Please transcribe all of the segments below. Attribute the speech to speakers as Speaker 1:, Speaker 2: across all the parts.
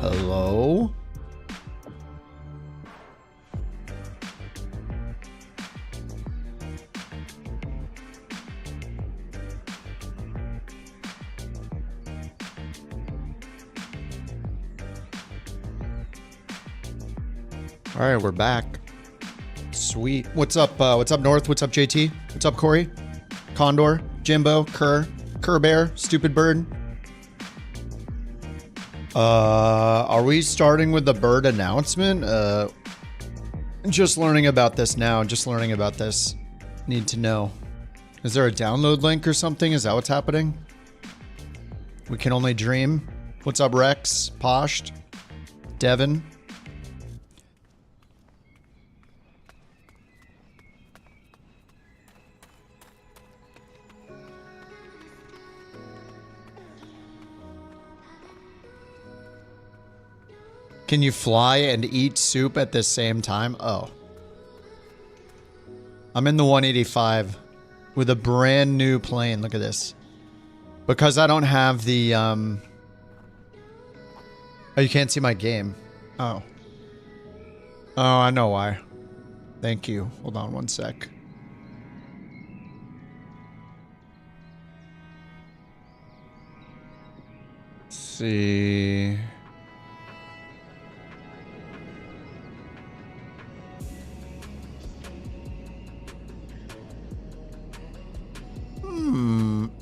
Speaker 1: Hello? All right, we're back. Sweet. What's up? What's up, North? What's up, JT? What's up, Corey? Condor, Jimbo, Kerr Bear, Stupid Bird. Are we starting with the bird announcement? Just learning about this now. Just learning about this. Need to know. Is there a download link or something? Is that what's happening? We can only dream. What's up, Rex? Poshed? Devin? Can you fly and eat soup at the same time? Oh. I'm in the 185 with a brand new plane. Look at this. Because I don't have the, Oh, you can't see my game. Oh. Oh, I know why. Thank you. Hold on one sec. Let's see...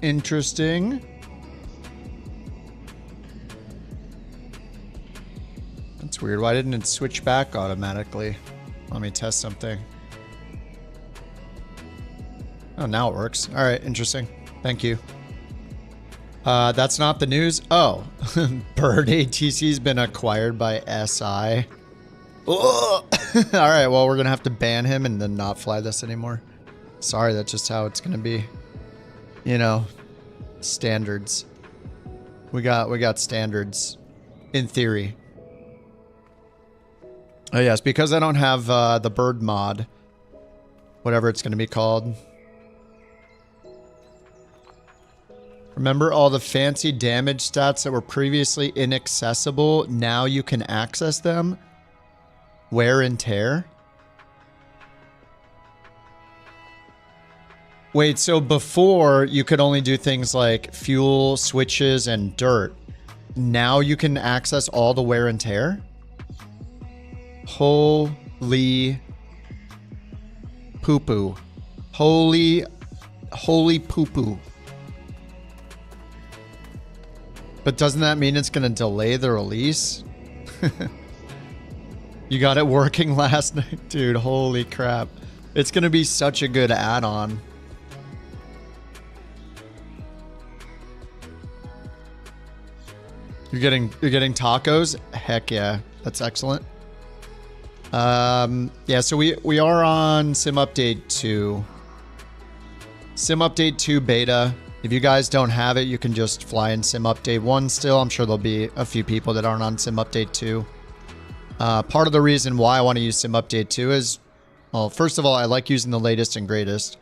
Speaker 1: Interesting. That's weird. Why didn't it switch back automatically? Let me test something. Oh, now it works. All right, interesting. Thank you. That's not the news. Oh, Bird ATC's been acquired by SI. All right, well, we're gonna have to ban him and then not fly this anymore. Sorry, that's just how it's gonna be. You know, standards. We got standards in theory. Oh yes, because I don't have the bird mod, whatever it's going to be called. Remember all the fancy damage stats that were previously inaccessible? Now you can access them. Wear and tear. Wait, so before you could only do things like fuel, switches, and dirt. Now you can access all the wear and tear? Holy poo-poo. Holy poo-poo. But doesn't that mean it's going to delay the release? You got it working last night? Dude, holy crap. It's going to be such a good add-on. You're getting tacos? Heck yeah. That's excellent. Yeah, so we are on Sim Update 2. Sim Update 2 beta. If you guys don't have it, you can just fly in Sim Update 1 still. I'm sure there'll be a few people that aren't on Sim Update 2. Part of the reason why I want to use Sim Update 2 is, well, first of all, I like using the latest and greatest.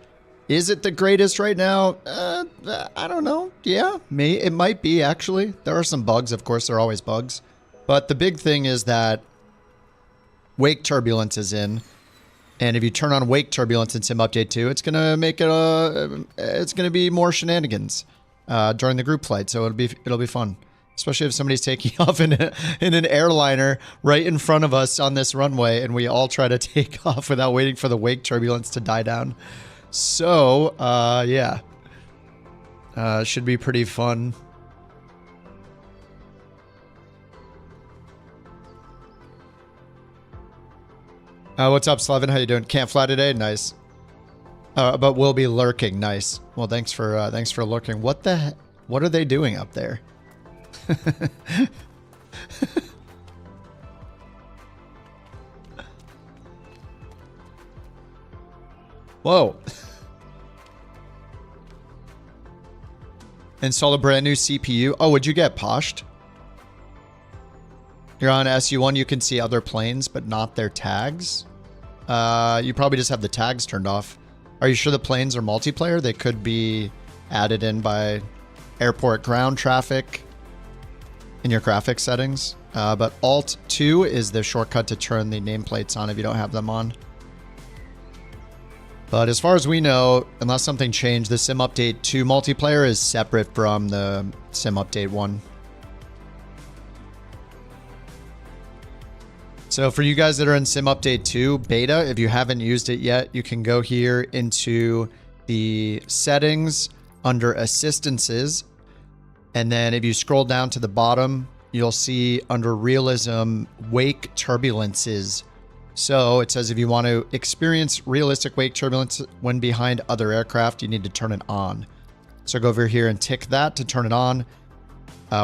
Speaker 1: Is it the greatest right now? I don't know. Yeah, it might be, actually. There are some bugs, of course. There are always bugs. But the big thing is that wake turbulence is in. And if you turn on wake turbulence in Sim Update 2, it's going to make it it's going to be more shenanigans during the group flight. So it'll be fun. Especially if somebody's taking off in an airliner right in front of us on this runway and we all try to take off without waiting for the wake turbulence to die down. So, yeah. Should be pretty fun. What's up, Slevin? How you doing? Can't fly today? Nice. But we'll be lurking. Nice. Well, thanks for lurking. What the heck? What are they doing up there? Whoa. Install a brand new CPU. Oh, would you get poshed? You're on SU1, you can see other planes, but not their tags. You probably just have the tags turned off. Are you sure the planes are multiplayer? They could be added in by airport ground traffic in your graphics settings. but Alt-2 is the shortcut to turn the nameplates on if you don't have them on. But as far as we know, unless something changed, the Sim Update 2 multiplayer is separate from the Sim Update 1. So for you guys that are in Sim Update 2 beta, if you haven't used it yet, you can go here into the settings under assistances. And then if you scroll down to the bottom, you'll see under realism, wake turbulences. So it says if you want to experience realistic wake turbulence when behind other aircraft, you need to turn it on. So go over here and tick that to turn it on.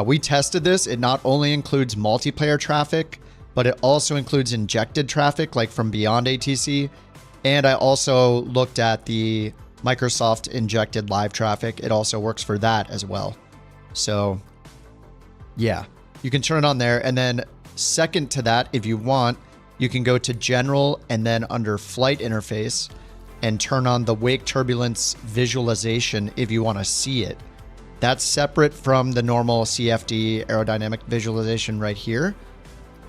Speaker 1: We tested this. It not only includes multiplayer traffic, but it also includes injected traffic, like from beyond ATC. And I also looked at the Microsoft injected live traffic. It also works for that as well. So yeah, you can turn it on there. And then second to that, if you want, you can go to general and then under flight interface and turn on the wake turbulence visualization if you want to see it. That's separate from the normal CFD aerodynamic visualization right here.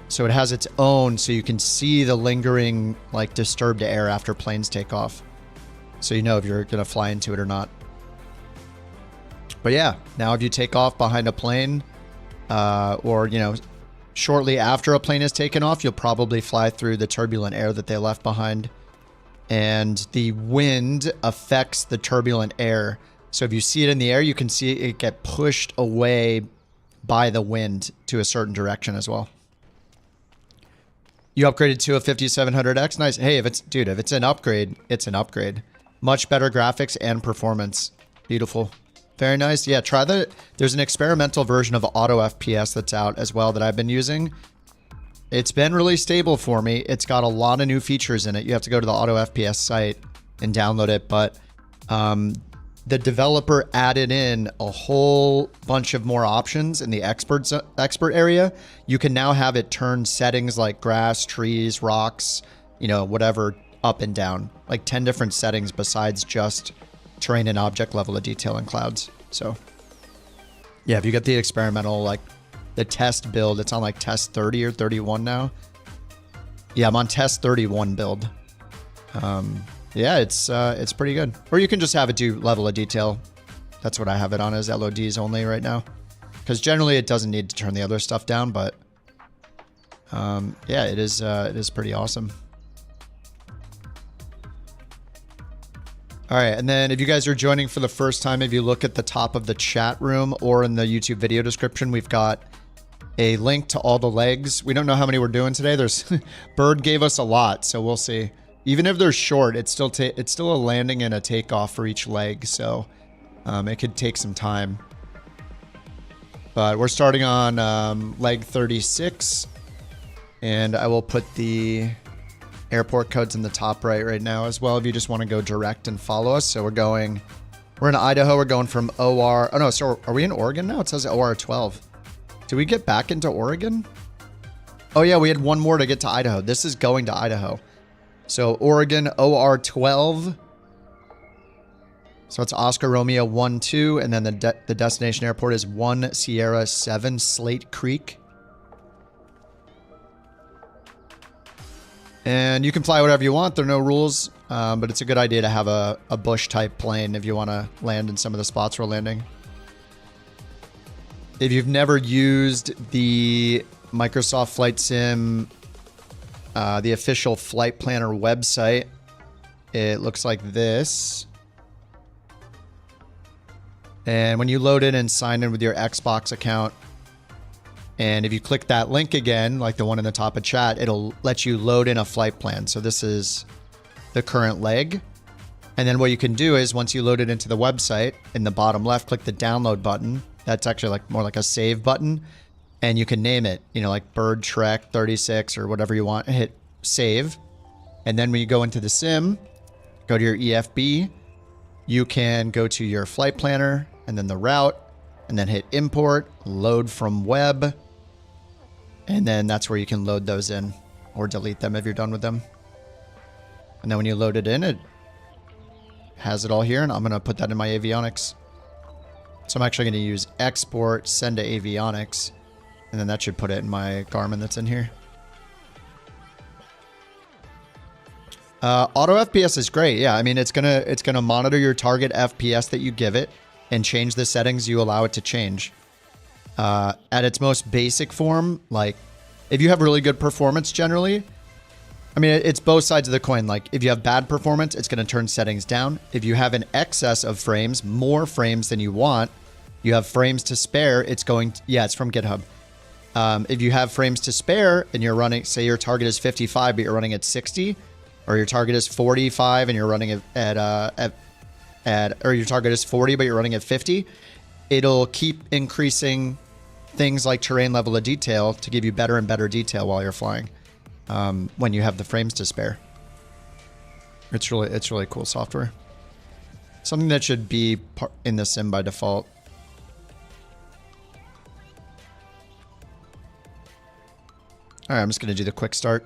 Speaker 1: So it has its own, so you can see the lingering, like, disturbed air after planes take off. So you know if you're going to fly into it or not. But yeah, now if you take off behind a plane, or, you know, shortly after a plane is taken off, you'll probably fly through the turbulent air that they left behind. And the wind affects the turbulent air. So if you see it in the air, you can see it get pushed away by the wind to a certain direction as well. You upgraded to a 5700X. Nice. Hey, if it's an upgrade, it's an upgrade. Much better graphics and performance. Beautiful. Very nice. Yeah, try the... There's an experimental version of Auto FPS that's out as well that I've been using. It's been really stable for me. It's got a lot of new features in it. You have to go to the Auto FPS site and download it, but the developer added in a whole bunch of more options in the expert area. You can now have it turn settings like grass, trees, rocks, you know, whatever, up and down. Like 10 different settings besides just terrain and object level of detail in clouds. So yeah, if you get the experimental, like the test build, it's on like test 30 or 31 now. Yeah, I'm on test 31 build. Yeah, it's pretty good. Or you can just have it do level of detail. That's what I have it on as LODs only right now. Because generally it doesn't need to turn the other stuff down, but yeah, it is pretty awesome. All right, and then if you guys are joining for the first time, if you look at the top of the chat room or in the YouTube video description, we've got a link to all the legs. We don't know how many we're doing today. There's Bird gave us a lot, so we'll see. Even if they're short, it's still a landing and a takeoff for each leg, so it could take some time. But we're starting on leg 36, and I will put the airport codes in the top right now as well if you just want to go direct and follow us. So we're in Idaho. We're going from OR. Oh no, so are we in Oregon now? It says OR 12. Did we get back into Oregon? Oh yeah, we had one more to get to Idaho. This is going to Idaho. So Oregon OR 12. So it's Oscar Romeo 1-2, and then the destination airport is 1 Sierra 7 Slate Creek. And you can fly whatever you want. There are no rules, but it's a good idea to have a bush type plane if you want to land in some of the spots we're landing. If you've never used the Microsoft Flight Sim, the official flight planner website, it looks like this. And when you load in and sign in with your Xbox account, and if you click that link again, like the one in the top of chat, it'll let you load in a flight plan. So this is the current leg. And then what you can do is once you load it into the website, in the bottom left, click the download button. That's actually like more like a save button. And you can name it, you know, like Bird Trek 36 or whatever you want, hit save. And then when you go into the sim, go to your EFB, you can go to your flight planner and then the route, and then hit import, load from web. And then that's where you can load those in or delete them if you're done with them. And then when you load it in, it has it all here, and I'm going to put that in my avionics. So I'm actually going to use export, send to avionics. And then that should put it in my Garmin that's in here. Auto FPS is great. Yeah, I mean, it's gonna monitor your target FPS that you give it and change the settings you allow it to change. At its most basic form, like if you have really good performance generally, I mean, it's both sides of the coin. Like if you have bad performance, it's gonna turn settings down. If you have an excess of frames, more frames than you want, you have frames to spare, it's going to, yeah, it's from GitHub. If you have frames to spare and you're running, say your target is 55, but you're running at 60, or your target is 45 and you're running at or your target is 40, but you're running at 50, it'll keep increasing things like terrain level of detail to give you better and better detail while you're flying, when you have the frames to spare. It's really cool software. Something that should be in the sim by default. All right, I'm just going to do the quick start.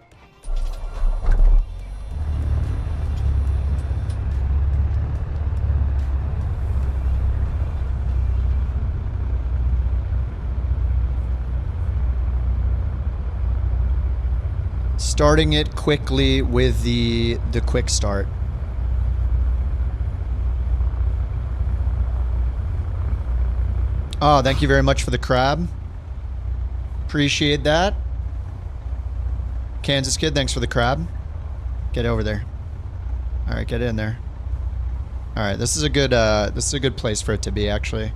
Speaker 1: Starting it quickly with the quick start. Oh, thank you very much for the crab. Appreciate that. Kansas kid, thanks for the crab. Get over there. All right, get in there. All right, this is a good place for it to be, actually.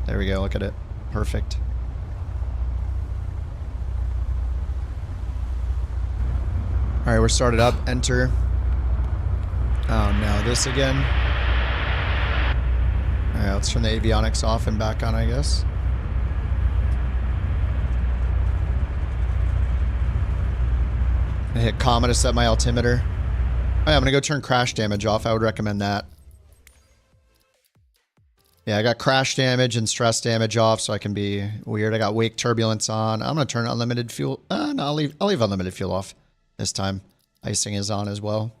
Speaker 1: There we go. Look at it. Perfect. All right, we're started up. Enter. Oh no, this again. All right, let's turn the avionics off and back on, I guess. I hit comma to set my altimeter. Oh, yeah, I'm gonna go turn crash damage off. I would recommend that. Yeah, I got crash damage and stress damage off, so I can be weird. I got wake turbulence on. I'm gonna turn unlimited fuel. No, I'll leave unlimited fuel off this time. Icing is on as well.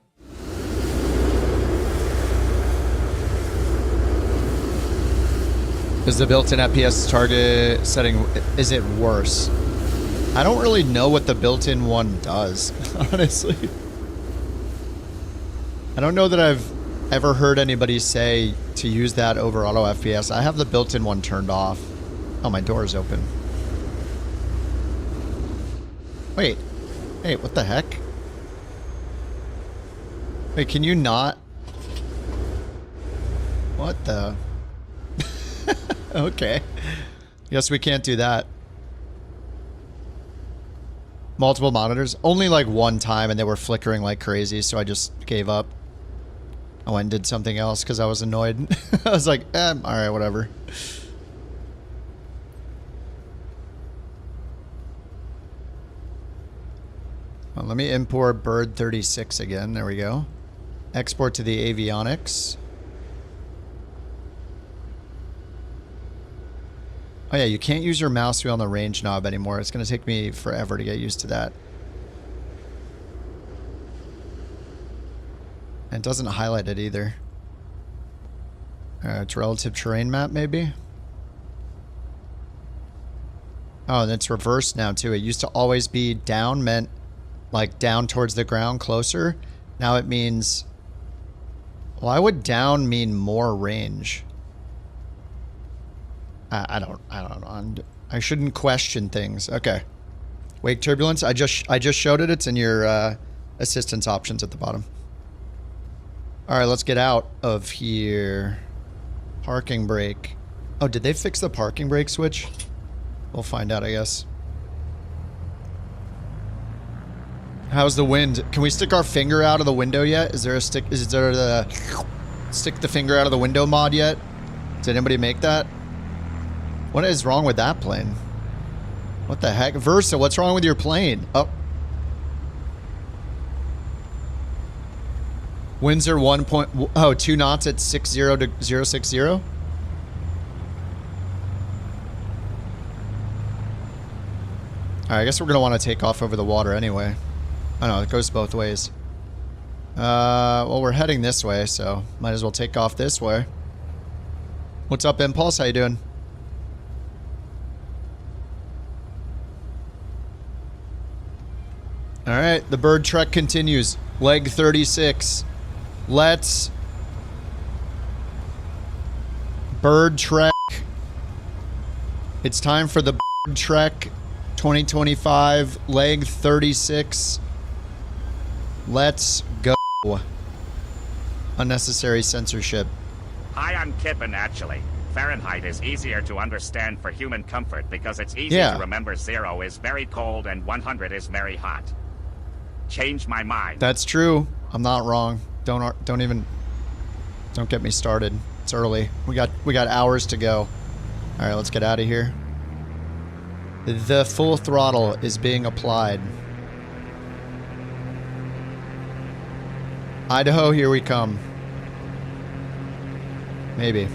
Speaker 1: Is the built-in FPS target setting, is it worse? I don't really know what the built-in one does, honestly. I don't know that I've ever heard anybody say to use that over auto FPS. I have the built-in one turned off. Oh, my door is open. Wait. Hey, what the heck? Wait, can you not? What the? Okay. Guess we can't do that. Multiple monitors? Only like one time, and they were flickering like crazy, so I just gave up. I went and did something else because I was annoyed. I was like, alright, whatever. Well, let me import bird 36 again. There we go. Export to the avionics. Oh yeah, you can't use your mouse wheel on the range knob anymore. It's going to take me forever to get used to that. And it doesn't highlight it either. It's relative terrain map, maybe? Oh, and it's reversed now, too. It used to always be down, meant like down towards the ground, closer. Now it means... Why would down mean more range? I don't know. I shouldn't question things. Okay. Wake turbulence. I just showed it. It's in your assistance options at the bottom. All right, let's get out of here. Parking brake. Oh, did they fix the parking brake switch? We'll find out, I guess. How's the wind? Can we stick our finger out of the window yet? Is there a stick? Is there the stick the finger out of the window mod yet? Did anybody make that? What is wrong with that plane? What the heck? Versa, what's wrong with your plane? Oh. Winds are 2 knots at 60 to 060? Alright, I guess we're going to want to take off over the water anyway. I know, it goes both ways. Well, we're heading this way, so might as well take off this way. What's up, Impulse? How you doing? All right, the bird trek continues. Leg 36. Let's bird trek. It's time for the bird trek 2025, leg 36. Let's go. Unnecessary censorship.
Speaker 2: Hi, I'm Kippen, actually. Fahrenheit is easier to understand for human comfort because it's easy to remember 0 is very cold and 100 is very hot. Change my mind.
Speaker 1: That's true. I'm not wrong. Don't get me started. It's early. We got hours to go. All right, let's get out of here. The full throttle is being applied. Idaho, here we come. Maybe.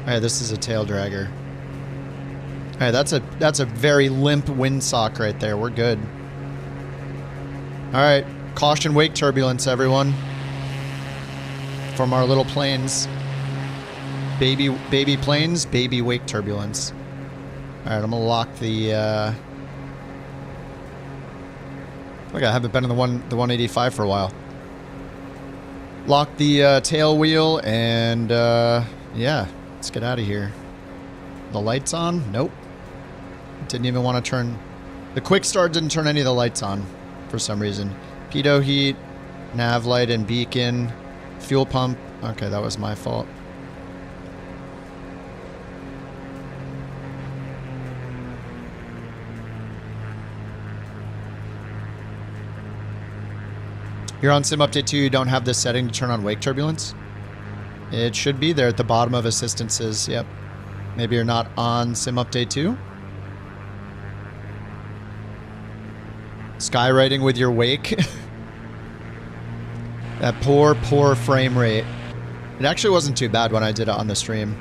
Speaker 1: Alright, this is a tail dragger. Alright, that's a very limp windsock right there. We're good. Alright, caution wake turbulence, everyone. From our little planes. Baby planes, baby wake turbulence. Alright, I'm gonna lock the Look, I haven't been in the 185 for a while. Lock the tail wheel and yeah, let's get out of here. The lights on? Nope. Didn't even want to turn... The quick start didn't turn any of the lights on for some reason. Pitot heat, nav light and beacon, fuel pump. Okay, that was my fault. You're on Sim Update 2, you don't have this setting to turn on wake turbulence? It should be there at the bottom of assistances, yep. Maybe you're not on Sim Update 2? Skywriting with your wake? That poor frame rate. It actually wasn't too bad when I did it on the stream.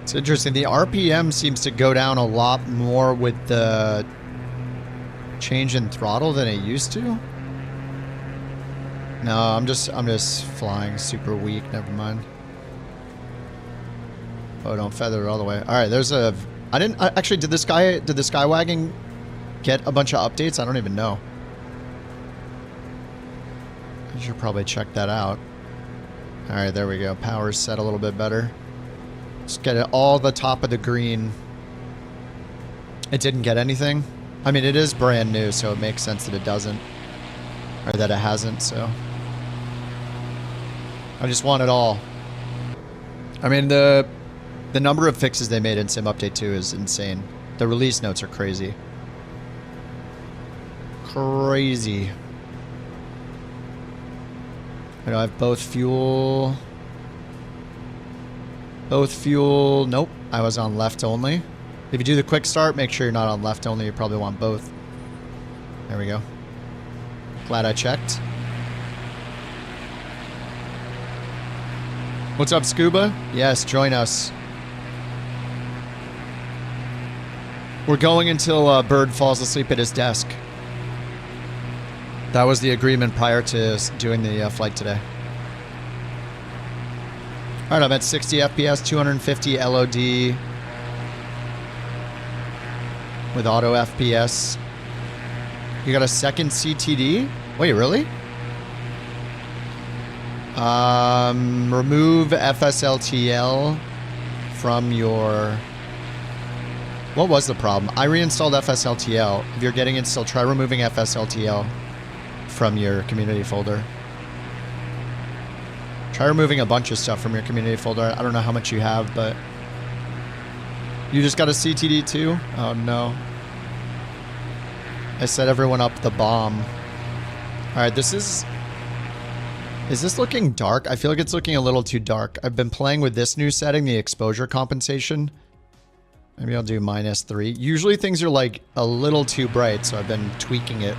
Speaker 1: It's interesting. The RPM seems to go down a lot more with the change in throttle than it used to. No, I'm just flying super weak. Never mind. Oh, don't feather it all the way. All right, there's a. Actually, did the Skywagon get a bunch of updates? I don't even know. I should probably check that out. All right, there we go. Power's set a little bit better. Just get it all the top of the green. It didn't get anything. I mean, it is brand new, so it makes sense that it doesn't. Or that it hasn't, so. I just want it all. I mean, the number of fixes they made in Sim Update 2 is insane. The release notes are crazy. Crazy. I have both fuel... Both fuel, nope, I was on left only. If you do the quick start, make sure you're not on left only. You probably want both. There we go. Glad I checked. What's up, Scuba? Yes, join us. We're going until Bird falls asleep at his desk. That was the agreement prior to doing the flight today. Alright, I'm at 60 FPS, 250 LOD with auto FPS. You got a second CTD? Wait, really? Remove FSLTL from your... What was the problem? I reinstalled FSLTL. If you're getting it still, try removing FSLTL from your community folder. Try removing a bunch of stuff from your community folder. I don't know how much you have, but... You just got a CTD too? Oh no. I set everyone up the bomb. Alright, this is... Is this looking dark? I feel like it's looking a little too dark. I've been playing with this new setting, the exposure compensation. Maybe I'll do -3. Usually things are like a little too bright, so I've been tweaking it.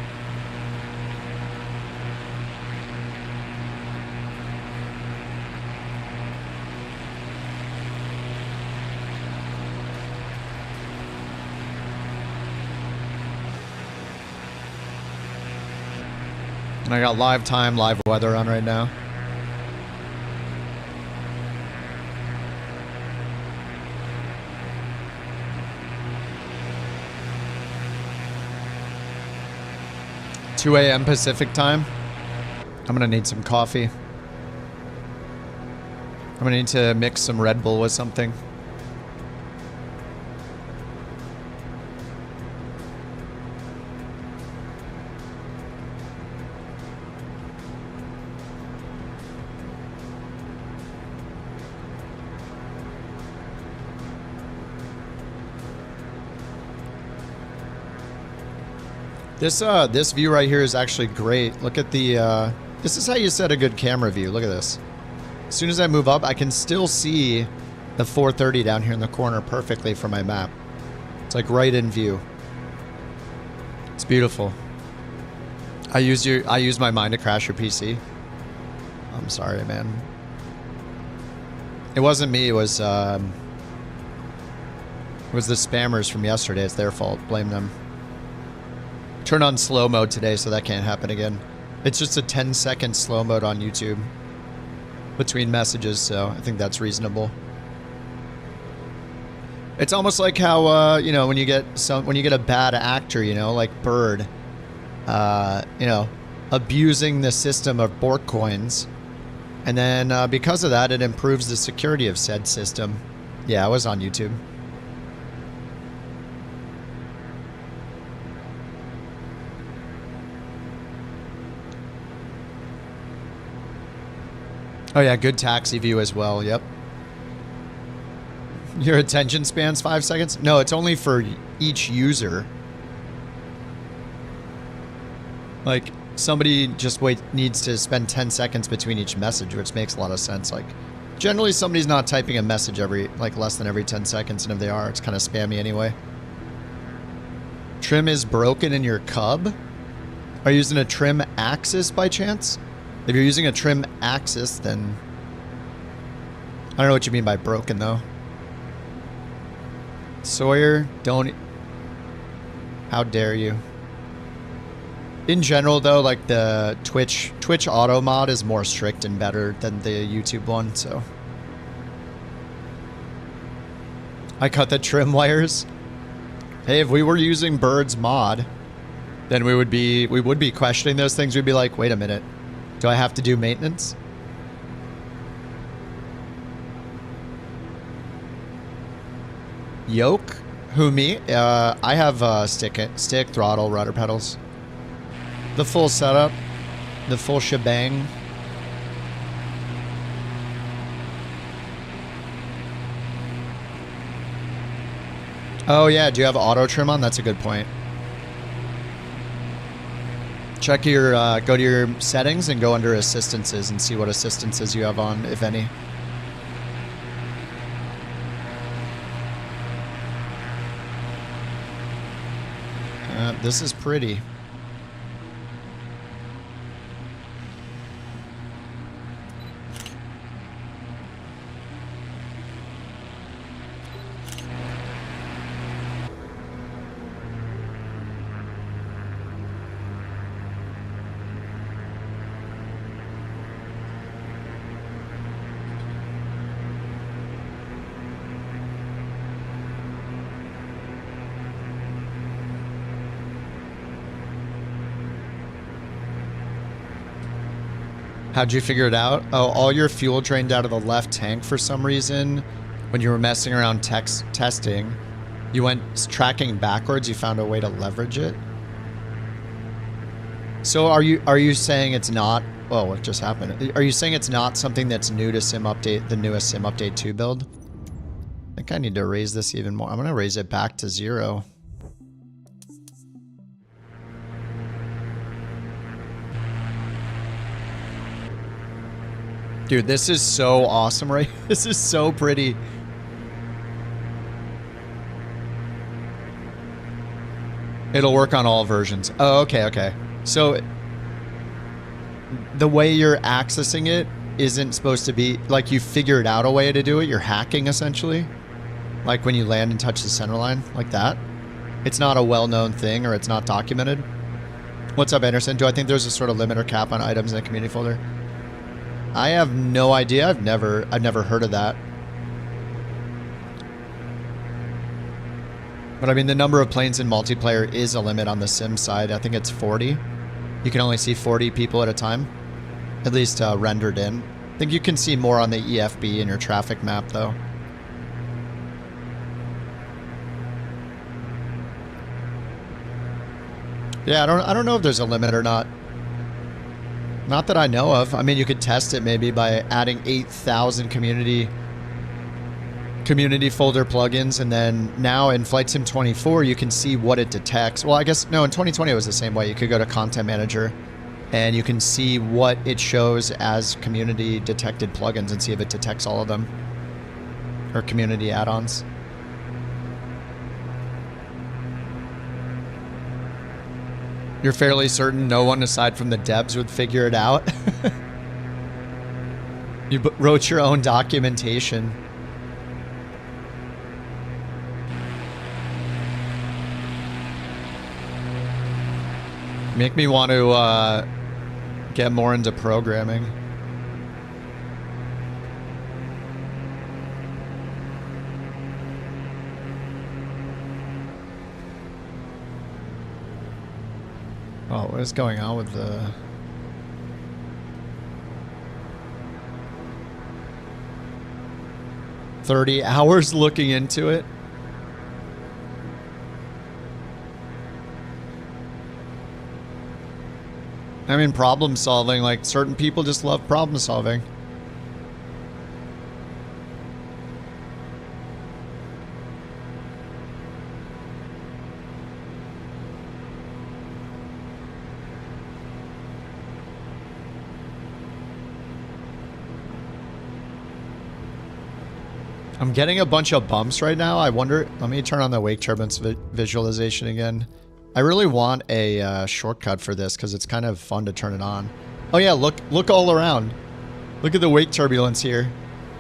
Speaker 1: And I got live time, live weather on right now. $2 a.m. Pacific time. I'm gonna need some coffee. I'm gonna need to mix some Red Bull with something. This view right here is actually great. Look at the, this is how you set a good camera view. Look at this. As soon as I move up, I can still see the 430 down here in the corner perfectly from my map. It's like right in view. It's beautiful. I used my mine to crash your PC. I'm sorry, man. It wasn't me, it was the spammers from yesterday. It's their fault. Blame them. Turn on slow mode today so that can't happen again. It's just a 10-second slow mode on YouTube between messages, so I think that's reasonable. It's almost like how you know, when you get a bad actor, you know, like Bird, you know, abusing the system of BorkCoins, and then because of that, it improves the security of said system. Yeah, I was on YouTube. Oh yeah, good taxi view as well, yep. Your attention span's 5 seconds? No, it's only for each user. Like, somebody just needs to spend 10 seconds between each message, which makes a lot of sense. Like, generally somebody's not typing a message less than every 10 seconds, and if they are, it's kind of spammy anyway. Trim is broken in your cub? Are you using a trim axis by chance? If you're using a trim axis, then I don't know what you mean by broken, though. Sawyer, don't... How dare you? In general, though, like the Twitch auto mod is more strict and better than the YouTube one, so... I cut the trim wires. Hey, if we were using Bird's mod, then we would be questioning those things. We'd be like, wait a minute. Do I have to do maintenance? Yoke? Who, me? I have stick, throttle, rudder pedals. The full setup. The full shebang. Oh yeah, do you have auto trim on? That's a good point. Check your, go to your settings and go under assistances and see what assistances you have on, if any. This is pretty. How'd you figure it out? Oh, all your fuel drained out of the left tank for some reason. When you were messing around testing, you went tracking backwards. You found a way to leverage it. So are you saying it's not? Oh, what just happened? Are you saying it's not something that's new to Sim Update, the newest Sim Update 2 build? I think I need to raise this even more. I'm gonna raise it back to 0. Dude, this is so awesome, right? This is so pretty. It'll work on all versions. Oh, okay, okay. So the way you're accessing it isn't supposed to be like you figured out a way to do it. You're hacking essentially. Like when you land and touch the center line like that. It's not a well-known thing or it's not documented. What's up, Anderson? Do I think there's a sort of limit or cap on items in a community folder? I have no idea. I've never heard of that. But I mean, the number of planes in multiplayer is a limit on the sim side. I think it's 40. You can only see 40 people at a time, at least rendered in. I think you can see more on the EFB in your traffic map, though. Yeah, I don't know if there's a limit or not. Not that I know of. I mean, you could test it maybe by adding 8,000 community folder plugins, and then now in Flight Sim 24 you can see what it detects. Well, I guess no, in 2020 it was the same way. You could go to Content Manager and you can see what it shows as community detected plugins and see if it detects all of them, or community add-ons. You're fairly certain no one aside from the devs would figure it out? You wrote your own documentation. Make me want to get more into programming. Oh, what is going on with the... ...30 hours looking into it? I mean, problem solving, like, certain people just love problem solving. I'm getting a bunch of bumps right now. I wonder, let me turn on the wake turbulence visualization again. I really want a shortcut for this because it's kind of fun to turn it on. Oh yeah, look all around. Look at the wake turbulence here.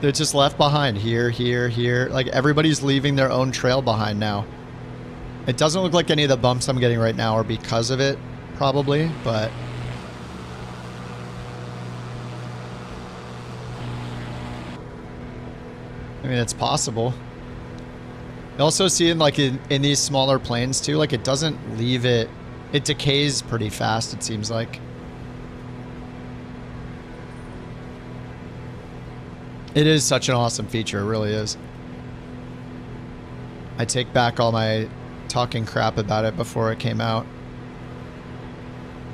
Speaker 1: They're just left behind here, here, here. Like everybody's leaving their own trail behind now. It doesn't look like any of the bumps I'm getting right now are because of it, probably, but... I mean, it's possible. Also seeing like in these smaller planes too, like it doesn't leave it, it decays pretty fast, it seems like. It is such an awesome feature, it really is. I take back all my talking crap about it before it came out.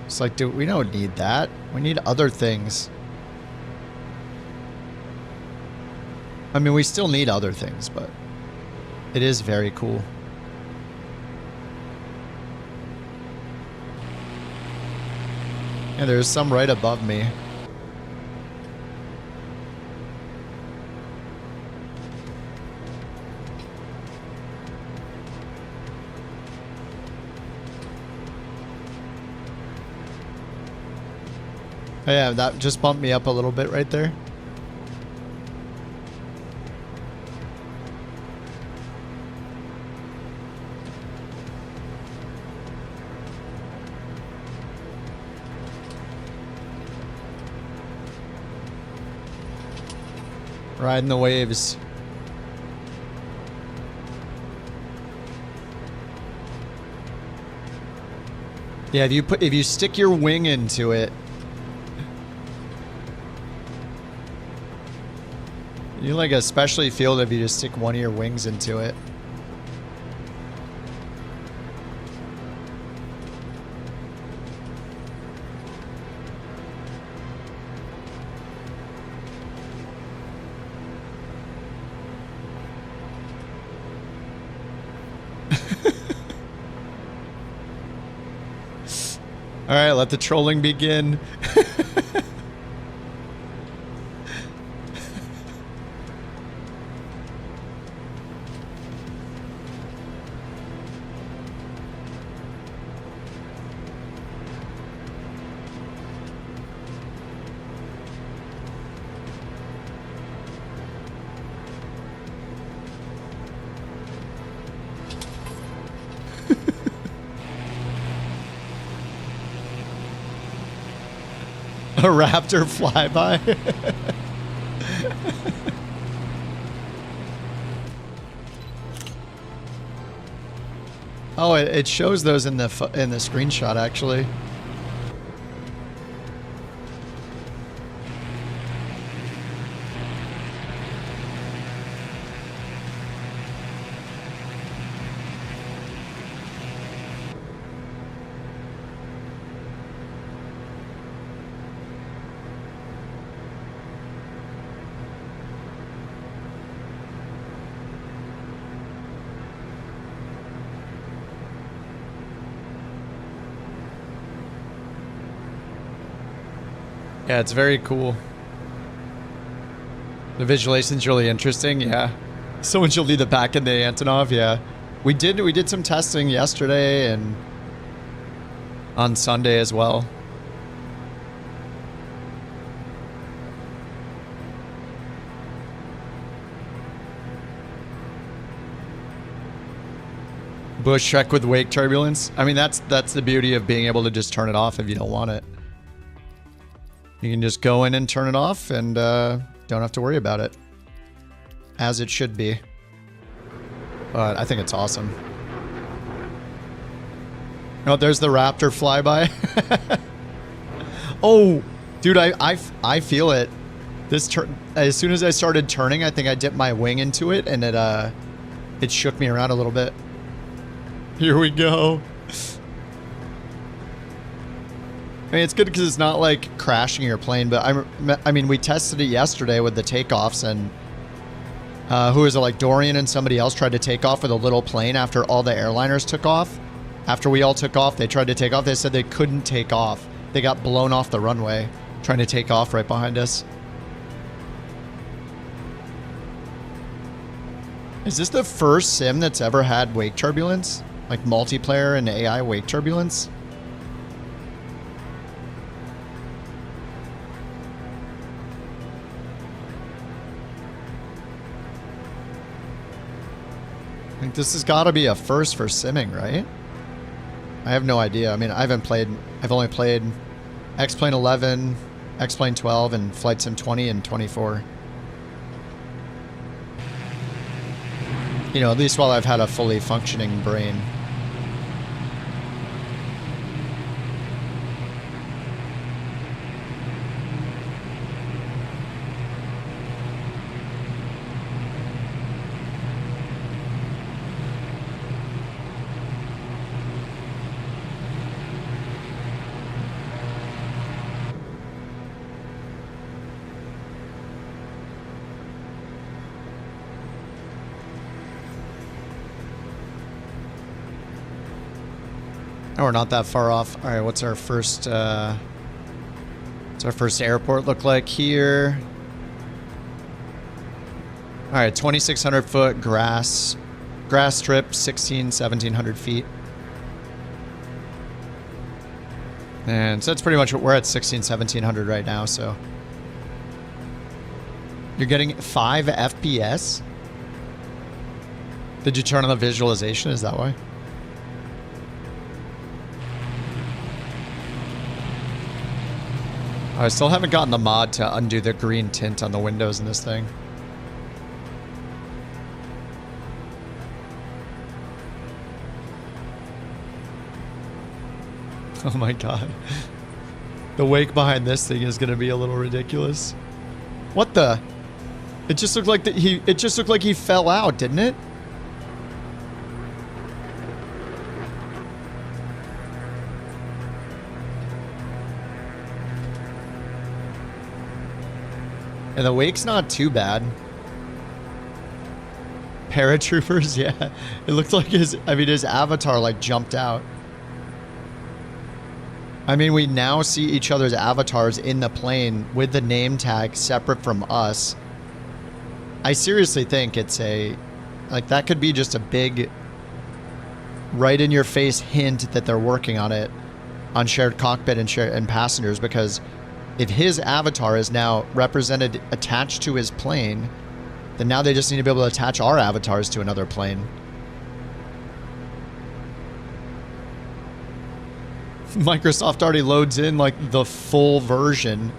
Speaker 1: It's like, dude, we don't need that. We need other things. I mean, we still need other things, but it is very cool. And there's some right above me. Oh yeah, that just bumped me up a little bit right there. Riding the waves. Yeah, if you stick your wing into it, you like especially feel it if you just stick one of your wings into it. All right, let the trolling begin. A raptor flyby. Oh, it shows those in the screenshot actually. Yeah, it's very cool. The visualization's really interesting, yeah. Someone should lead the back in the Antonov, yeah. We did some testing yesterday and on Sunday as well. Bush Trek with wake turbulence. I mean, that's the beauty of being able to just turn it off if you don't want it. You can just go in and turn it off and don't have to worry about it. As it should be. But I think it's awesome. Oh, there's the Raptor flyby. Oh, dude, I feel it. This as soon as I started turning, I think I dipped my wing into it and it shook me around a little bit. Here we go. I mean, it's good because it's not like crashing your plane, but I mean, we tested it yesterday with the takeoffs, and who is it, like Dorian and somebody else tried to take off with a little plane after all the airliners took off. After we all took off, they tried to take off. They said they couldn't take off. They got blown off the runway trying to take off right behind us. Is this the first sim that's ever had wake turbulence? Like multiplayer and AI wake turbulence? I think this has got to be a first for simming, right? I have no idea. I mean, I've only played X-Plane 11, X-Plane 12, and Flight Sim 20 and 24. You know, at least while I've had a fully functioning brain. Oh, we're not that far off. All right, what's our first airport look like here? All right, 2,600 foot grass strip, 1,700 feet. And so that's pretty much what we're at, 1,700 right now, so. You're getting 5 FPS? Did you turn on the visualization? Is that why? I still haven't gotten the mod to undo the green tint on the windows in this thing. Oh my god. The wake behind this thing is going to be a little ridiculous. What the? It just looked like he fell out, didn't it? And the wake's not too bad. Paratroopers, yeah. It looked like his avatar like jumped out. I mean, we now see each other's avatars in the plane with the name tag separate from us. I seriously think it's like that could be just a big right in your face hint that they're working on it on shared cockpit and passengers, because if his avatar is now represented attached to his plane, then now they just need to be able to attach our avatars to another plane. Microsoft already loads in like the full version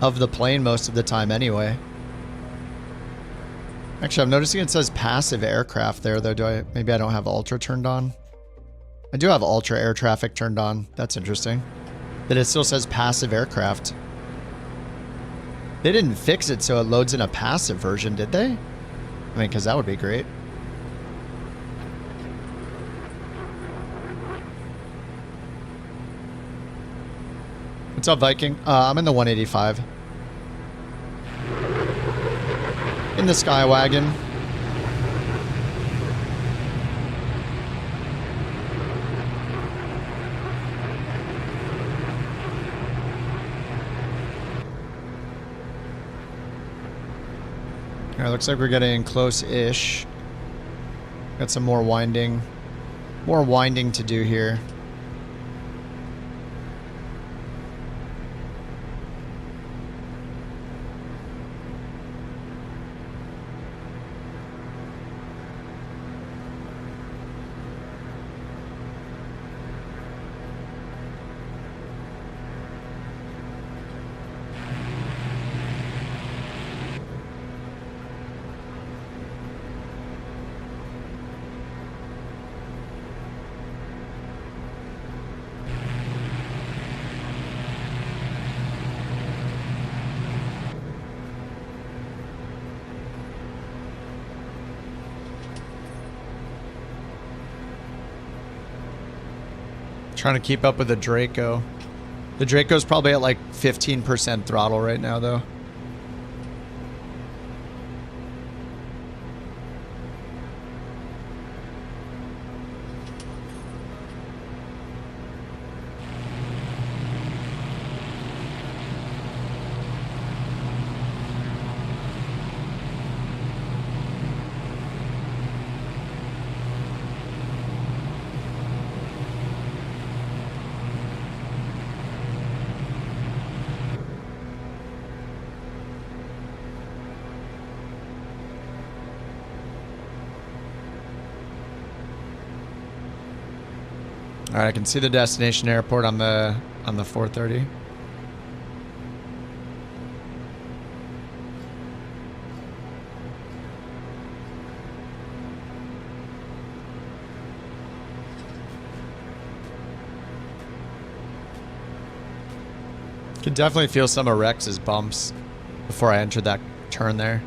Speaker 1: of the plane most of the time anyway. Actually, I'm noticing it says passive aircraft there though. Maybe I don't have ultra turned on? I do have ultra air traffic turned on. That's interesting. But it still says passive aircraft. They didn't fix it so it loads in a passive version, did they? I mean, because that would be great. What's up, Viking? I'm in the 185. In the Skywagon. All right, looks like we're getting close-ish. Got some more winding to do here. Trying to keep up with the Draco. The Draco's probably at like 15% throttle right now, though. All right, I can see the destination airport on the 430. Can definitely feel some of Rex's bumps before I entered that turn there.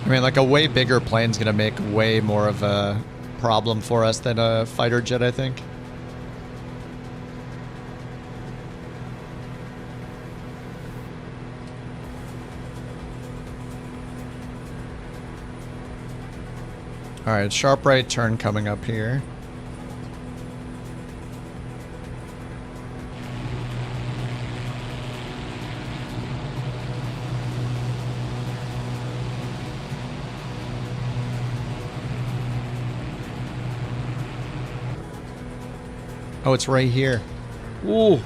Speaker 1: I mean, like a way bigger plane's gonna make way more of a problem for us than a fighter jet, I think. All right, sharp right turn coming up here. Oh, it's right here. Ooh.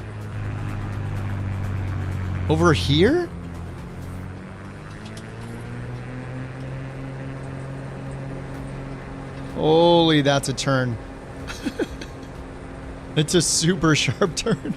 Speaker 1: Over here? Holy, that's a turn. It's a super sharp turn.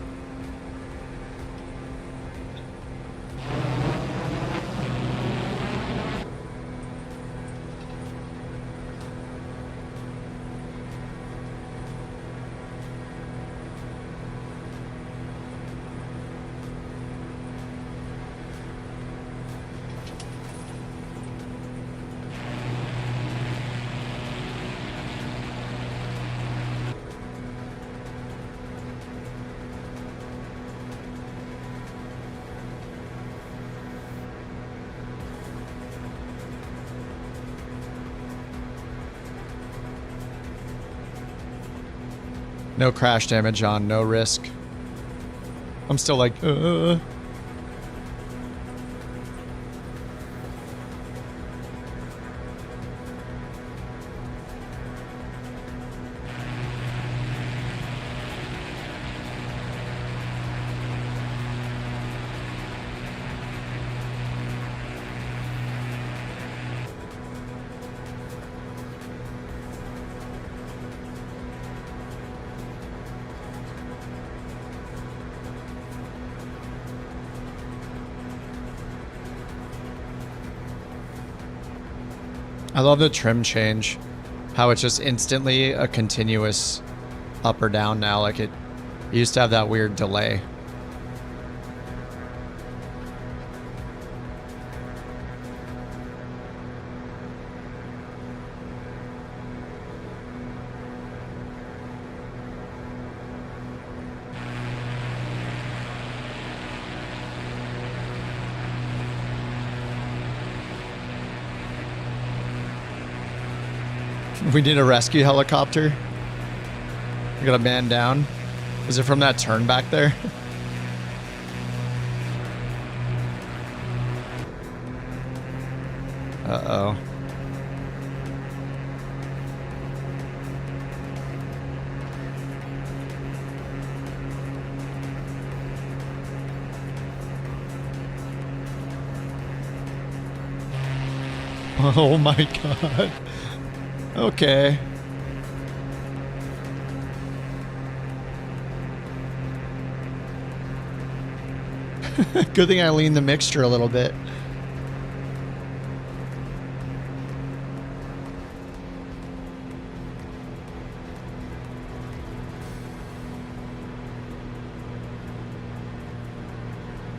Speaker 1: No crash damage on, no risk. I'm still like, I love the trim change. How it's just instantly a continuous up or down now. Like it used to have that weird delay. We need a rescue helicopter. We got a man down. Is it from that turn back there? Uh-oh. Oh my god. Okay. Good thing I leaned the mixture a little bit.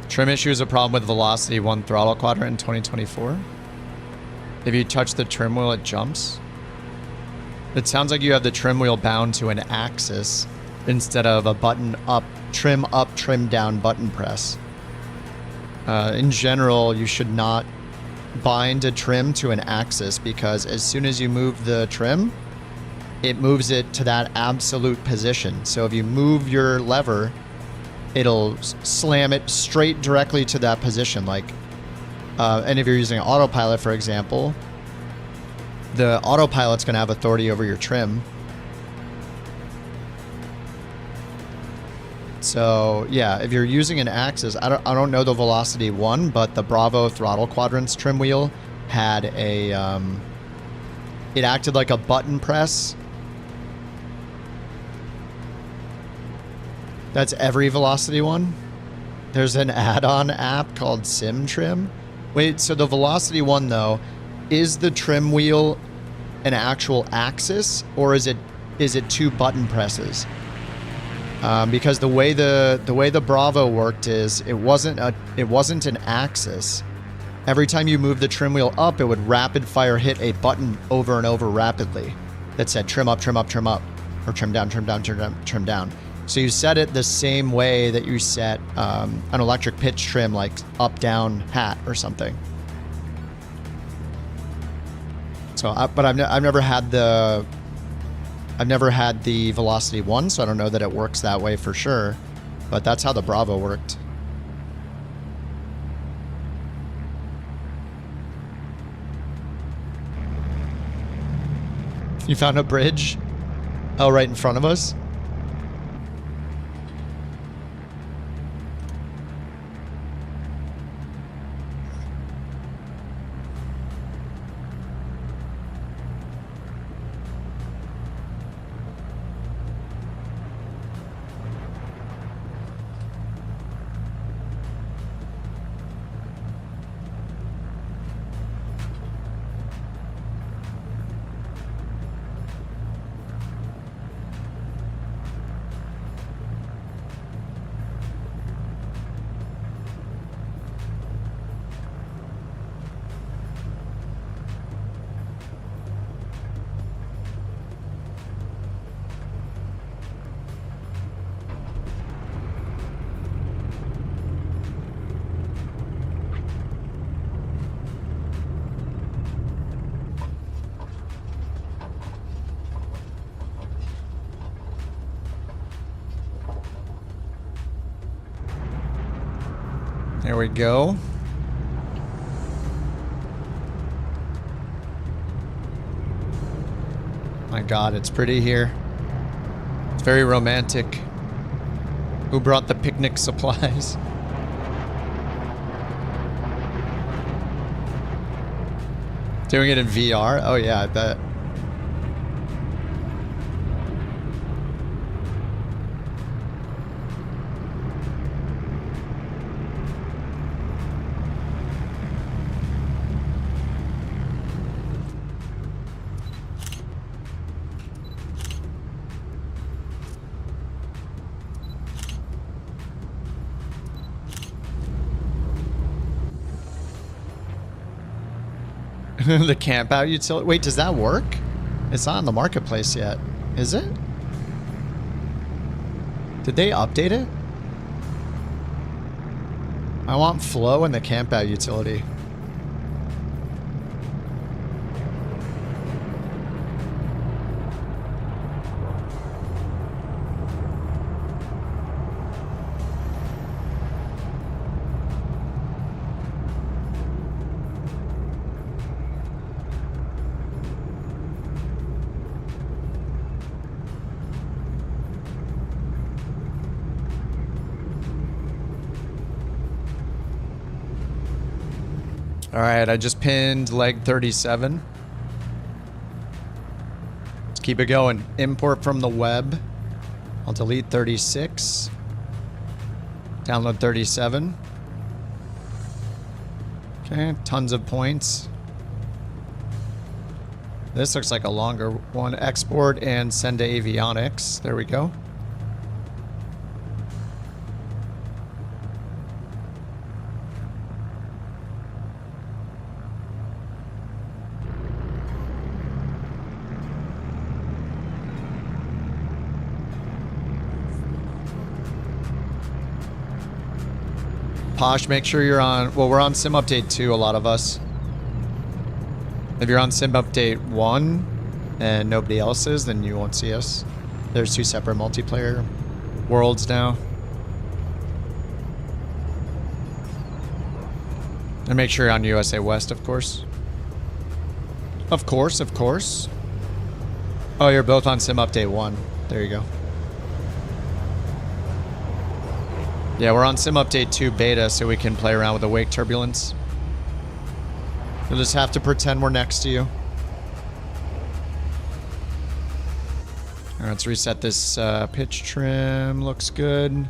Speaker 1: Trim issue is a problem with Velocity 1 throttle quadrant in 2024. If you touch the trim wheel, it jumps. It sounds like you have the trim wheel bound to an axis instead of a button up, trim down button press. In general, you should not bind a trim to an axis because as soon as you move the trim, it moves it to that absolute position. So if you move your lever, it'll slam it straight directly to that position. And if you're using autopilot, for example, the autopilot's going to have authority over your trim. So yeah, if you're using an axis, I don't know the Velocity 1, but the Bravo throttle quadrants trim wheel had a, it acted like a button press. That's every Velocity 1. There's an add-on app called Sim Trim. Wait, so the Velocity 1 though, is the trim wheel an actual axis or is it two button presses? Because the way the Bravo worked is it wasn't an axis. Every time you move the trim wheel up, it would rapid fire hit a button over and over rapidly that said trim up, trim up, trim up, or trim down, trim down, trim down, trim down. So you set it the same way that you set an electric pitch trim, like up, down, hat or something. So, but I've never had the Velocity 1, so I don't know that it works that way for sure. But that's how the Bravo worked. You found a bridge? Oh, right in front of us? There we go. My God, it's pretty here. It's very romantic. Who brought the picnic supplies? Doing it in VR? Oh yeah, I bet. The camp out utility. Wait, does that work? It's not in the marketplace yet. Is it? Did they update it? I want flow in the camp out utility. All right, I just pinned leg 37. Let's keep it going. Import from the web. I'll delete 36. Download 37. Okay, tons of points. This looks like a longer one. Export and send to avionics. There we go. Posh, make sure you're on... Well, we're on Sim Update 2, a lot of us. If you're on Sim Update 1 and nobody else is, then you won't see us. There's 2 separate multiplayer worlds now. And make sure you're on USA West, of course. Of course, of course. Oh, you're both on Sim Update 1. There you go. Yeah, we're on Sim Update 2 beta, so we can play around with the wake turbulence. You'll just have to pretend we're next to you. Alright, let's reset this pitch trim. Looks good.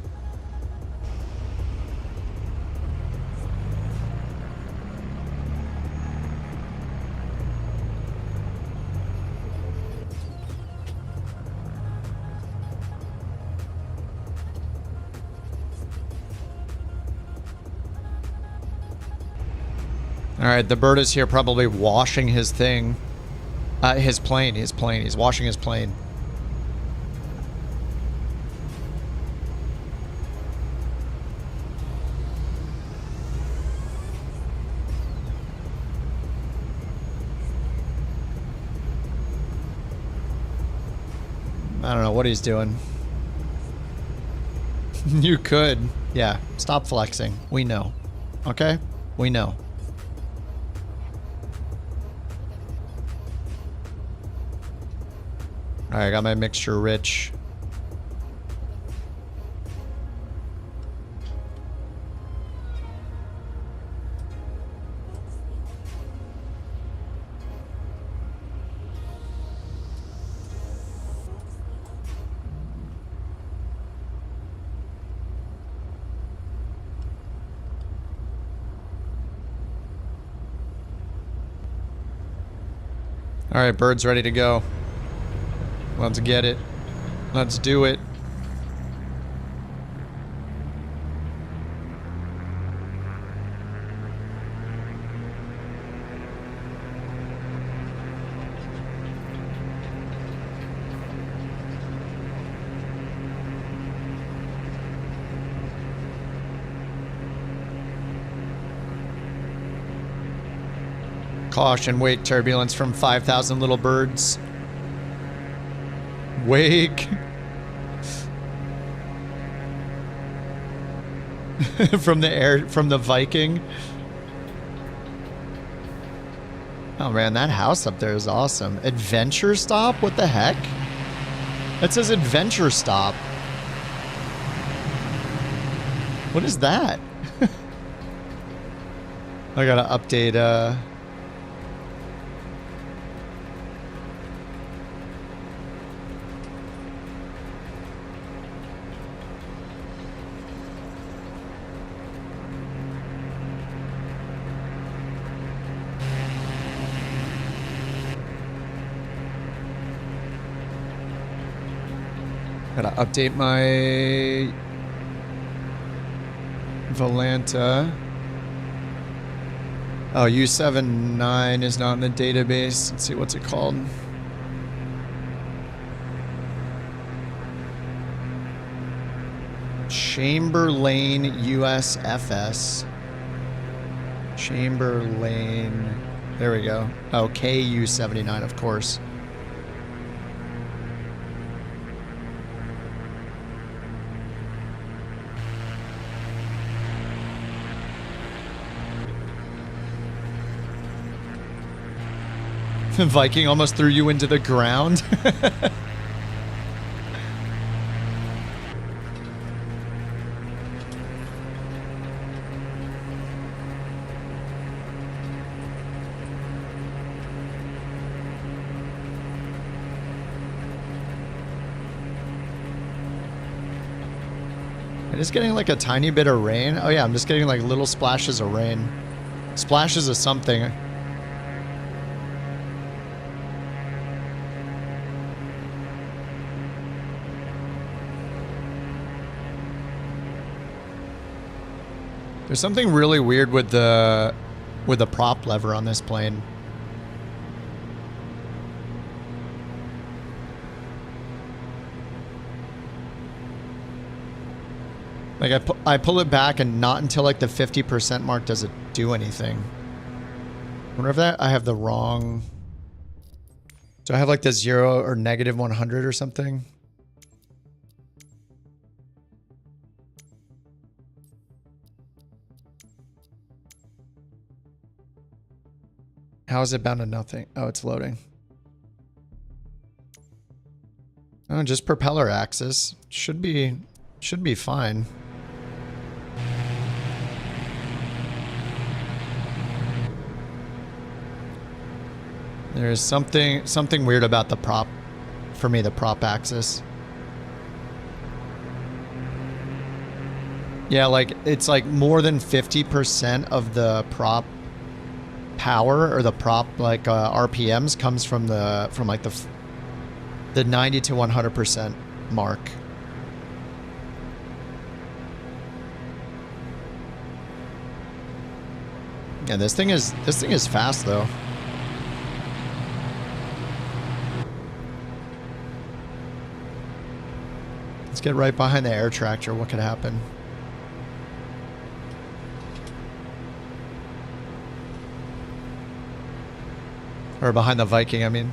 Speaker 1: Alright, the bird is here probably washing his thing. His plane. He's washing his plane. I don't know what he's doing. You could. Yeah, stop flexing. We know. Okay? We know. Alright, I got my mixture rich. Alright, bird's ready to go. Let's get it. Let's do it. Caution, wake turbulence from 5,000 little birds. Wake. From the Viking. Oh man, that house up there is awesome. Adventure stop? What the heck? It says adventure stop. What is that? I gotta update, gotta update my Volanta. Oh, U79 is not in the database. Let's see, what's it called? Chamberlain USFS. Chamberlain. There we go. Oh, KU79, of course. Viking almost threw you into the ground. I'm just getting like a tiny bit of rain. Oh yeah, I'm just getting like little splashes of rain. Splashes of something. There's something really weird with the prop lever on this plane. Like I pull it back and not until like the 50% mark does it do anything. I wonder if that I have the wrong. Do I have like the 0 or negative 100 or something? How is it bound to nothing? Oh, it's loading. Oh, just propeller axis. Should be fine. There's something weird about the prop, for me, the prop axis. Yeah, like it's like more than 50% of the prop power or the prop like RPMs comes from like the 90 to 100% mark. Yeah, this thing is fast though. Let's get right behind the air tractor. What could happen? Or behind the Viking, I mean.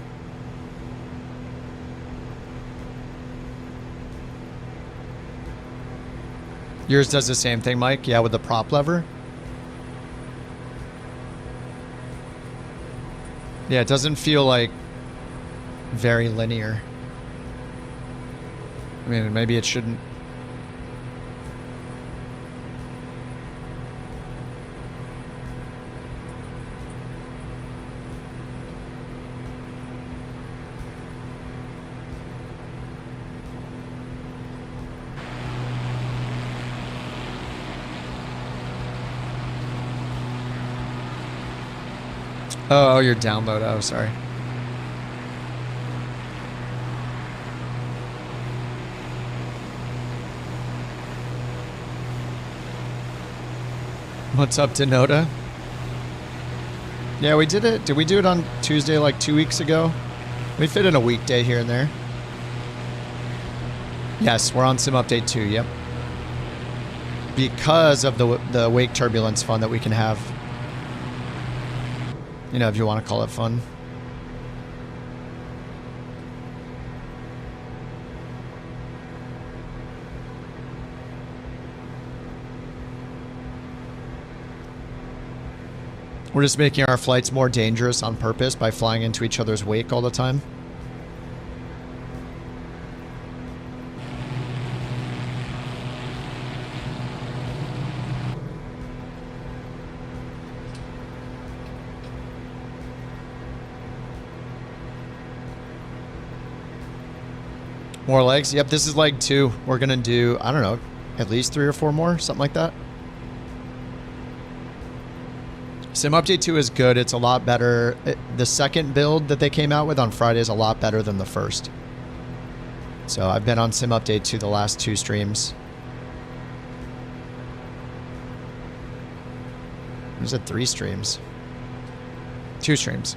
Speaker 1: Yours does the same thing, Mike? Yeah, with the prop lever? Yeah, it doesn't feel like very linear. I mean, maybe it shouldn't. Oh, your download. Oh, sorry. What's up, Denoda? Yeah, we did it. Did we do it on Tuesday like 2 weeks ago? We fit in a weekday here and there. Yes, we're on Sim Update 2, yep. Because of the wake turbulence fun that we can have. You know, if you want to call it fun. We're just making our flights more dangerous on purpose by flying into each other's wake all the time. More legs? Yep, this is leg 2. We're going to do, I don't know, at least 3 or 4 more, something like that. Sim Update 2 is good. It's a lot better. The second build that they came out with on Friday is a lot better than the first. So I've been on Sim Update 2 the last 2 streams. There's 3 streams. 2 streams.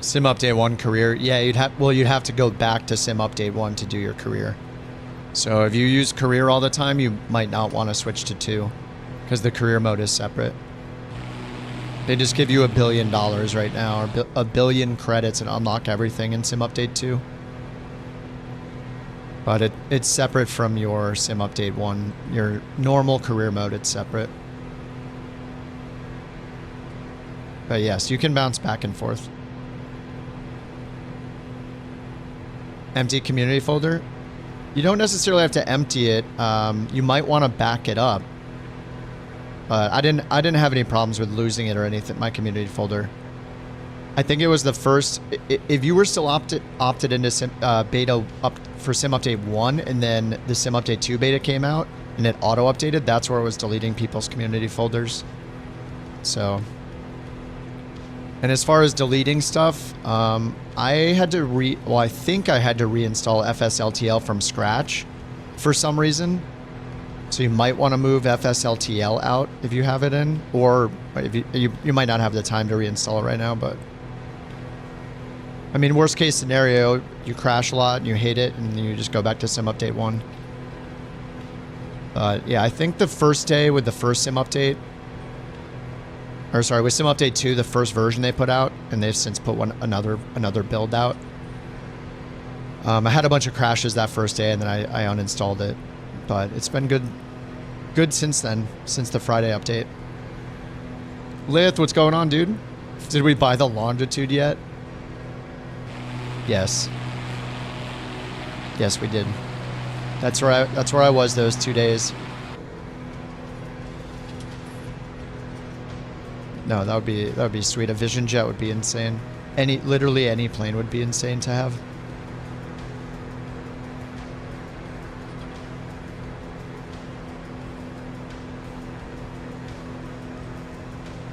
Speaker 1: Sim Update 1 career. Yeah, you'd have to go back to Sim Update 1 to do your career. So if you use career all the time, you might not want to switch to 2 because the career mode is separate. They just give you $1 billion right now, or a billion credits, and unlock everything in Sim Update 2. But it's separate from your Sim Update 1. Your normal career mode, it's separate. But yes, you can bounce back and forth. Empty community folder. You don't necessarily have to empty it. You might want to back it up. But I didn't have any problems with losing it or anything. My community folder. I think it was the first. If you were still opted into beta up for Sim Update 1, and then the Sim Update 2 beta came out and it auto updated, that's where it was deleting people's community folders. So. And as far as deleting stuff, I had to I think I had to reinstall FSLTL from scratch for some reason. So you might want to move FSLTL out if you have it in, or if you might not have the time to reinstall it right now, but I mean, worst case scenario, you crash a lot and you hate it and you just go back to Sim Update 1. But yeah, I think the first day with the first Sim Update, or sorry, with Sim Update 2, the first version they put out, and they've since put another build out. I had a bunch of crashes that first day, and then I uninstalled it. But it's been good since then, since the Friday update. Lith, what's going on, dude? Did we buy the longitude yet? Yes. Yes, we did. That's where I was those 2 days. No, that would be sweet. A Vision Jet would be insane. Literally any plane would be insane to have.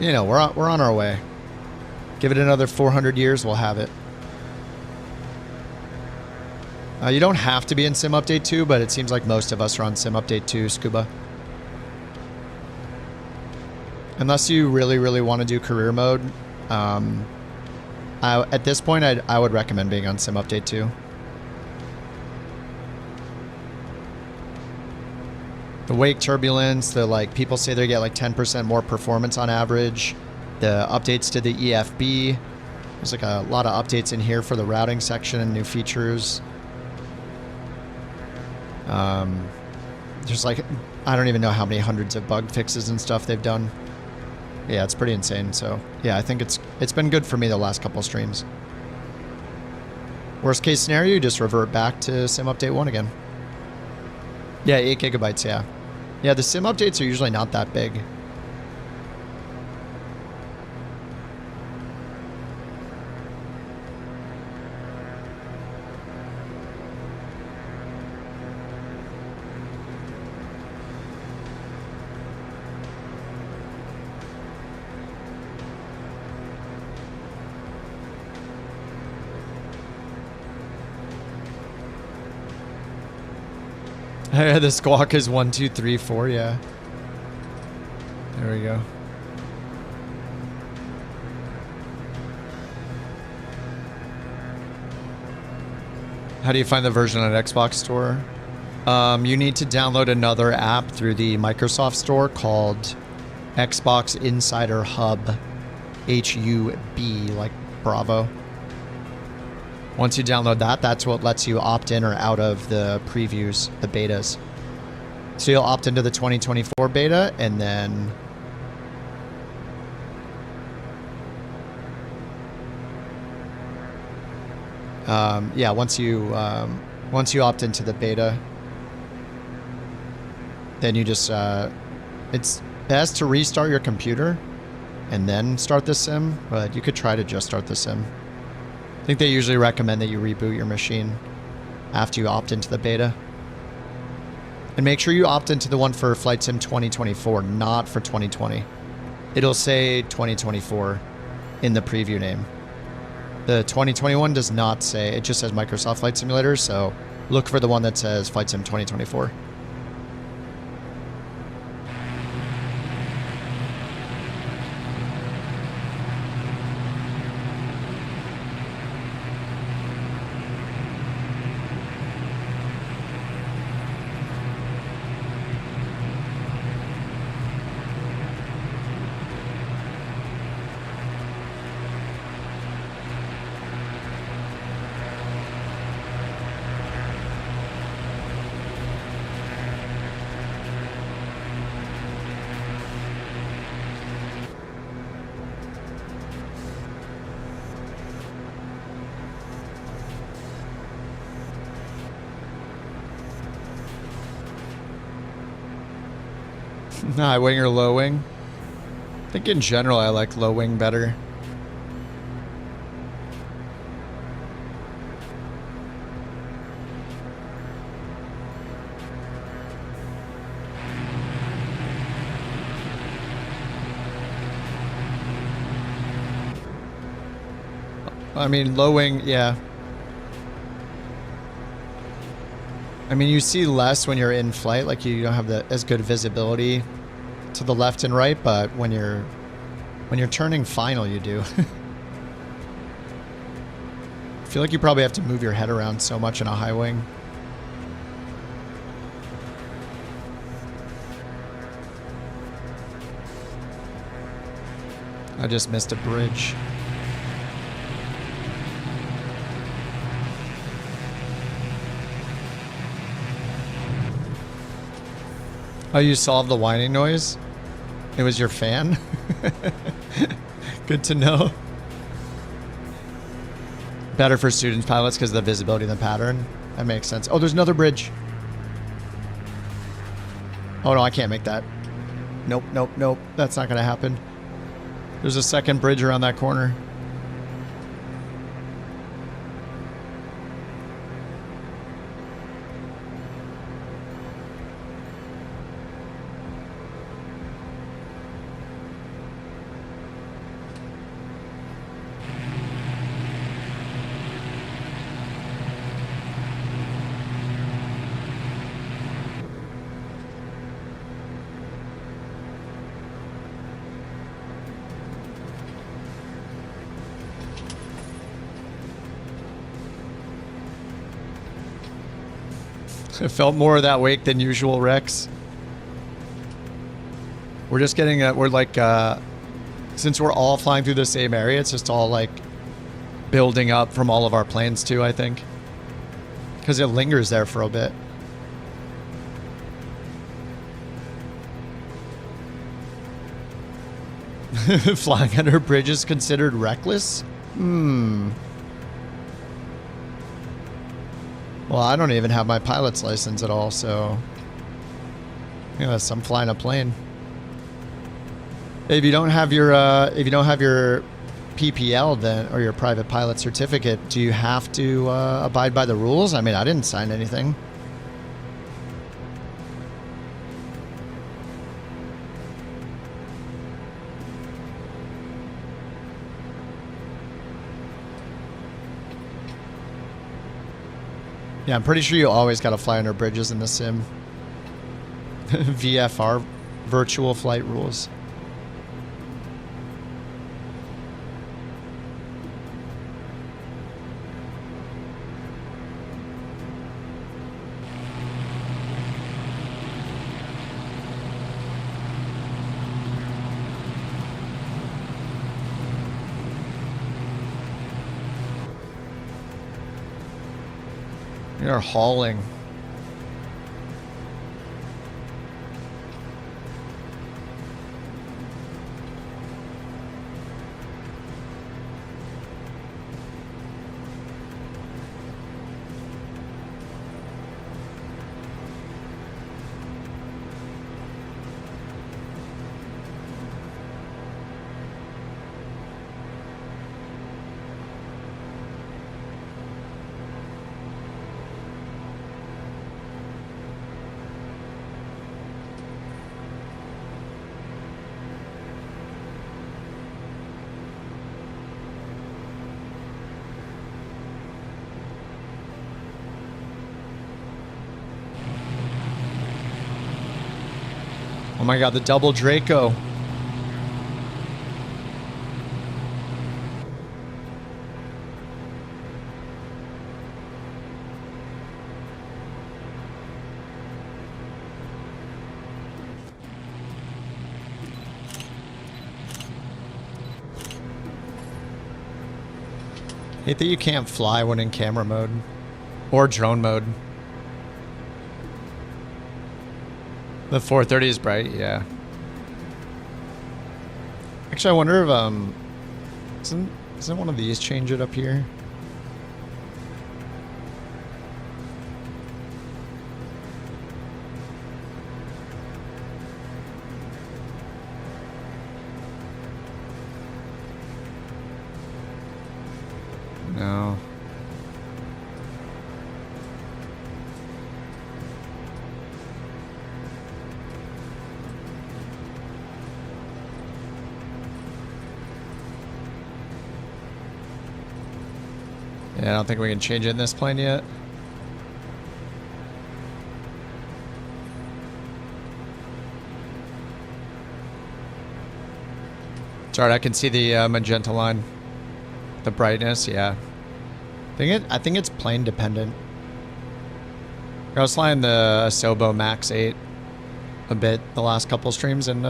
Speaker 1: You know, we're on our way. Give it another 400 years, we'll have it. You don't have to be in Sim Update 2, but it seems like most of us are on Sim Update 2, Scuba. Unless you really, really want to do career mode, at this point, I would recommend being on Sim Update 2. The wake turbulence, people say they get like 10% more performance on average. The updates to the EFB. There's like a lot of updates in here for the routing section and new features. There's like, I don't even know how many hundreds of bug fixes and stuff they've done. Yeah, it's pretty insane. So yeah, I think it's been good for me the last couple streams. Worst case scenario, you just revert back to Sim Update 1 again. Yeah, 8 gigabytes, yeah. Yeah, the Sim updates are usually not that big. The squawk is 1, 2, 3, 4, yeah. There we go. How do you find the version on Xbox Store? You need to download another app through the Microsoft Store called Xbox Insider Hub. HUB, like Bravo. Once you download that, that's what lets you opt in or out of the previews, the betas. So you'll opt into the 2024 beta, and then yeah, once you opt into the beta, then you just it's best to restart your computer and then start the sim, but you could try to just start the sim. I think they usually recommend that you reboot your machine after you opt into the beta. And make sure you opt into the one for Flight Sim 2024, not for 2020. It'll say 2024 in the preview name. The 2021 does not say, it just says Microsoft Flight Simulator, so look for the one that says Flight Sim 2024. High wing or low wing? I think in general I like low wing better. I mean, low wing, yeah. I mean, you see less when you're in flight, like you don't have as good visibility to the left and right, but when you're turning final, you do. I feel like you probably have to move your head around so much in a high wing. I just missed a bridge. Oh, you solved the whining noise? It was your fan? Good to know. Better for student pilots because of the visibility of the pattern. That makes sense. Oh, there's another bridge. Oh, no, I can't make that. Nope, nope, nope. That's not going to happen. There's a second bridge around that corner. I felt more of that wake than usual, Rex. We're just getting, we're like, since we're all flying through the same area, it's just all like building up from all of our planes too, I think. Because it lingers there for a bit. Flying under bridges considered reckless? Well, I don't even have my pilot's license at all, so unless I'm flying a plane. If you don't have your PPL then, or your private pilot certificate, do you have to abide by the rules? I mean, I didn't sign anything. Yeah, I'm pretty sure you always got to fly under bridges in the sim. VFR, virtual flight rules. You're hauling. Oh my god, the double Draco. Hate that you can't fly when in camera mode. Or drone mode. The 430 is bright, yeah. Actually, I wonder if, isn't one of these change it up here? No. Yeah, I don't think we can change it in this plane yet. It's alright, I can see the magenta line. The brightness, yeah. I think it's plane dependent. I was flying the Sobo Max 8 a bit the last couple streams, and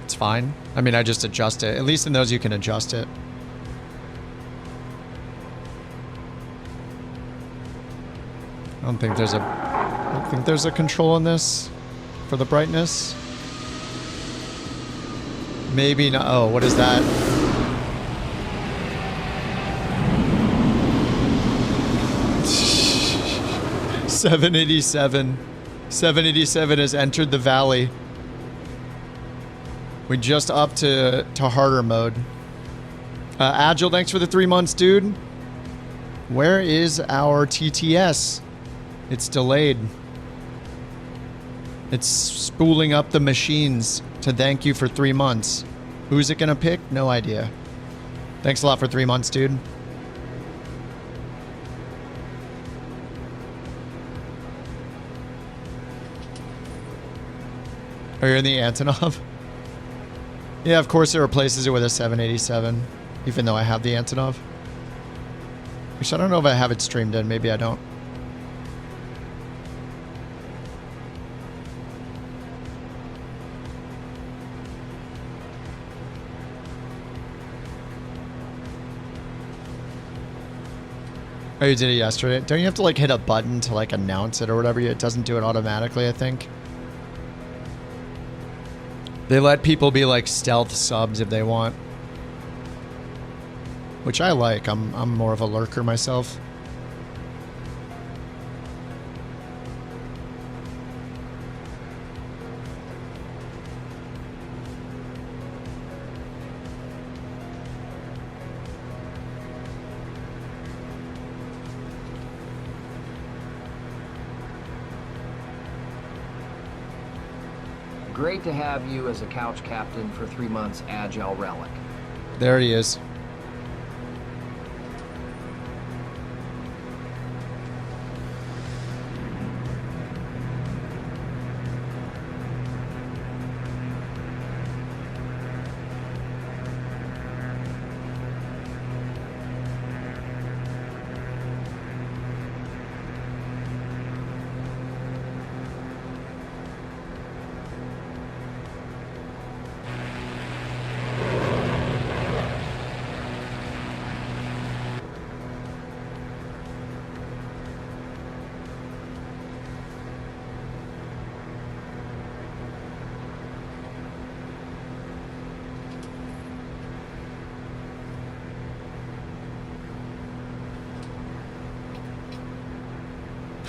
Speaker 1: it's fine. I mean, I just adjust it. At least in those you can adjust it. I don't think there's a control in this for the brightness. Maybe not. Oh, what is that? $787. 787 has entered the valley. We just upped to harder mode. Agile, thanks for the 3 months, dude. Where is our TTS? It's delayed. It's spooling up the machines to thank you for 3 months. Who's it gonna pick? No idea. Thanks a lot for 3 months, dude. Are you in the Antonov? Yeah, of course it replaces it with a 787, even though I have the Antonov. Which I don't know if I have it streamed in. Maybe I don't. Oh, you did it yesterday? Don't you have to like hit a button to like announce it or whatever? It doesn't do it automatically, I think. They let people be like stealth subs if they want. Which I like. I'm more of a lurker myself.
Speaker 3: Great to have you as a couch captain for 3 months, Agile Relic.
Speaker 1: There he is.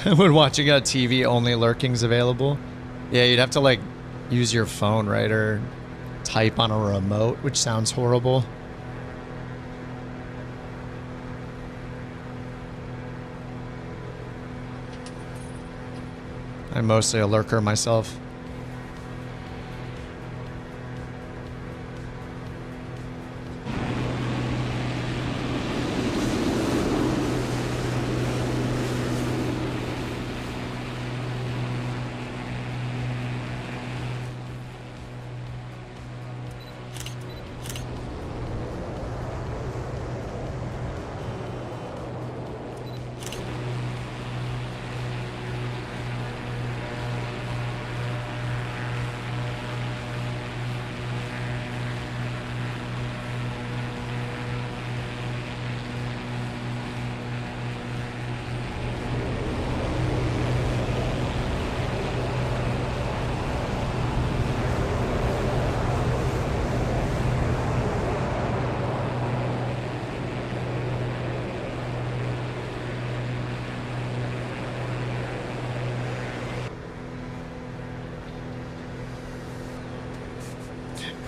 Speaker 1: When watching on TV, only lurking's available. Yeah, you'd have to like use your phone, right? Or type on a remote, which sounds horrible. I'm mostly a lurker myself.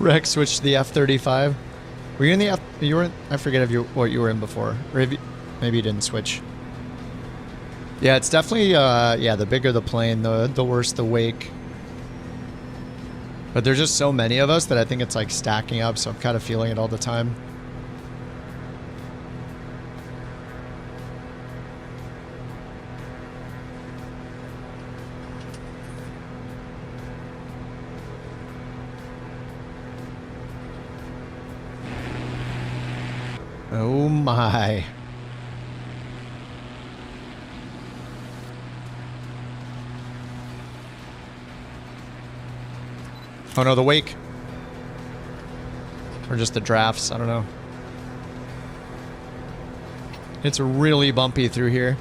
Speaker 1: Rex switched to the F-35. Were you in the F? You were in, I forget if you what you were in before. Or if you, maybe you didn't switch. Yeah, it's definitely yeah, the bigger the plane, the worse the wake. But there's just so many of us that I think it's like stacking up, so I'm kind of feeling it all the time. Oh my. Oh no, the wake. Or just the drafts, I don't know. It's really bumpy through here.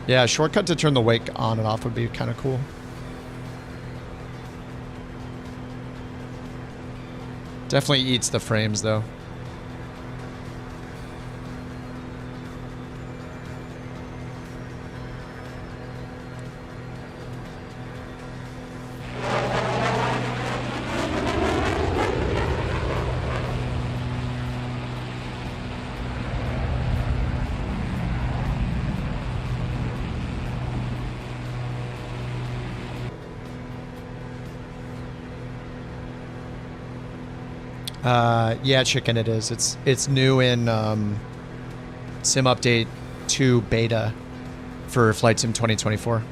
Speaker 1: Yeah, a shortcut to turn the wake on and off would be kind of cool. Definitely eats the frames though. Yeah, chicken it is. It's new in Sim Update 2 beta for Flight Sim 2024.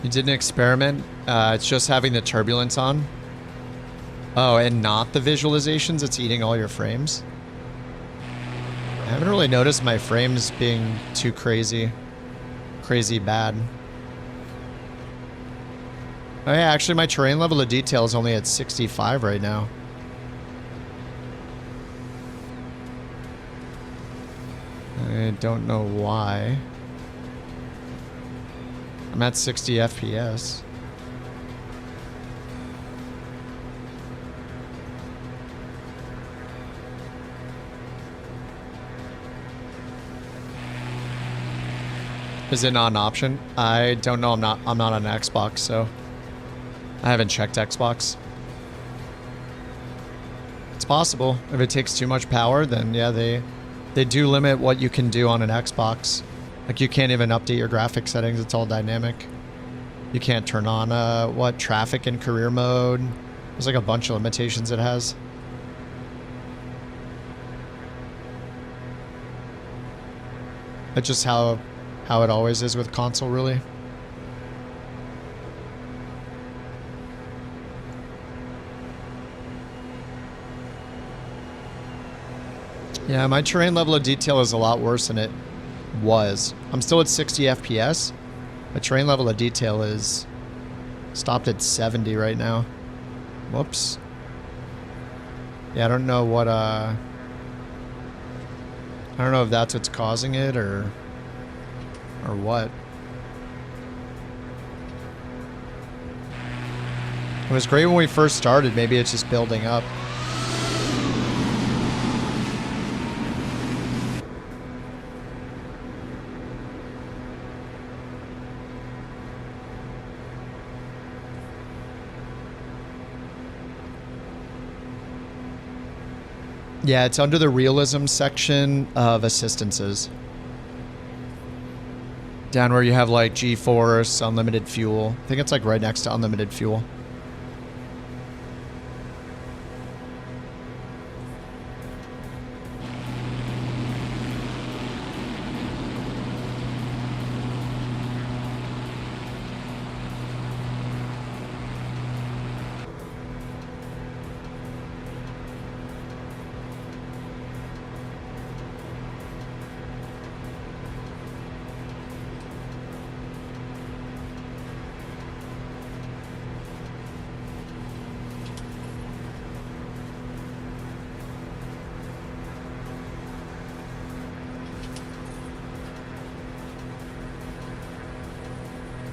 Speaker 1: You did an experiment. It's just having the turbulence on. Oh, and not the visualizations. It's eating all your frames. I haven't really noticed my frames being too crazy bad. Oh yeah, actually my terrain level of detail is only at 65 right now. I don't know why. I'm at 60 FPS. Is it not an option? I don't know. I'm not on Xbox, so I haven't checked Xbox. It's possible. If it takes too much power, then yeah, they do limit what you can do on an Xbox. Like you can't even update your graphic settings. It's all dynamic. You can't turn on what traffic in career mode. There's like a bunch of limitations it has. It's just how it always is with console, really. Yeah, my terrain level of detail is a lot worse than it was. I'm still at 60 FPS. My terrain level of detail is stopped at 70 right now. Whoops. Yeah, I don't know what, I don't know if that's what's causing it or what. It was great when we first started. Maybe it's just building up. Yeah, it's under the realism section of assistances. Down where you have like G-force, unlimited fuel. I think it's like right next to unlimited fuel.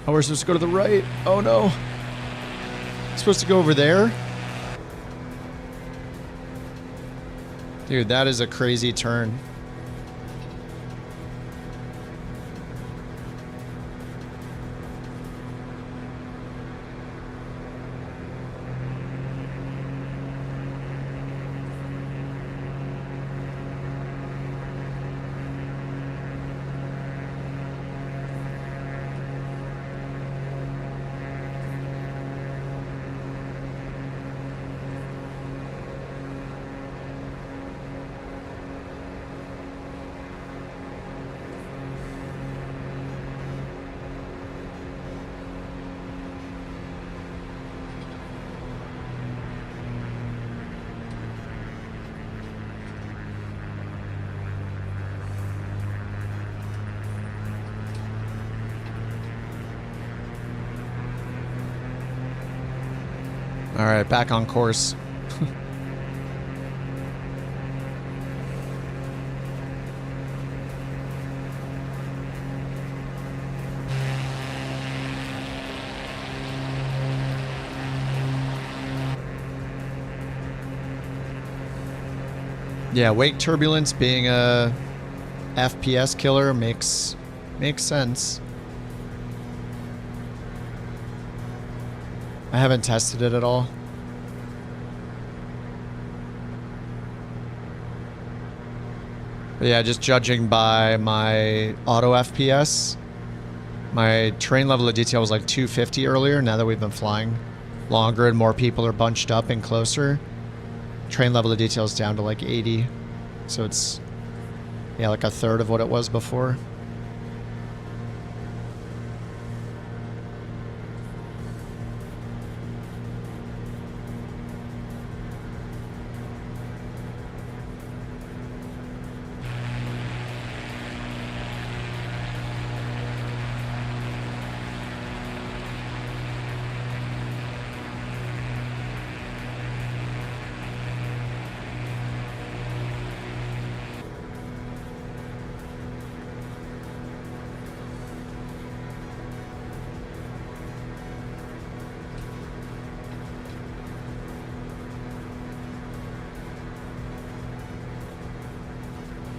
Speaker 1: Oh, we're supposed to go to the right. Oh no. Supposed to go over there? Dude, that is a crazy turn. All right, back on course. Yeah, wake turbulence being a FPS killer makes sense. I haven't tested it at all. But yeah, just judging by my auto FPS, my train level of detail was like 250 earlier. Now that we've been flying longer and more people are bunched up and closer, train level of detail is down to like 80. So it's, yeah, like a third of what it was before.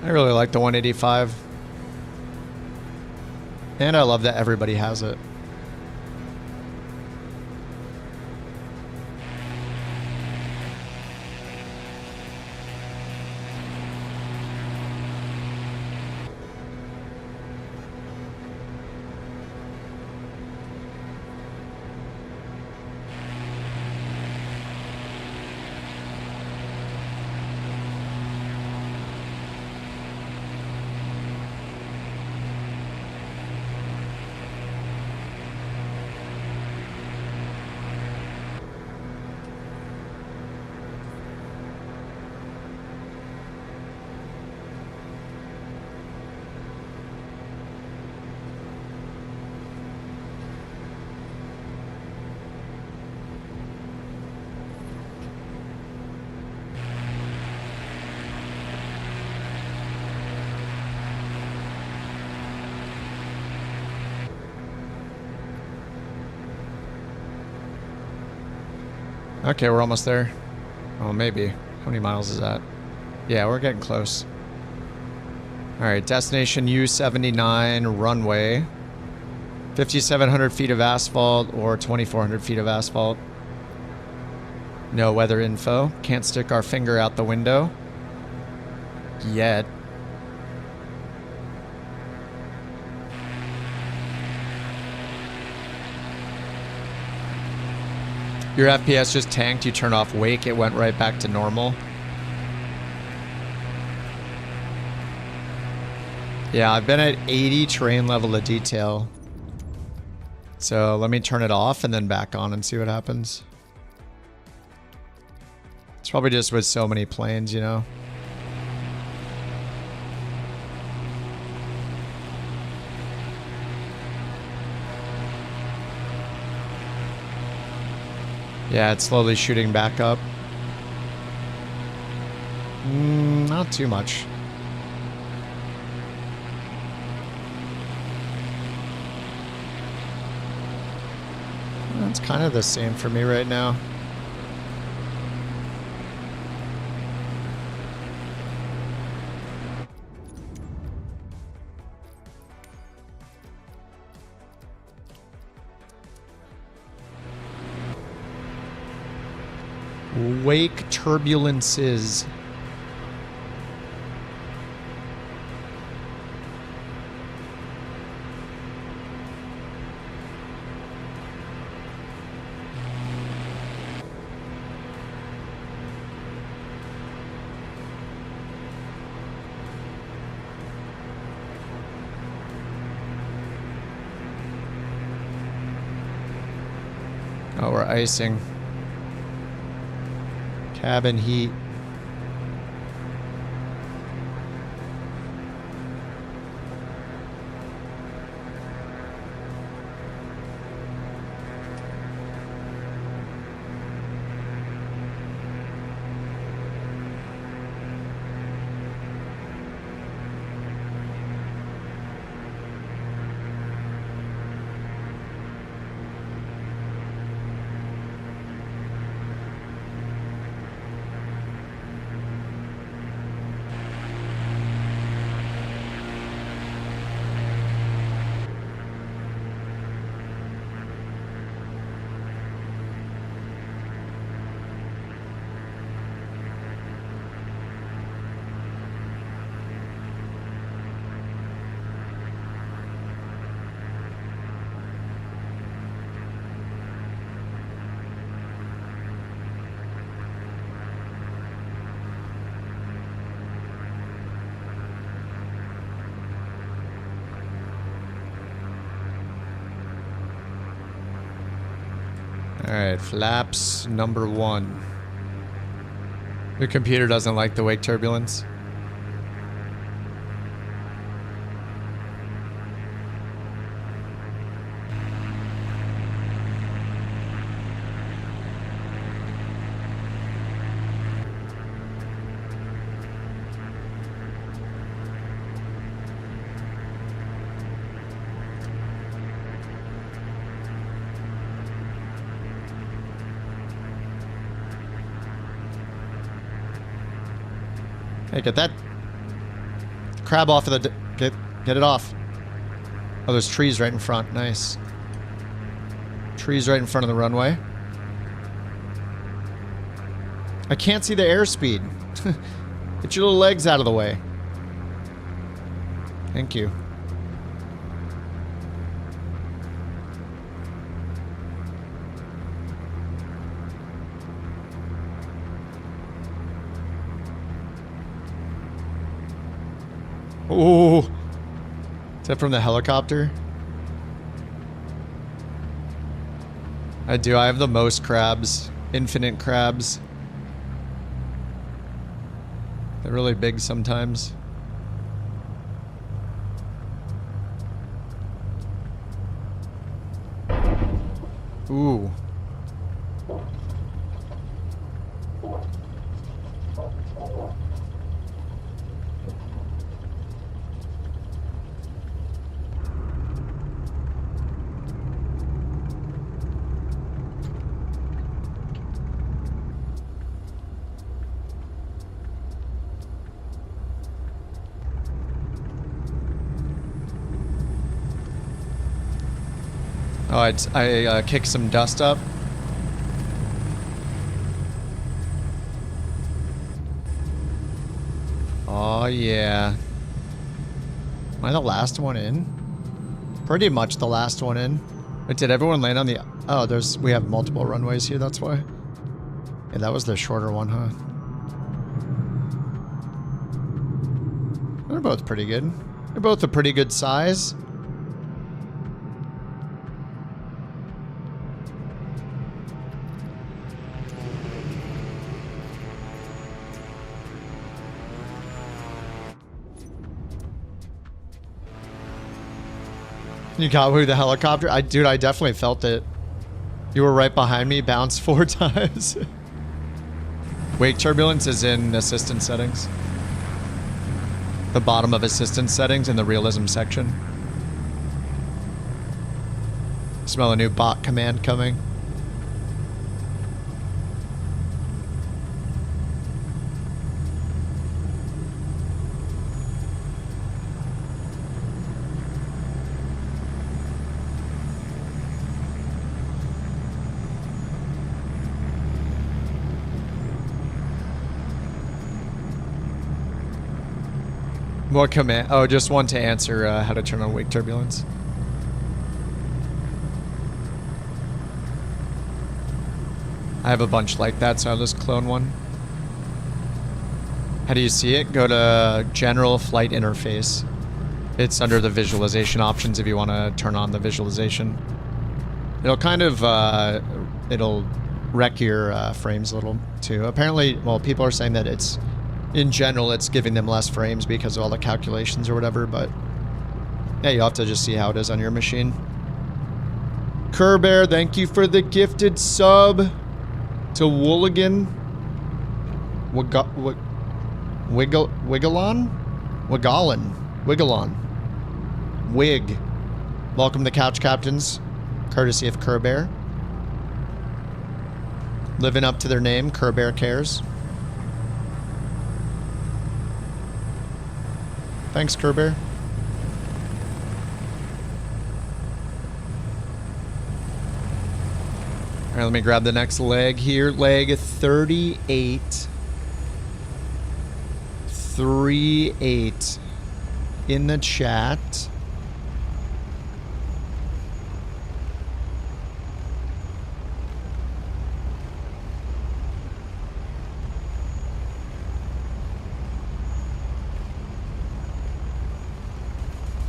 Speaker 1: I really like the 185. And I love that everybody has it. Okay, we're almost there. Oh, maybe. How many miles is that? Yeah, we're getting close. All right, destination U79 runway. 5,700 feet of asphalt or 2,400 feet of asphalt. No weather info. Can't stick our finger out the window. Yet. Your FPS just tanked, you turn off wake, it went right back to normal. Yeah, I've been at 80 train level of detail. So let me turn it off and then back on and see what happens. It's probably just with so many planes, you know? Yeah, it's slowly shooting back up. Not too much. It's kind of the same for me right now. Wake turbulences. Oh, we're icing. Cabin heat. Alright, flaps number 1. Your computer doesn't like the wake turbulence. Hey, get that crab off of the... Get it off. Oh, there's trees right in front. Nice. Trees right in front of the runway. I can't see the airspeed. Get your little legs out of the way. Thank you. Oh, is that from the helicopter? I do. I have the most crabs. Infinite crabs. They're really big sometimes. Ooh. Oh, I kicked some dust up. Oh, yeah. Am I the last one in? Pretty much the last one in. Wait, did everyone land on the... Oh, we have multiple runways here, that's why. Yeah, that was the shorter one, huh? They're both pretty good. They're both a pretty good size. You got with the helicopter? Dude, I definitely felt it. You were right behind me, bounced 4 times. Wake turbulence is in assistance settings. The bottom of assistance settings in the realism section. Smell a new bot command coming. What command? Oh, just one to answer how to turn on wake turbulence. I have a bunch like that, so I'll just clone one. How do you see it? Go to General Flight Interface. It's under the visualization options if you want to turn on the visualization. It'll kind of, it'll wreck your frames a little too. Apparently, well, people are saying that it's, in general, it's giving them less frames because of all the calculations or whatever, but yeah, you'll have to just see how it is on your machine. Kerbear, thank you for the gifted sub to Wooligan. Wiggalon. Wig. Welcome to Couch Captains, courtesy of Kerbear. Living up to their name, Kerbear Cares. Thanks, Kerbear. Alright, let me grab the next leg here. Leg 38. 38 in the chat.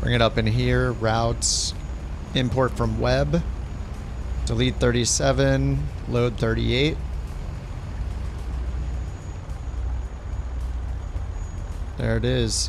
Speaker 1: Bring it up in here. Routes. Import from web. Delete 37. Load 38. There it is.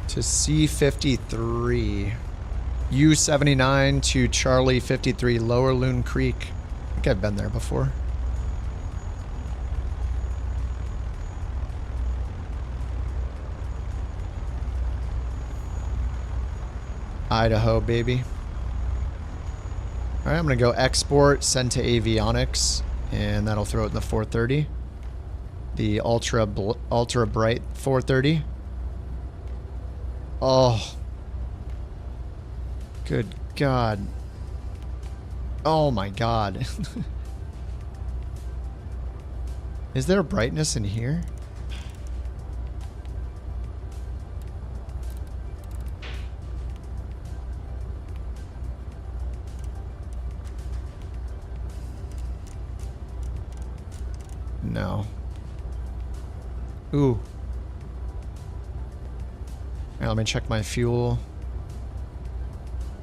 Speaker 1: To C53. U79 to Charlie 53 Lower Loon Creek. I think I've been there before. Idaho, baby. Alright, I'm gonna go export, send to avionics, and that'll throw it in the 430. The ultra bright 430. Oh. Good God. Oh my God. Is there brightness in here? No. Ooh. Now let me check my fuel.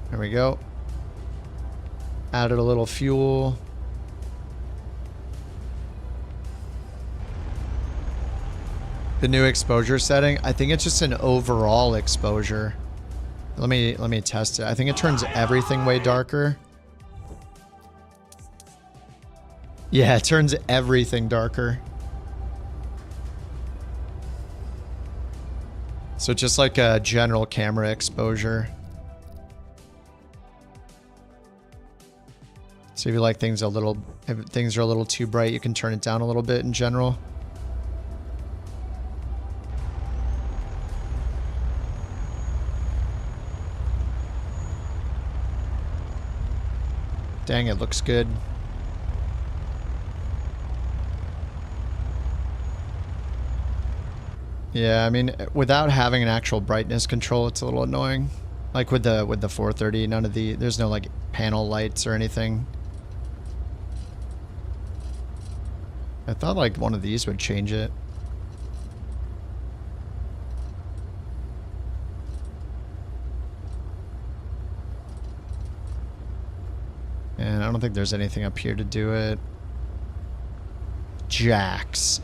Speaker 1: There we go. Added a little fuel. The new exposure setting, I think it's just an overall exposure. Let me test it. I think it turns everything way darker. Yeah, it turns everything darker. So just like a general camera exposure. So if you like things if things are a little too bright, you can turn it down a little bit in general. Dang, it looks good. Yeah, I mean, without having an actual brightness control, it's a little annoying. Like with the 430, there's no like panel lights or anything. I thought like one of these would change it. And I don't think there's anything up here to do it. Jacks.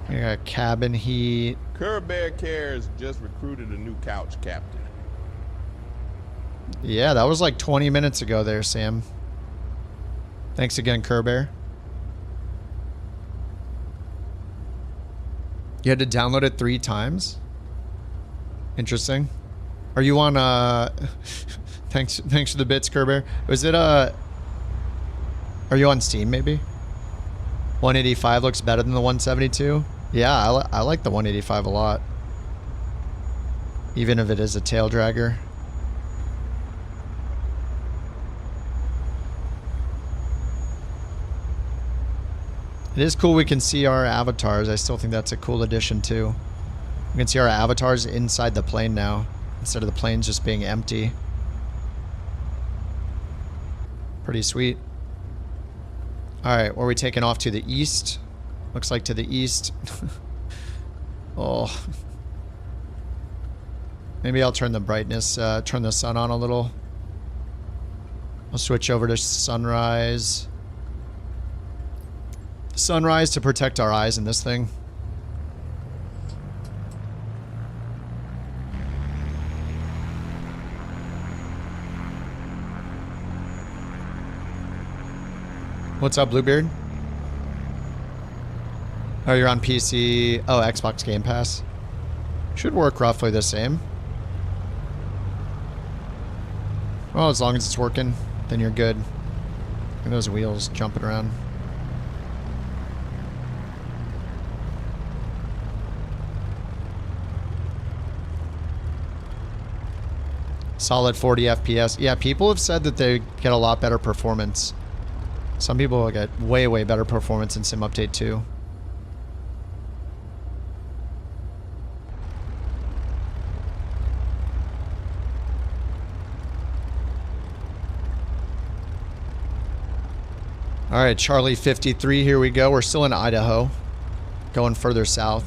Speaker 1: We got cabin heat.
Speaker 4: Kerbear Cares just recruited a new couch captain.
Speaker 1: Yeah, that was like 20 minutes ago there, Sam. Thanks again, Kerbear. You had to download it 3 times? Interesting. Are you on thanks for the bits, Kerber. Was it are you on Steam maybe? 185 looks better than the 172. Yeah, I like the 185 a lot. Even if it is a tail dragger. It is cool we can see our avatars. I still think that's a cool addition too. We can see our avatars inside the plane now, instead of the planes just being empty. Pretty sweet. Alright, where are we taking off to the east? Looks like to the east. Oh. Maybe I'll turn the brightness, turn the sun on a little. I'll switch over to sunrise. Sunrise to protect our eyes in this thing. What's up, Bluebeard? Oh, you're on PC. Oh, Xbox Game Pass. Should work roughly the same. Well, as long as it's working, then you're good. Look at those wheels jumping around. Solid 40 FPS. Yeah, people have said that they get a lot better performance. Some people get way, way better performance in Sim Update 2. Alright, Charlie 53, here we go. We're still in Idaho. Going further south.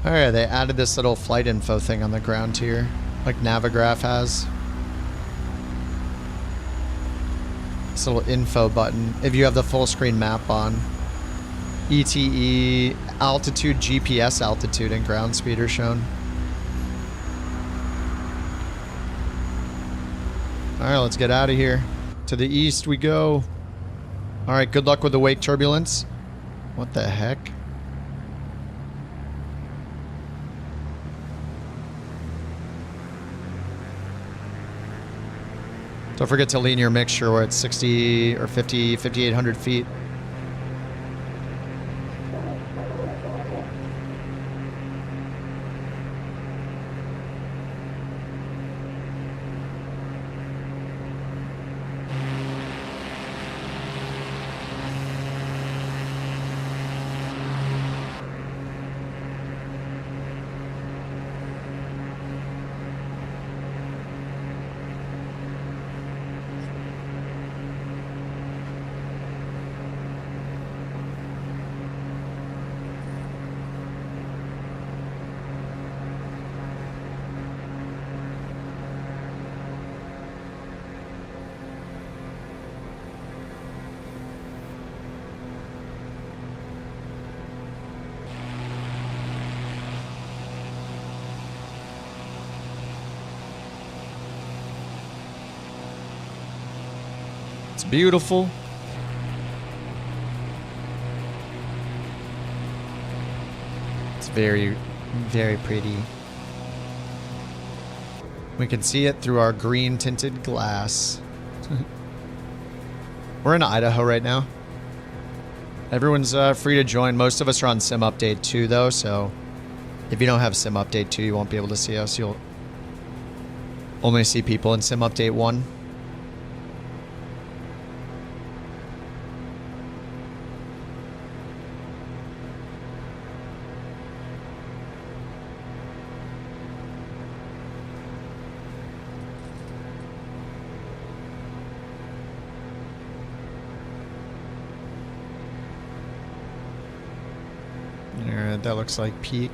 Speaker 1: Alright, they added this little flight info thing on the ground here, like Navigraph has. This little info button, if you have the full screen map on. ETE, altitude, GPS altitude, and ground speed are shown. Alright, let's get out of here. To the east we go. Alright, good luck with the wake turbulence. What the heck? Don't forget to lean your mixture where it's 60 or 50, 5,800 feet. It's beautiful. It's very, very pretty. We can see it through our green tinted glass. We're in Idaho right now. Everyone's free to join. Most of us are on Sim Update 2 though, so if you don't have Sim Update 2, you won't be able to see us. You'll only see people in Sim Update 1. That looks like peak.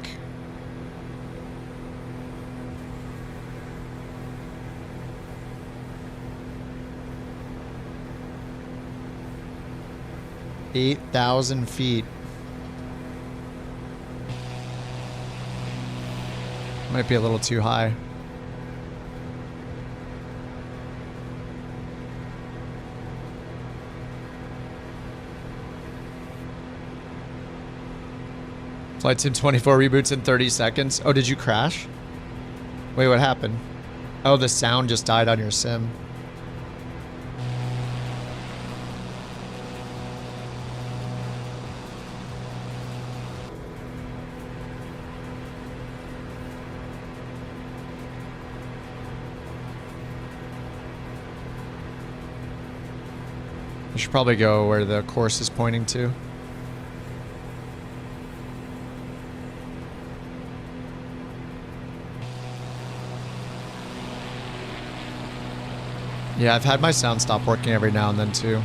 Speaker 1: $8,000 feet. Might be a little too high. Flight Sim 24 reboots in 30 seconds. Oh, did you crash? Wait, what happened? Oh, the sound just died on your sim. I should probably go where the course is pointing to. Yeah, I've had my sound stop working every now and then too.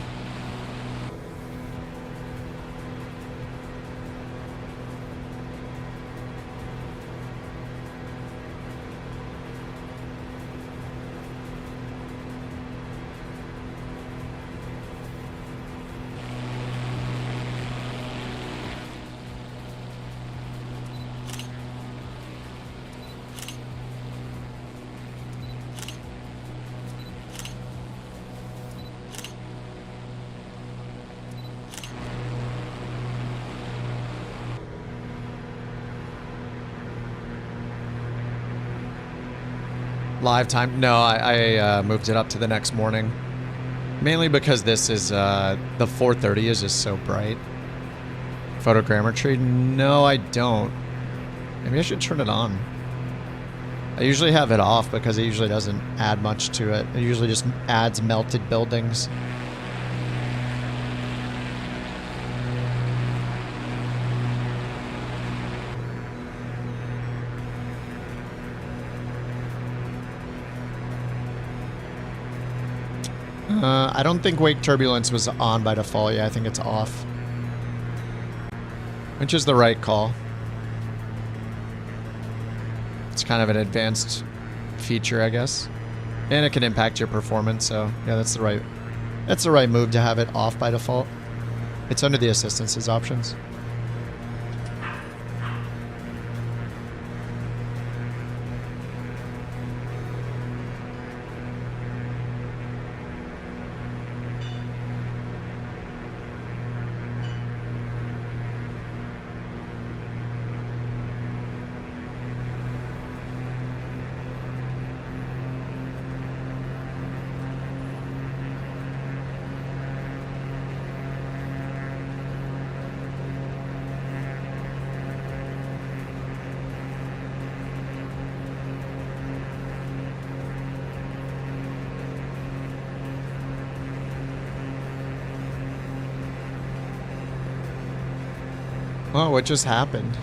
Speaker 1: Live time? No, I moved it up to the next morning. Mainly because this is, the 4:30 is just so bright. Photogrammetry? No, I don't. Maybe I should turn it on. I usually have it off because it usually doesn't add much to it. It usually just adds melted buildings. I don't think wake turbulence was on by default. Yeah, I think it's off. Which is the right call. It's kind of an advanced feature, I guess. And it can impact your performance, so yeah, that's the right move to have it off by default. It's under the assistances options. Oh, what just happened?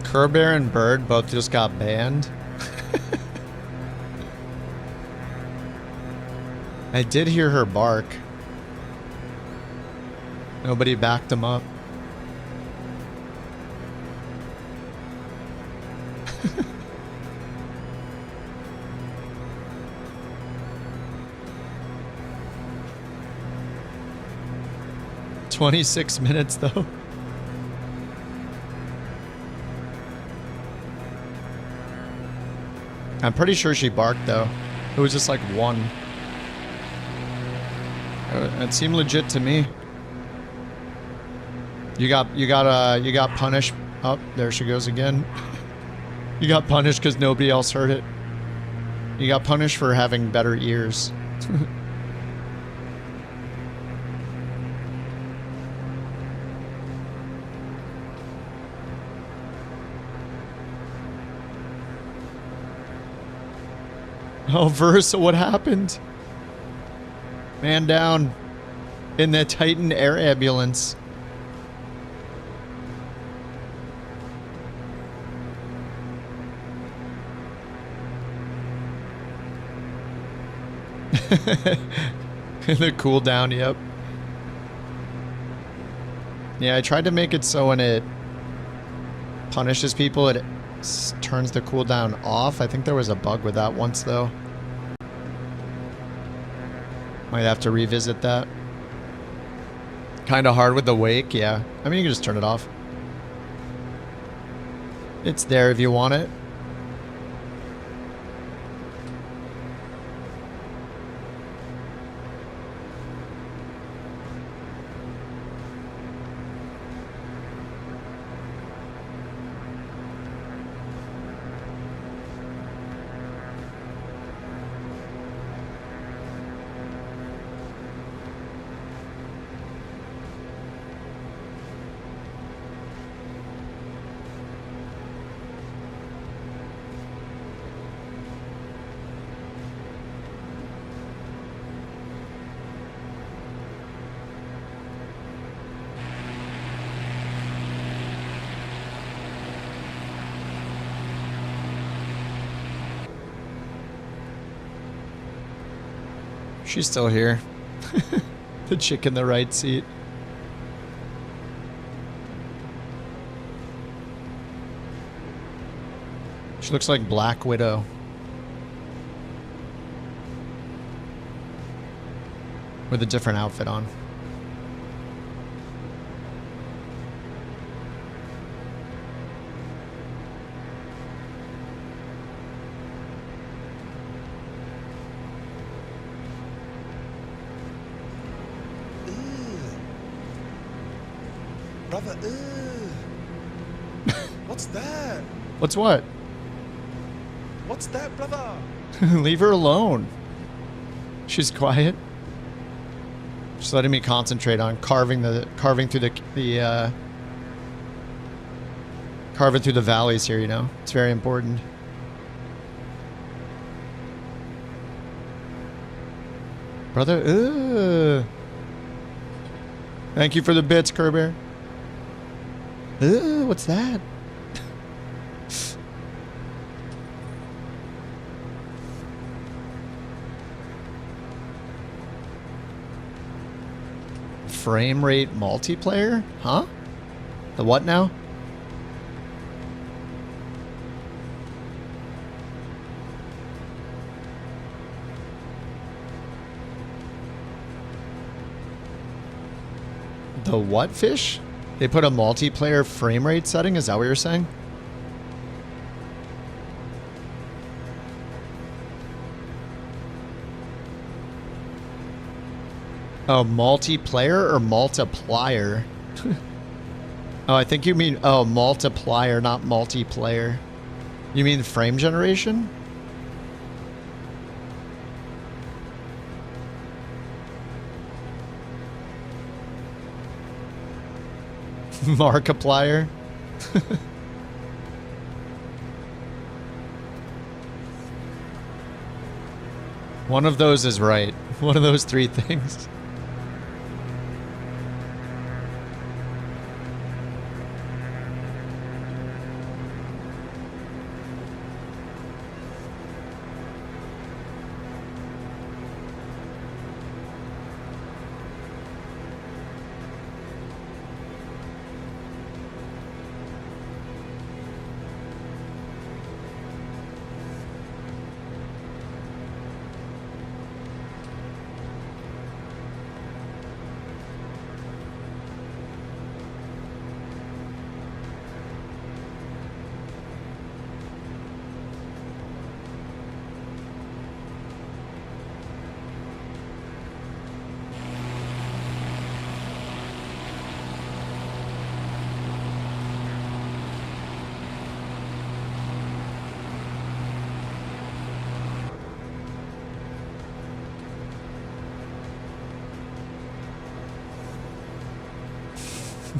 Speaker 1: Kerbear and Bird both just got banned. I did hear her bark. Nobody backed them up. "26 minutes though." I'm pretty sure she barked though. It was just like one. It seemed legit to me. You got punished. Oh, there she goes again. You got punished because nobody else heard it. You got punished for having better ears. Oh, Versa, what happened? Man down in the Titan air ambulance. The cooldown, yep. Yeah, I tried to make it so when it punishes people, it turns the cooldown off. I think there was a bug with that once, though. Might have to revisit that. Kind of hard with the wake, yeah. I mean, you can just turn it off. It's there if you want it. She's still here. The chick in the right seat. She looks like Black Widow. With a different outfit on.
Speaker 5: Brother, what's that?
Speaker 1: What's what?
Speaker 5: What's that, brother?
Speaker 1: Leave her alone. She's quiet. Just letting me concentrate on carving through the carving through the valleys here, you know. It's very important. Brother, thank you for the bits, Kerber. What's that? Frame rate multiplayer? Huh? The what now? The what fish? They put a multiplayer frame rate setting? Is that what you're saying? Oh, multiplayer or multiplier? Oh, I think you mean, oh, multiplier, not multiplayer. You mean frame generation? Markiplier? One of those is right. One of those three things.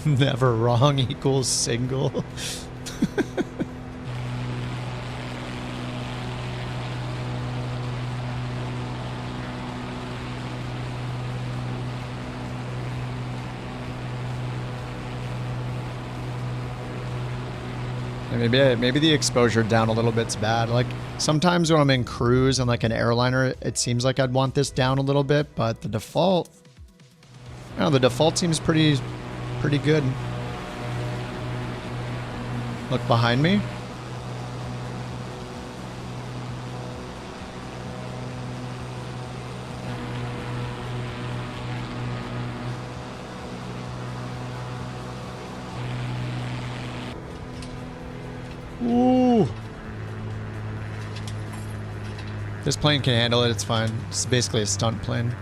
Speaker 1: Never wrong equals single. Maybe the exposure down a little bit's bad. Like sometimes when I'm in cruise and like an airliner, it seems like I'd want this down a little bit, but the default, I don't know, the default seems pretty good. Look behind me. Ooh. This plane can handle it, it's fine. It's basically a stunt plane.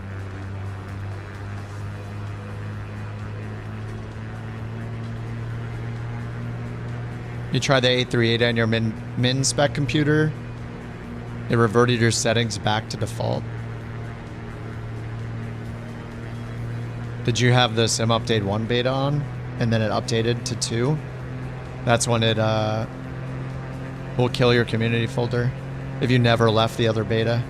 Speaker 1: You try the 838 on your min spec computer, it reverted your settings back to default. Did you have the sim update 1 beta on and then it updated to 2? That's when it will kill your community folder if you never left the other beta.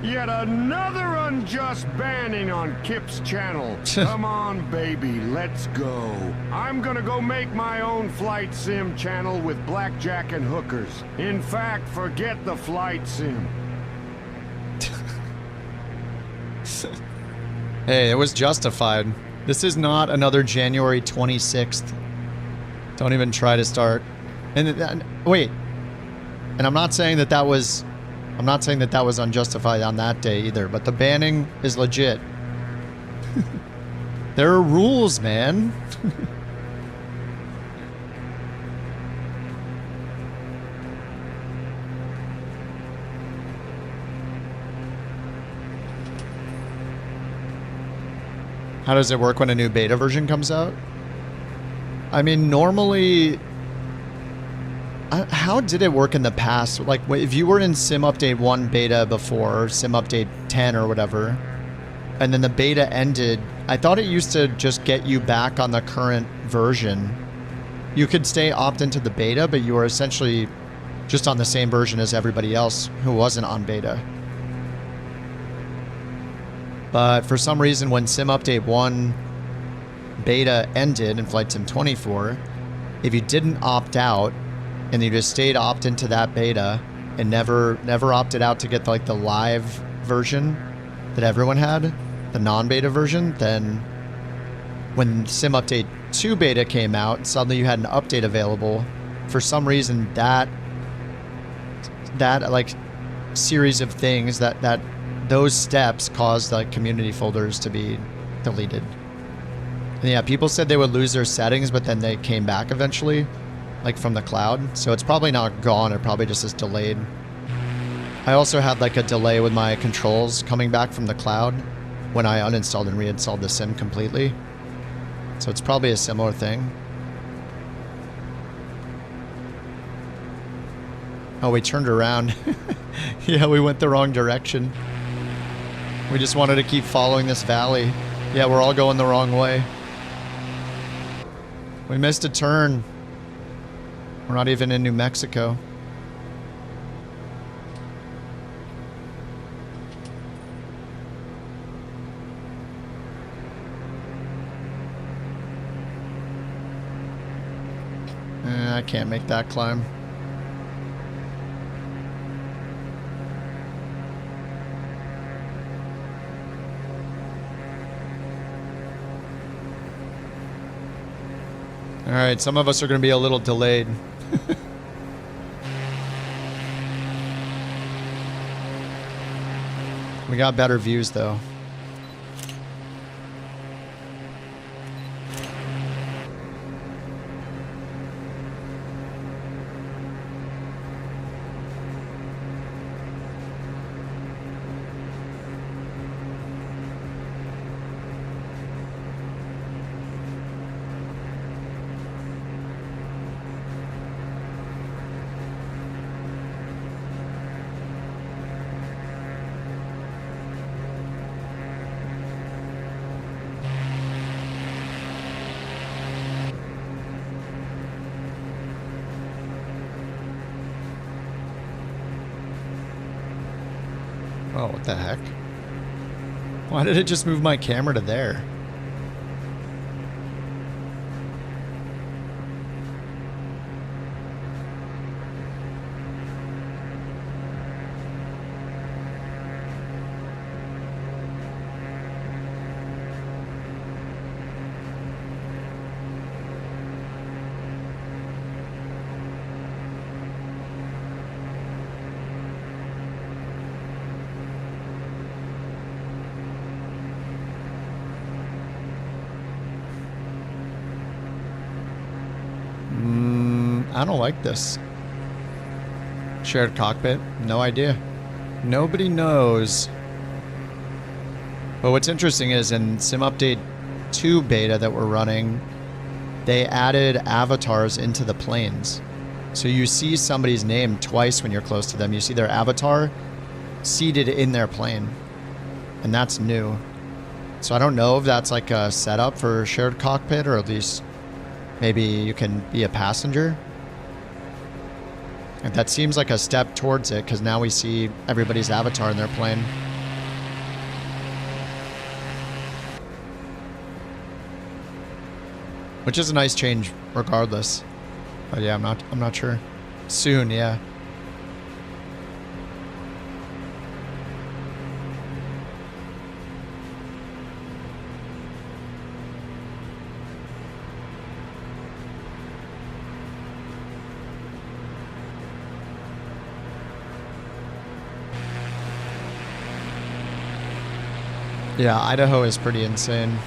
Speaker 6: Yet another unjust banning on Kip's channel. Come on, baby, let's go. I'm gonna go make my own flight sim channel with blackjack and hookers. In fact, forget the flight sim.
Speaker 1: Hey, it was justified. This is not another January 26th. Don't even try to start. And wait. And I'm not saying that that was unjustified on that day either, but the banning is legit. There are rules, man. How does it work when a new beta version comes out? I mean, normally... How did it work in the past? Like, if you were in Sim Update 1 beta before, or Sim Update 10 or whatever, and then the beta ended, I thought it used to just get you back on the current version. You could stay opt into the beta, but you were essentially just on the same version as everybody else who wasn't on beta. But for some reason, when Sim Update 1 beta ended in Flight Sim 24, if you didn't opt out, and you just stayed opt into that beta and never opted out to get like the live version that everyone had, the non-beta version, then when Sim Update 2 beta came out, suddenly you had an update available. For some reason, that like series of things, that those steps caused like community folders to be deleted. And yeah, people said they would lose their settings, but then they came back eventually. Like from the cloud, so it's probably not gone, it probably just is delayed. I also had like a delay with my controls coming back from the cloud when I uninstalled and reinstalled the sim completely. So it's probably a similar thing. Oh, we turned around. Yeah, we went the wrong direction. We just wanted to keep following this valley. Yeah, we're all going the wrong way. We missed a turn. We're not even in New Mexico. I can't make that climb. All right, some of us are going to be a little delayed. We got better views though. Oh, what the heck? Why did it just move my camera to there? I don't like this. Shared cockpit? No idea. Nobody knows. But what's interesting is in Sim Update 2 beta that we're running, they added avatars into the planes. So you see somebody's name twice when you're close to them. You see their avatar seated in their plane. And that's new. So I don't know if that's like a setup for shared cockpit, or at least maybe you can be a passenger. And that seems like a step towards it, because now we see everybody's avatar in their plane. which is a nice change regardless. But yeah, I'm not sure. Soon, yeah. Yeah, Idaho is pretty insane.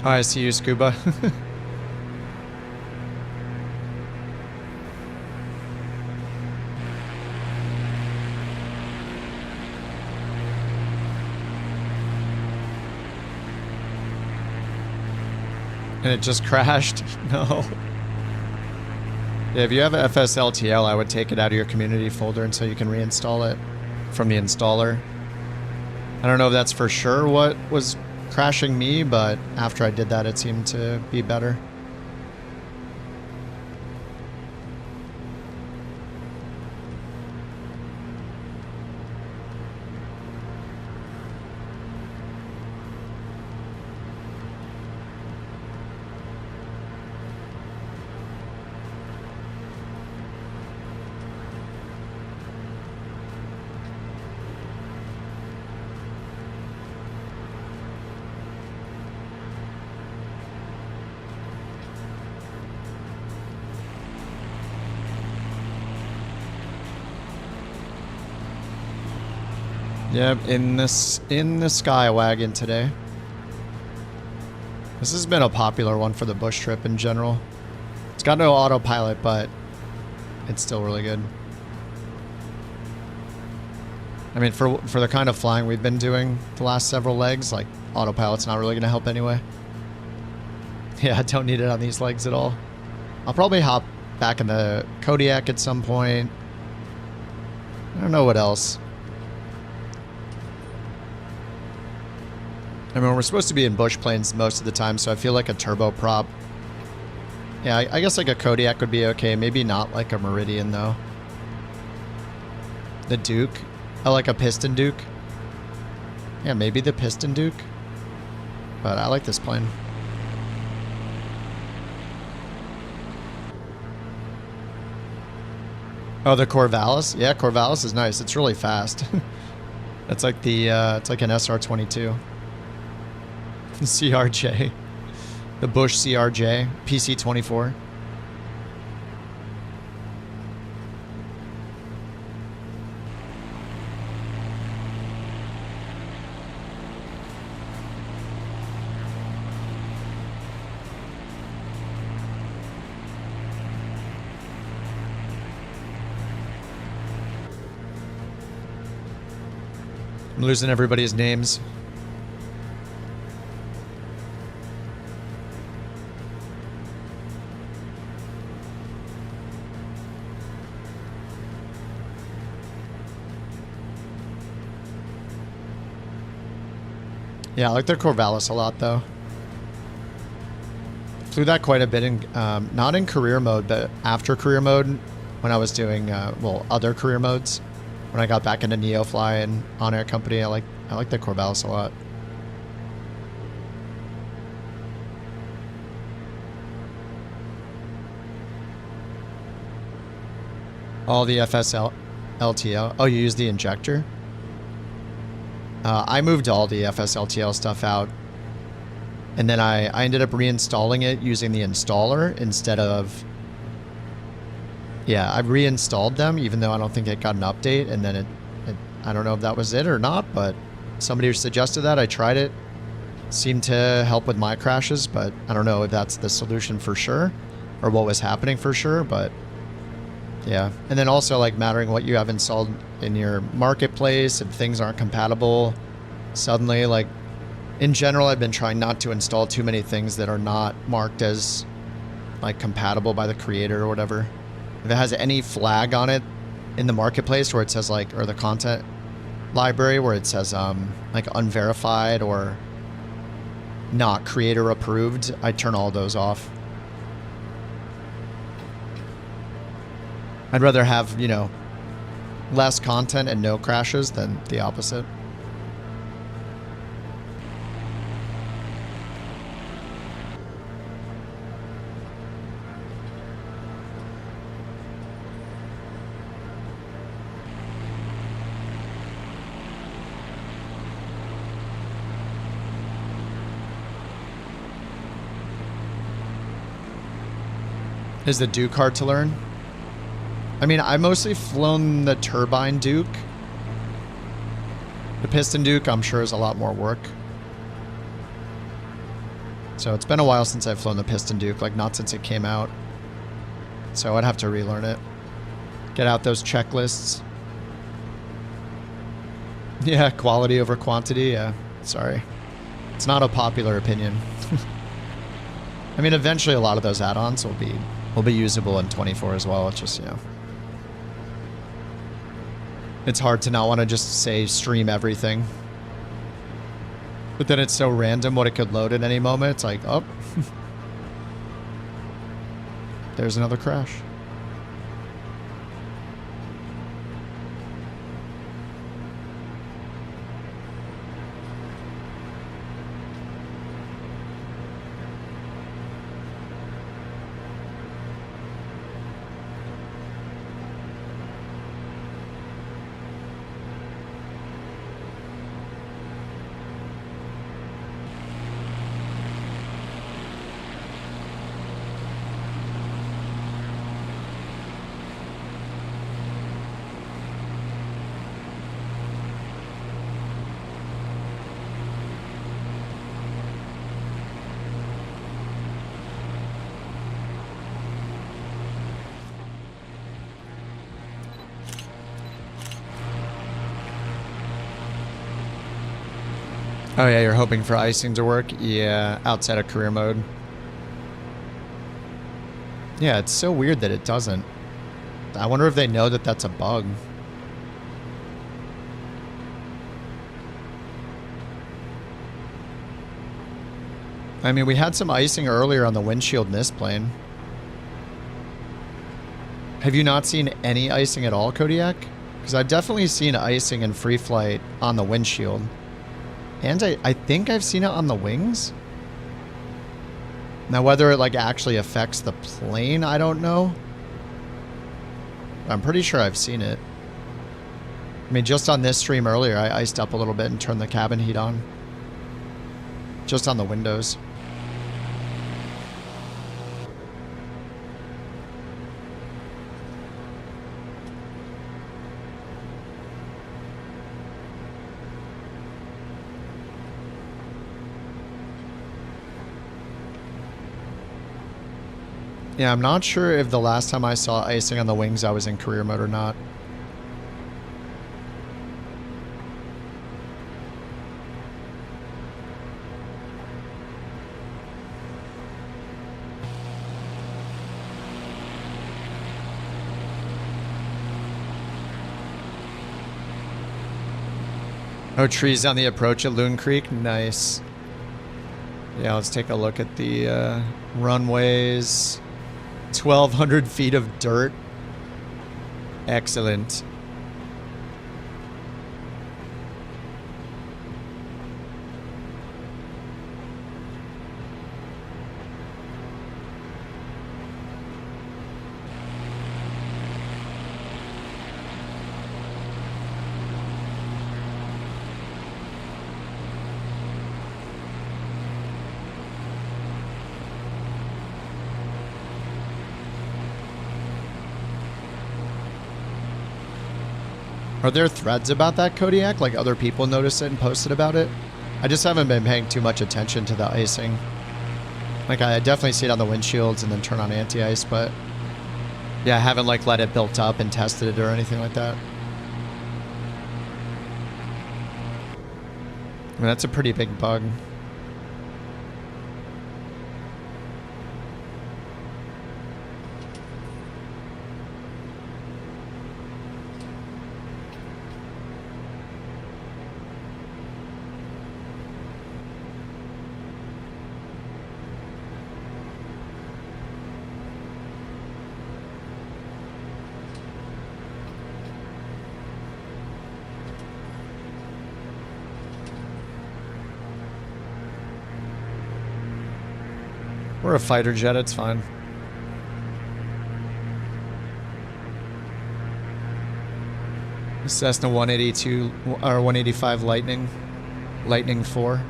Speaker 1: Oh, I see you, Scuba. And it just crashed? No. Yeah, if you have FSLTL, I would take it out of your community folder until you can reinstall it from the installer. I don't know if that's for sure what was crashing me, but after I did that, it seemed to be better. Yep, in the Skywagon today. This has been a popular one for the bush trip in general. It's got no autopilot, but it's still really good. I mean, for the kind of flying we've been doing the last several legs, like, autopilot's not really going to help anyway. Yeah, I don't need it on these legs at all. I'll probably hop back in the Kodiak at some point. I don't know what else. I mean, we're supposed to be in bush planes most of the time, so I feel like a turboprop. Yeah, I guess like a Kodiak would be okay. Maybe not like a Meridian, though. The Duke. I like a Piston Duke. Yeah, maybe the Piston Duke. But I like this plane. Oh, the Corvallis? Yeah, Corvallis is nice. It's really fast. It's like the, it's like an SR-22. CRJ. The Bush CRJ. PC-24. I'm losing everybody's names. Yeah, I like their Corvallis a lot, though. Flew that quite a bit in, not in career mode, but after career mode, when I was doing, well, other career modes. When I got back into Neofly and On Air Company, I like the Corvallis a lot. All the FSLTL. Oh, you use the injector? I moved all the FSLTL stuff out, and then I ended up reinstalling it using the installer instead of Yeah, I reinstalled them, even though I don't think it got an update, and then I don't know if that was it or not, but somebody suggested that. I tried it. Seemed to help with my crashes, but I don't know if that's the solution for sure, or what was happening for sure, but yeah. And then also, like, mattering what you have installed in your marketplace, if things aren't compatible, suddenly, like, in general, I've been trying not to install too many things that are not marked as, like, compatible by the creator or whatever. If it has any flag on it in the marketplace where it says, like, or the content library where it says, like, unverified or not creator approved, I turn all those off. I'd rather have, you know, less content and no crashes than the opposite. Is the Duke hard to learn? I mean, I mostly flown the turbine Duke. The piston Duke, I'm sure, is a lot more work. So it's been a while since I've flown the piston Duke, like not since it came out. So I'd have to relearn it. Get out those checklists. Yeah, quality over quantity, yeah. Sorry. It's not a popular opinion. I mean, eventually a lot of those add-ons will be usable in 24 as well. It's just, you know, it's hard to not want to just say stream everything. But then it's so random what it could load at any moment. It's like, oh, there's another crash. Oh yeah, you're hoping for icing to work? Yeah, outside of career mode. Yeah, it's so weird that it doesn't. I wonder if they know that that's a bug. I mean, we had some icing earlier on the windshield in this plane. Have you not seen any icing at all, Kodiak? Because I've definitely seen icing in free flight on the windshield. And I think I've seen it on the wings. Now, whether it like actually affects the plane, I don't know. I'm pretty sure I've seen it. I mean, just on this stream earlier, I iced up a little bit and turned the cabin heat on. Just on the windows. Yeah, I'm not sure if the last time I saw icing on the wings I was in career mode or not. Oh, trees on the approach at Loon Creek? Nice. Yeah, let's take a look at the runways. 1,200 feet of dirt. Excellent. Are there threads about that, Kodiak? Like other people noticed it and posted about it? I just haven't been paying too much attention to the icing. Like I definitely see it on the windshields and then turn on anti-ice, but yeah, I haven't like let it built up and tested it or anything like that. I mean, that's a pretty big bug. We're a fighter jet, it's fine. Cessna 182 or 185 Lightning 4.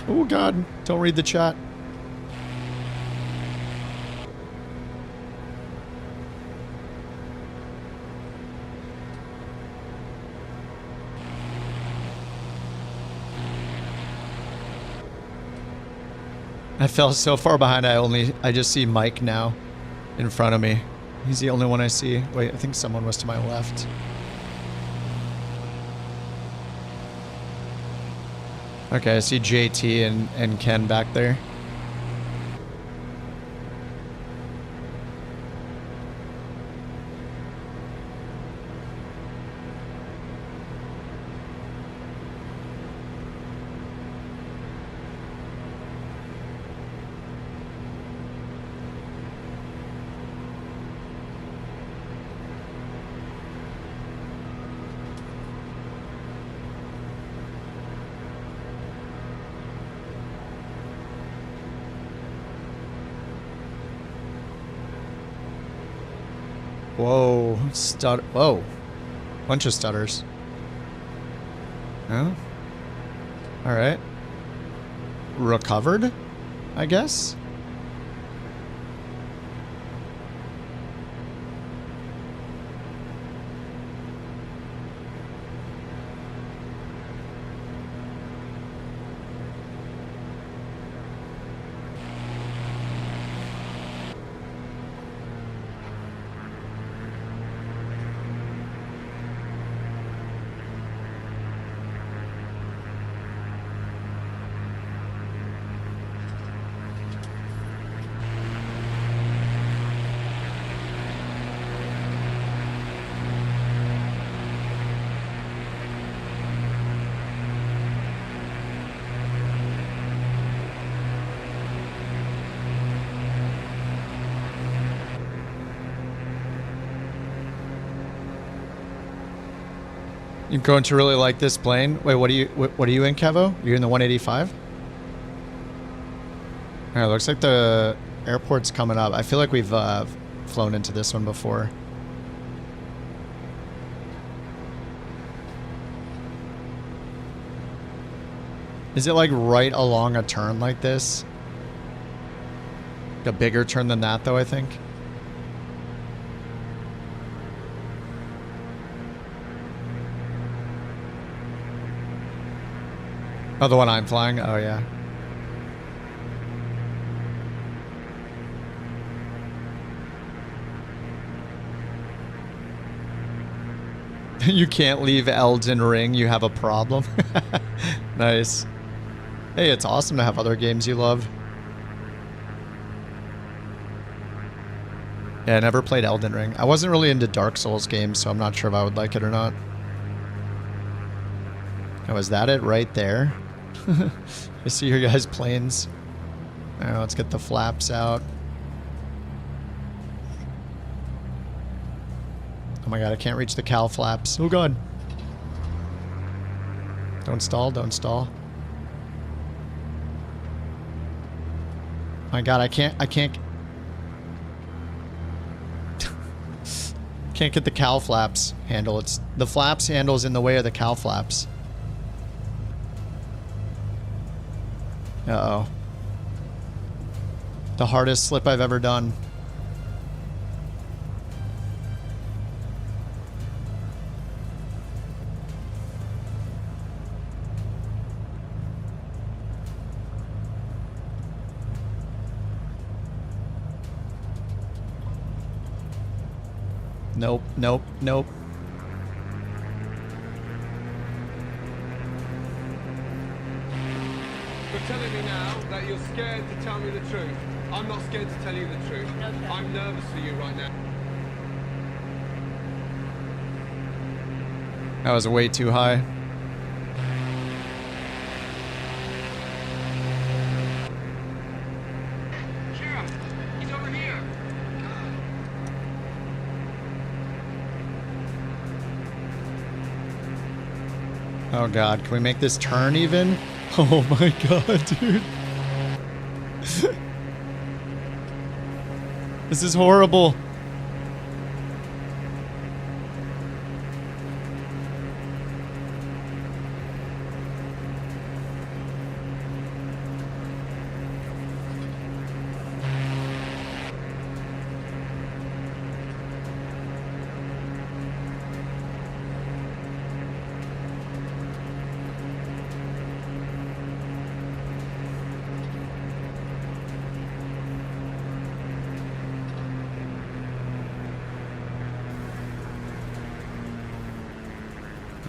Speaker 1: Oh God, don't read the chat. I fell so far behind, I just see Mike now in front of me. He's the only one I see. Wait, I think someone was to my left. Okay, I see JT and Ken back there. Whoa, whoa, bunch of stutters. Oh, all right. Recovered, I guess. You're going to really like this plane. Wait, what are you in, Kevo? You're in the 185? Alright, looks like the airport's coming up. I feel like we've flown into this one before. Is it like right along a turn like this? A bigger turn than that though, I think. Oh, the one I'm flying? Oh, yeah. You can't leave Elden Ring, you have a problem. Nice. Hey, it's awesome to have other games you love. Yeah, I never played Elden Ring. I wasn't really into Dark Souls games, so I'm not sure if I would like it or not. Oh, is that it right there? I see your guys' planes. Alright, let's get the flaps out. Oh my god, I can't reach the cowl flaps. Oh god. Don't stall, don't stall. My god, I can't can't get the cowl flaps handle. It's the flaps handle's in the way of the cowl flaps. Uh-oh. The hardest slip I've ever done. Nope, nope, nope.
Speaker 7: You're telling me now that you're scared to tell me the truth. I'm not scared to tell you the truth. Okay. I'm nervous for you right now.
Speaker 1: That was way too high.
Speaker 7: Sheriff, he's over here.
Speaker 1: Oh god, can we make this turn even? Oh my god, dude. This is horrible.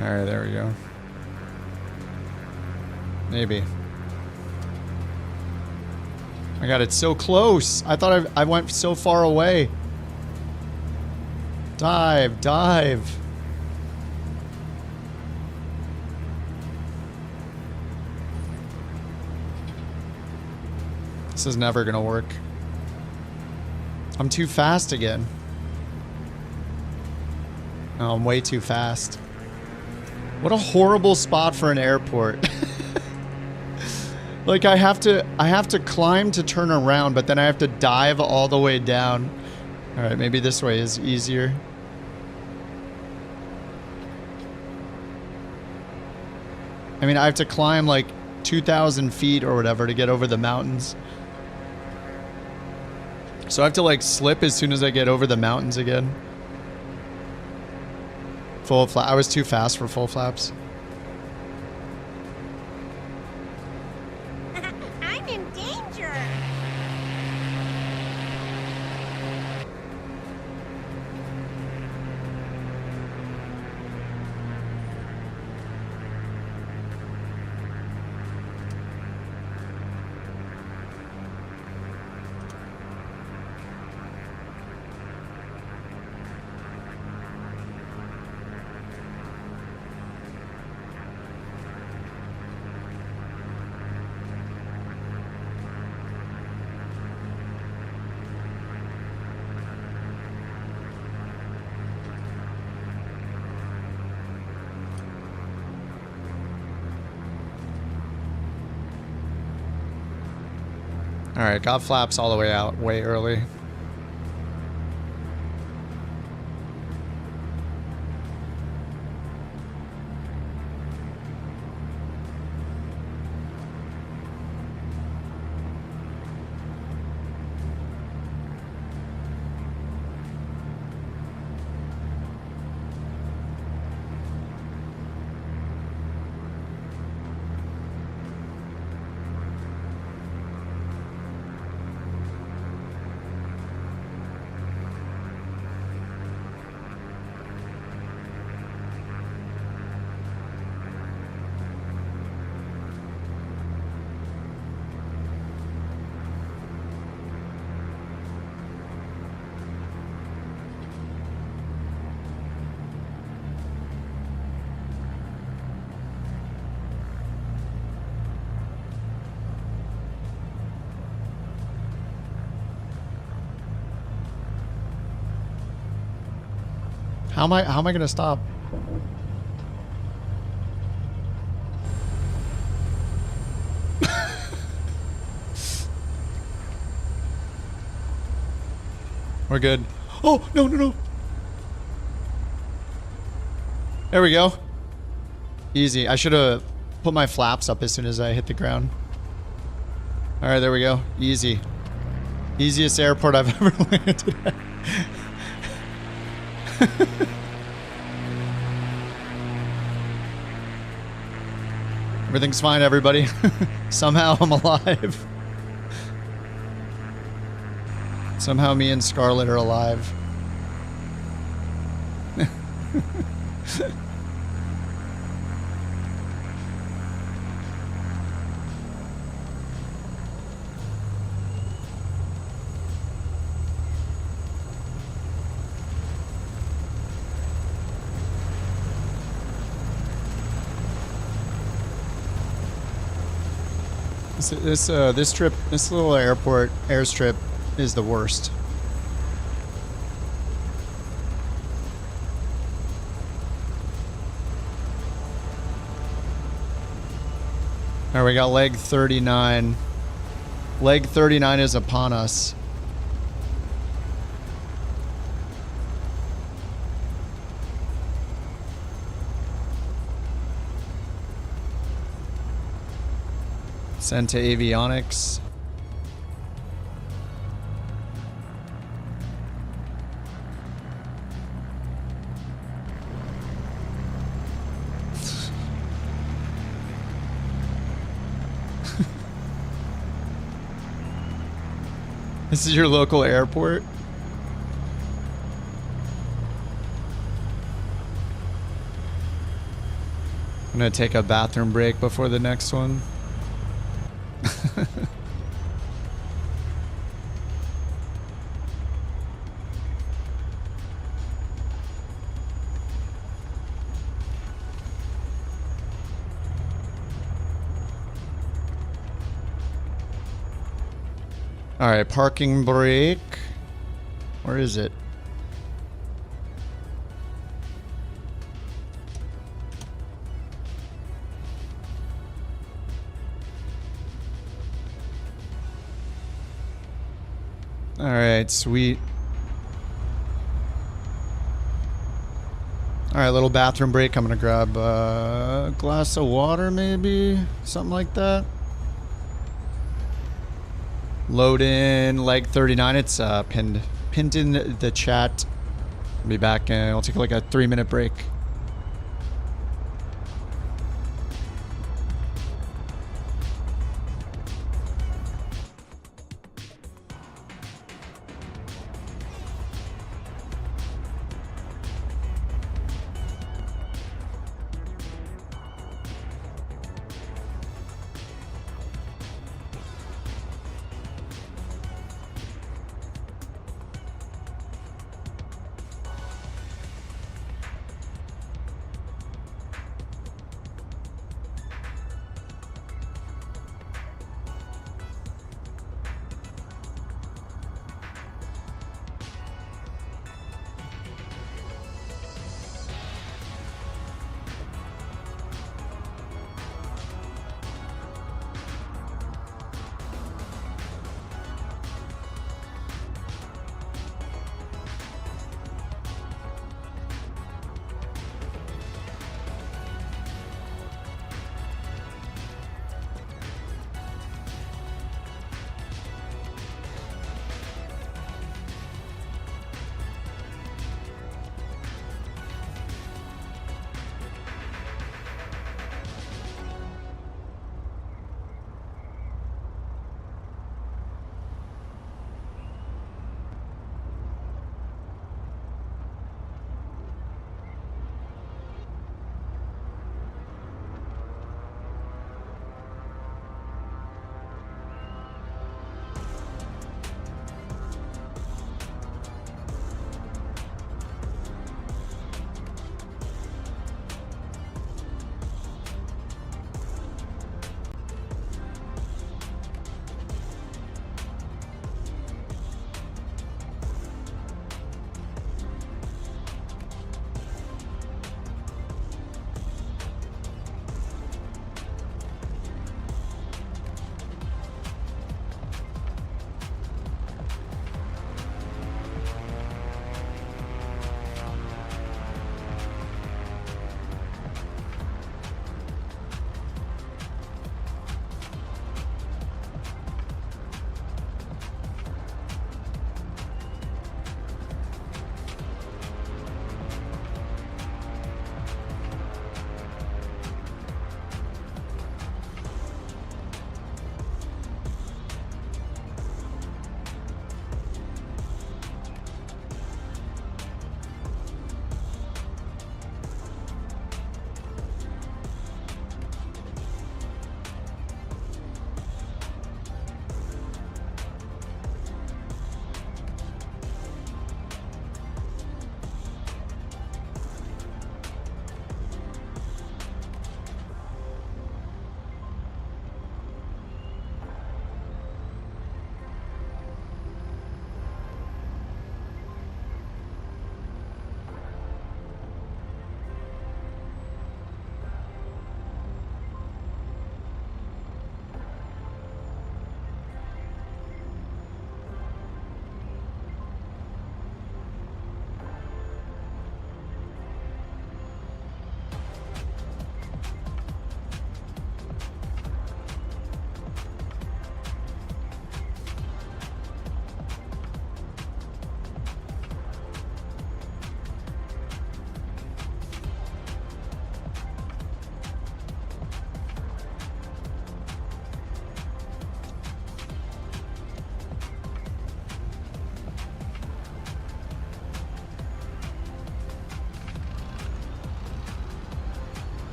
Speaker 1: Alright, there we go. Maybe. My god, it's so close. I thought I went so far away. Dive, dive. This is never gonna work. I'm too fast again. Oh, I'm way too fast. What a horrible spot for an airport. Like I have to climb to turn around, but then I have to dive all the way down. All right, maybe this way is easier. I mean, I have to climb like 2,000 feet or whatever to get over the mountains. So I have to like slip as soon as I get over the mountains again. Full flap. I was too fast for full flaps.
Speaker 8: I'm in danger.
Speaker 1: Alright, got flaps all the way out way early. How am I gonna stop? We're good. Oh, no, no, no. There we go. Easy. I should have put my flaps up as soon as I hit the ground. All right, there we go. Easy. Easiest airport I've ever landed at. Everything's fine, everybody. Somehow I'm alive. Somehow me and Scarlett are alive. This trip, this little airstrip is the worst. All right, we got leg 39. Leg 39 is upon us. Sent to avionics. This is your local airport? I'm gonna take a bathroom break before the next one. All right, parking brake. Where is it? All right, sweet. All right, little bathroom break. I'm gonna grab a glass of water, maybe something like that. Load in leg 39. It's pinned in the chat. I'll be back and I'll take like a 3-minute break.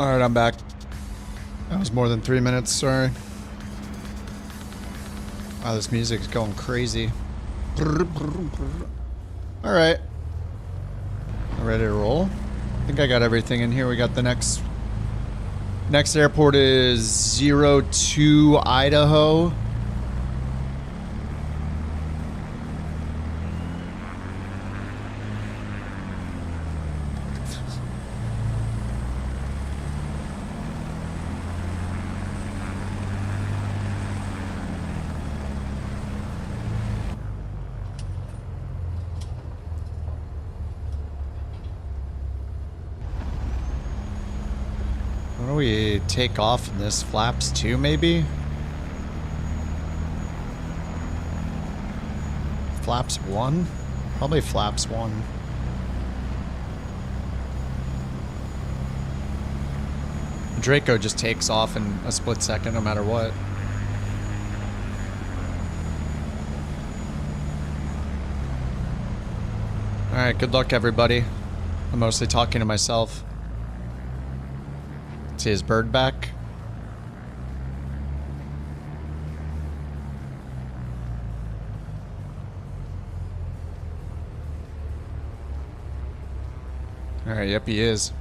Speaker 1: Alright, I'm back. That was more than 3 minutes, sorry. Wow, this music's going crazy. Alright. Ready to roll? I think I got everything in here. We got the next airport is SU2 Idaho. Why don't we take off in this flaps 2 maybe? Flaps 1? Probably flaps 1. Draco just takes off in a split second no matter what. Alright, good luck everybody. I'm mostly talking to myself. See his bird back. Alright, yep, he is.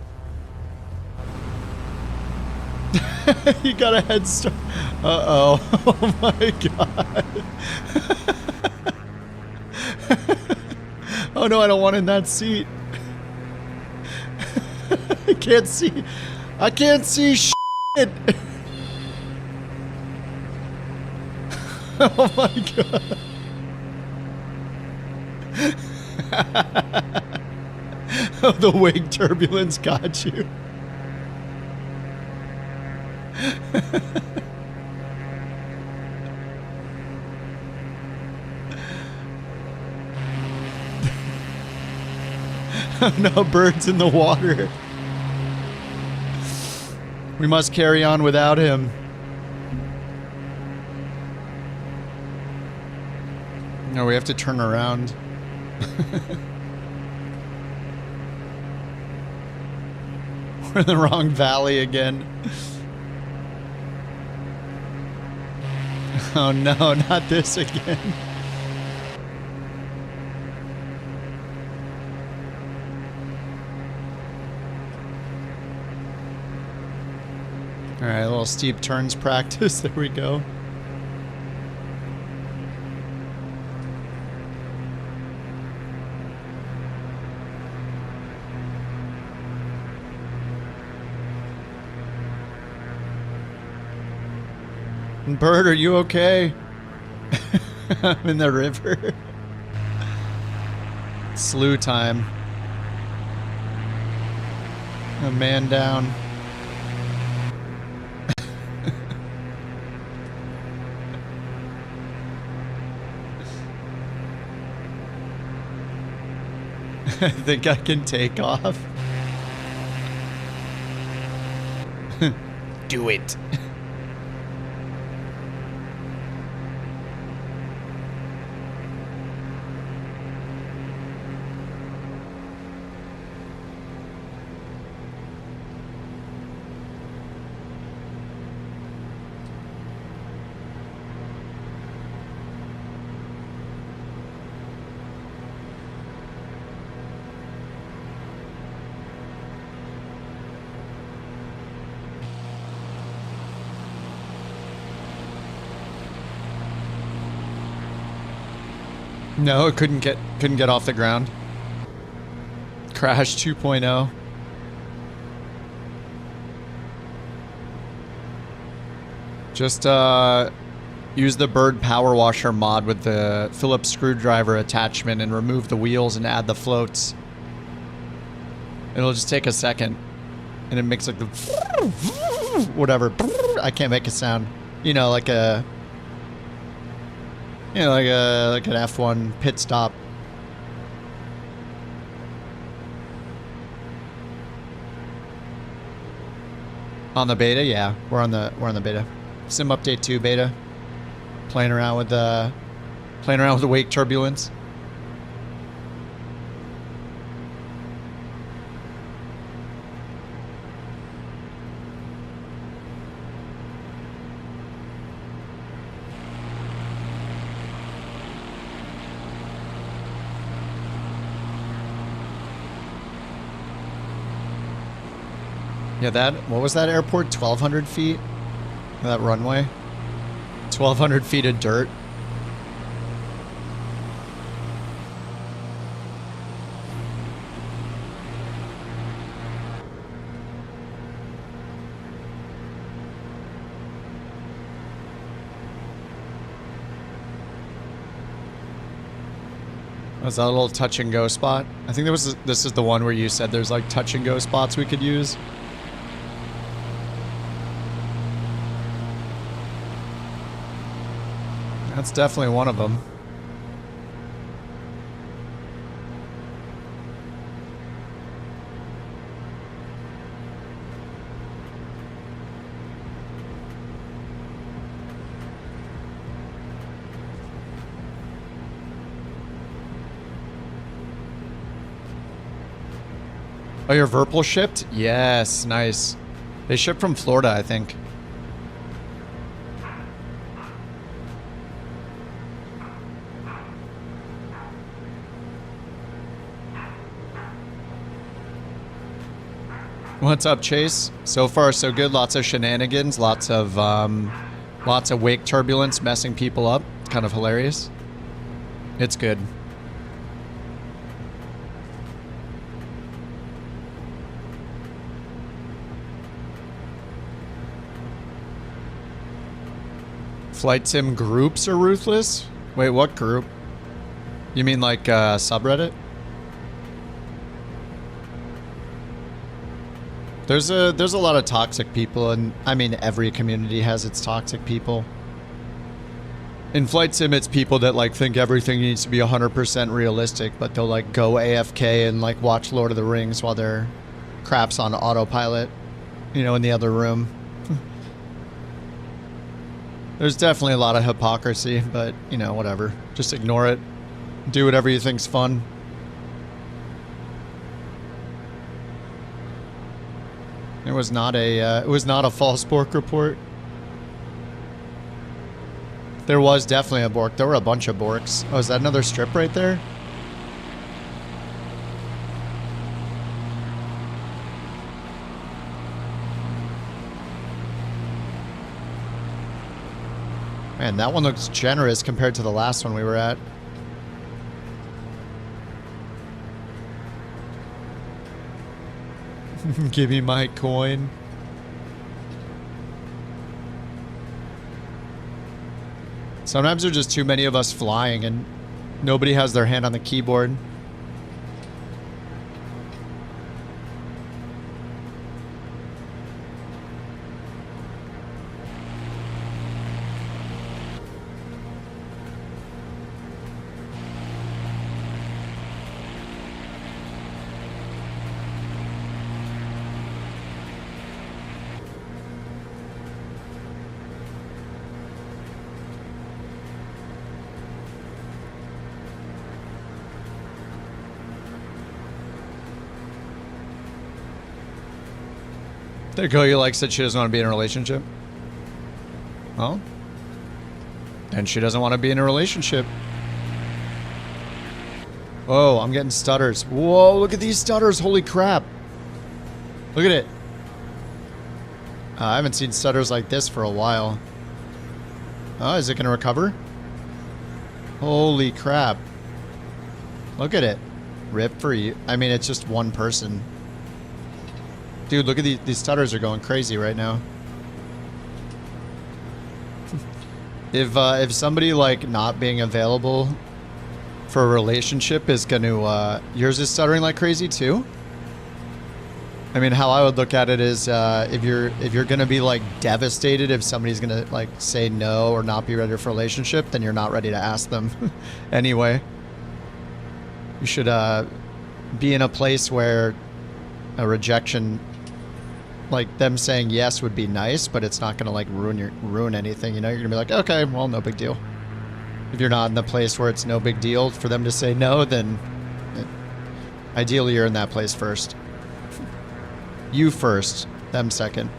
Speaker 1: He got a head start. Uh-oh. Oh my god. Oh no, I don't want in that seat. I can't see. I can't see shit. Oh my god. Oh, the wake turbulence got you. Oh no, birds in the water. We must carry on without him. No, we have to turn around. We're in the wrong valley again. Oh no, not this again. Alright, a little steep turns practice. There we go. Bird, are you okay? I'm in the river. Slew time. A man down. I think I can take off. Do it. No, it couldn't get off the ground. Crash 2.0. Just use the bird power washer mod with the Phillips screwdriver attachment and remove the wheels and add the floats. It'll just take a second, and it makes like the whatever. I can't make a sound. You know, like a. You know, like an F1 pit stop. On the beta, yeah, we're on the beta. Sim update 2 beta. Playing around with the wake turbulence. Yeah, that, what was that airport? 1,200 feet? That runway? 1,200 feet of dirt. Was that a little touch and go spot? I think this is the one where you said there's like touch and go spots we could use. That's definitely one of them. Oh, your Verpal shipped? Yes, nice. They shipped from Florida, I think. What's up, Chase? So far, so good. Lots of shenanigans, lots of wake turbulence messing people up. It's kind of hilarious. It's good. Flight sim groups are ruthless? Wait, what group? You mean like subreddit? There's a lot of toxic people, and I mean every community has its toxic people. In Flight Sim, it's people that like think everything needs to be 100% realistic, but they'll like go AFK and like watch Lord of the Rings while their crap's on autopilot, you know, in the other room. There's definitely a lot of hypocrisy, but, you know, whatever. Just ignore it. Do whatever you think's fun. It was not a false bork report. There was definitely a bork. There were a bunch of borks. Oh, is that another strip right there? Man, that one looks generous compared to the last one we were at. Give me my coin. Sometimes there's just too many of us flying and nobody has their hand on the keyboard. There you go, you like said she doesn't want to be in a relationship. Well, then she doesn't want to be in a relationship. Oh, I'm getting stutters. Whoa, look at these stutters, holy crap. Look at it. I haven't seen stutters like this for a while. Oh, is it going to recover? Holy crap. Look at it. Rip for you. I mean, it's just one person. Dude, look at these stutters are going crazy right now. If somebody like not being available for a relationship is gonna yours is stuttering like crazy too? I mean, how I would look at it is if you're gonna be like devastated if somebody's gonna like say no or not be ready for a relationship, then you're not ready to ask them anyway. You should be in a place where a rejection, like them saying yes would be nice, but it's not gonna like ruin anything, you know? You're gonna be like, okay, well, no big deal. If you're not in the place where it's no big deal for them to say no, then ideally you're in that place first. You first, them second.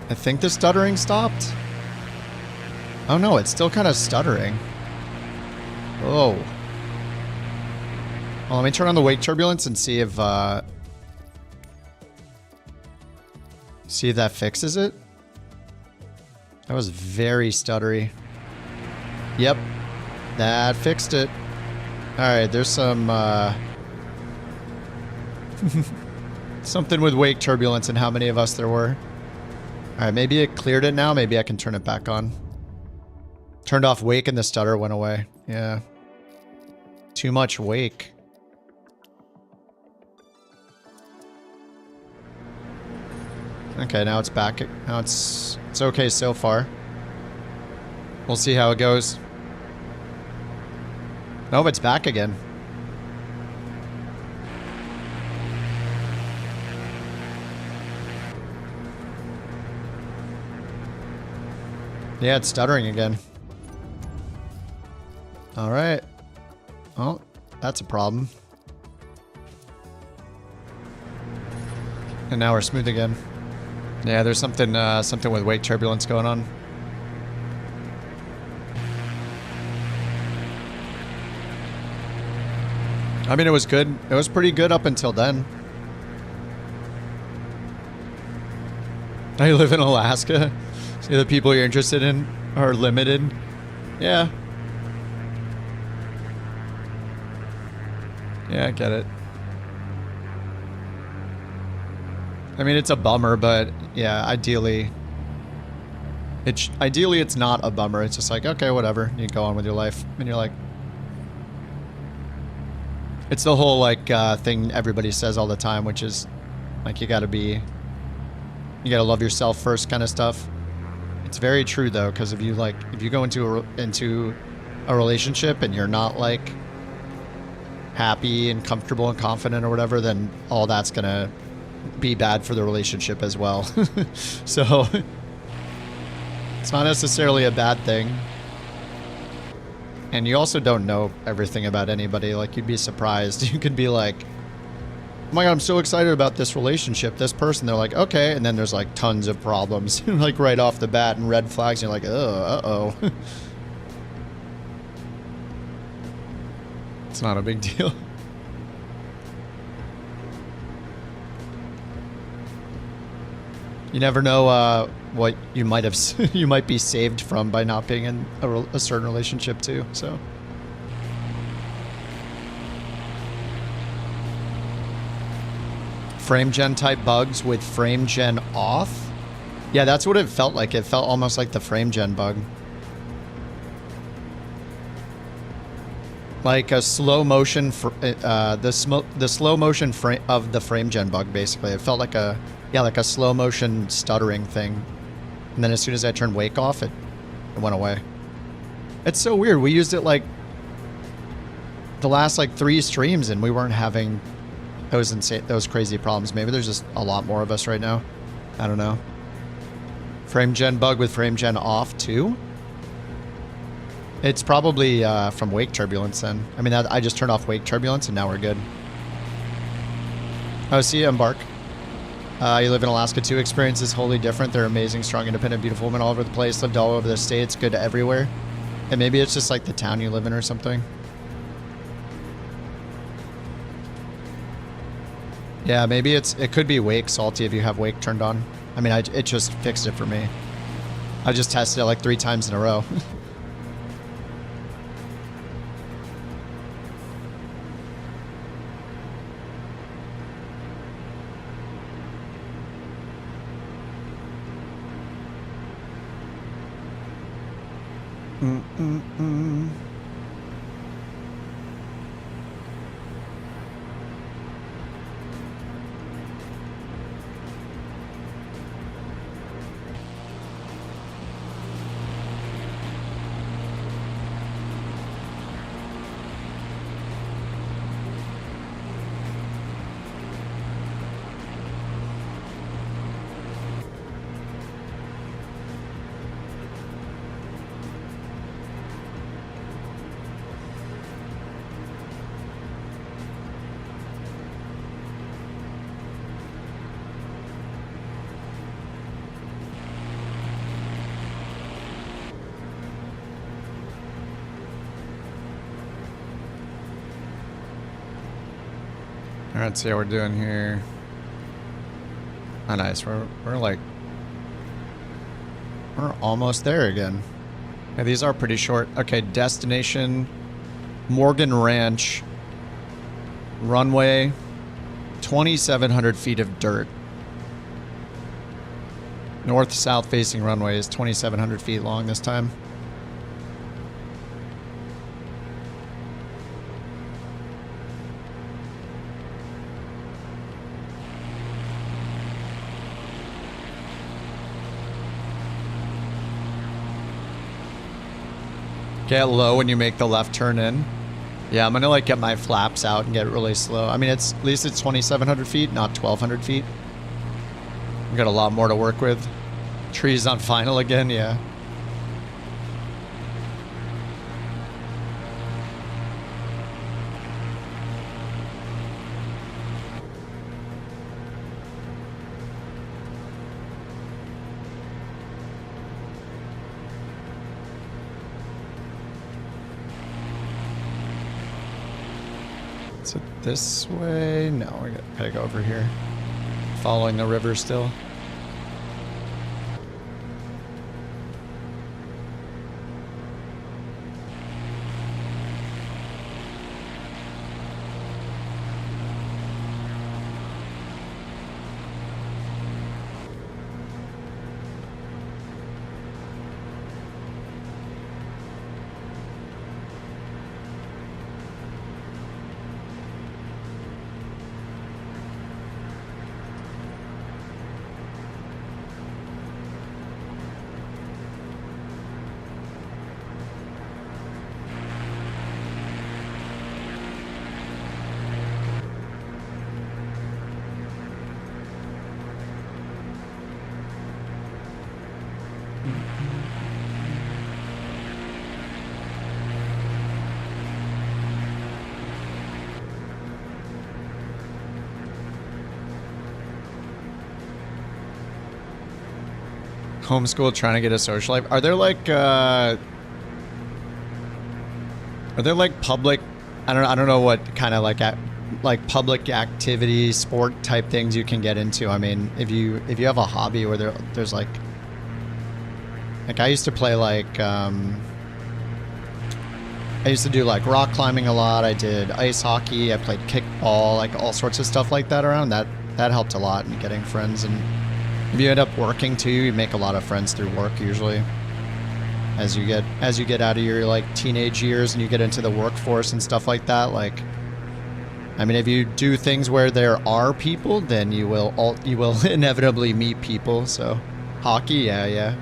Speaker 1: I think the stuttering stopped. Oh no, it's still kind of stuttering. Oh. Well, let me turn on the wake turbulence and see if that fixes it. That was very stuttery. Yep, that fixed it. All right, there's some something with wake turbulence and how many of us there were. All right, maybe it cleared it now. Maybe I can turn it back on. Turned off wake and the stutter went away. Yeah. Too much wake. Okay, now it's back. Now it's okay so far. We'll see how it goes. Nope, it's back again. Yeah, it's stuttering again. All right. Well, that's a problem. And now we're smooth again. Yeah, there's something with wake turbulence going on. I mean, it was good. It was pretty good up until then. I live in Alaska. See, the people you're interested in are limited. Yeah. Yeah, I get it. I mean, it's a bummer, but yeah, ideally it's not a bummer. It's just like, okay, whatever. You go on with your life, and you're like, it's the whole like thing everybody says all the time, which is like you gotta love yourself first, kind of stuff. It's very true though, because if you go into a relationship and you're not like happy and comfortable and confident or whatever, then all that's gonna be bad for the relationship as well. So it's not necessarily a bad thing. And you also don't know everything about anybody. Like, you'd be surprised. You could be like, oh my god, I'm so excited about this relationship, this person. They're like, okay. And then there's like tons of problems like right off the bat and red flags. And you're like, uh-oh. It's not a big deal. You never know what you might have you might be saved from by not being in a certain relationship too. So frame gen type bugs with frame gen off. Yeah, that's what it felt like. It felt almost like the frame gen bug. Like a slow motion, the slow motion frame of the frame gen bug. Basically, it felt like a slow motion stuttering thing. And then as soon as I turned wake off, it went away. It's so weird. We used it like the last like 3 streams, and we weren't having those crazy problems. Maybe there's just a lot more of us right now. I don't know. Frame gen bug with frame gen off too. It's probably from wake turbulence then. I mean, I just turned off wake turbulence and now we're good. Oh, see you, Bark. You live in Alaska too. Experience is wholly different. They're amazing, strong, independent, beautiful women all over the place. Lived all over the states. Good everywhere. And maybe it's just like the town you live in or something. Yeah, maybe it could be wake salty if you have wake turned on. I mean, it just fixed it for me. I just tested it like 3 times in a row. All right, see how we're doing here. Oh, nice. We're almost there again. Yeah, these are pretty short. Okay, destination, Morgan Ranch, runway, 2,700 feet of dirt. North-south facing runway is 2,700 feet long this time. Get low when you make the left turn in. Yeah, I'm gonna like get my flaps out and get really slow. I mean, at least it's 2,700 feet, not 1,200 feet. We've got a lot more to work with. Trees on final again, yeah. Is it this way? No, we gotta go over here. Following the river still. Homeschool, trying to get a social life. Are there like public, I don't know what kind of like public activity sport type things you can get into. I mean, if you have a hobby where there's like I used to play like I used to do like rock climbing a lot. I did ice hockey. I played kickball, like all sorts of stuff like that around. That helped a lot in getting friends. And if you end up working too, you make a lot of friends through work usually. As you get out of your like teenage years and you get into the workforce and stuff like that, like, I mean, if you do things where there are people, then you will inevitably meet people. So, hockey, yeah.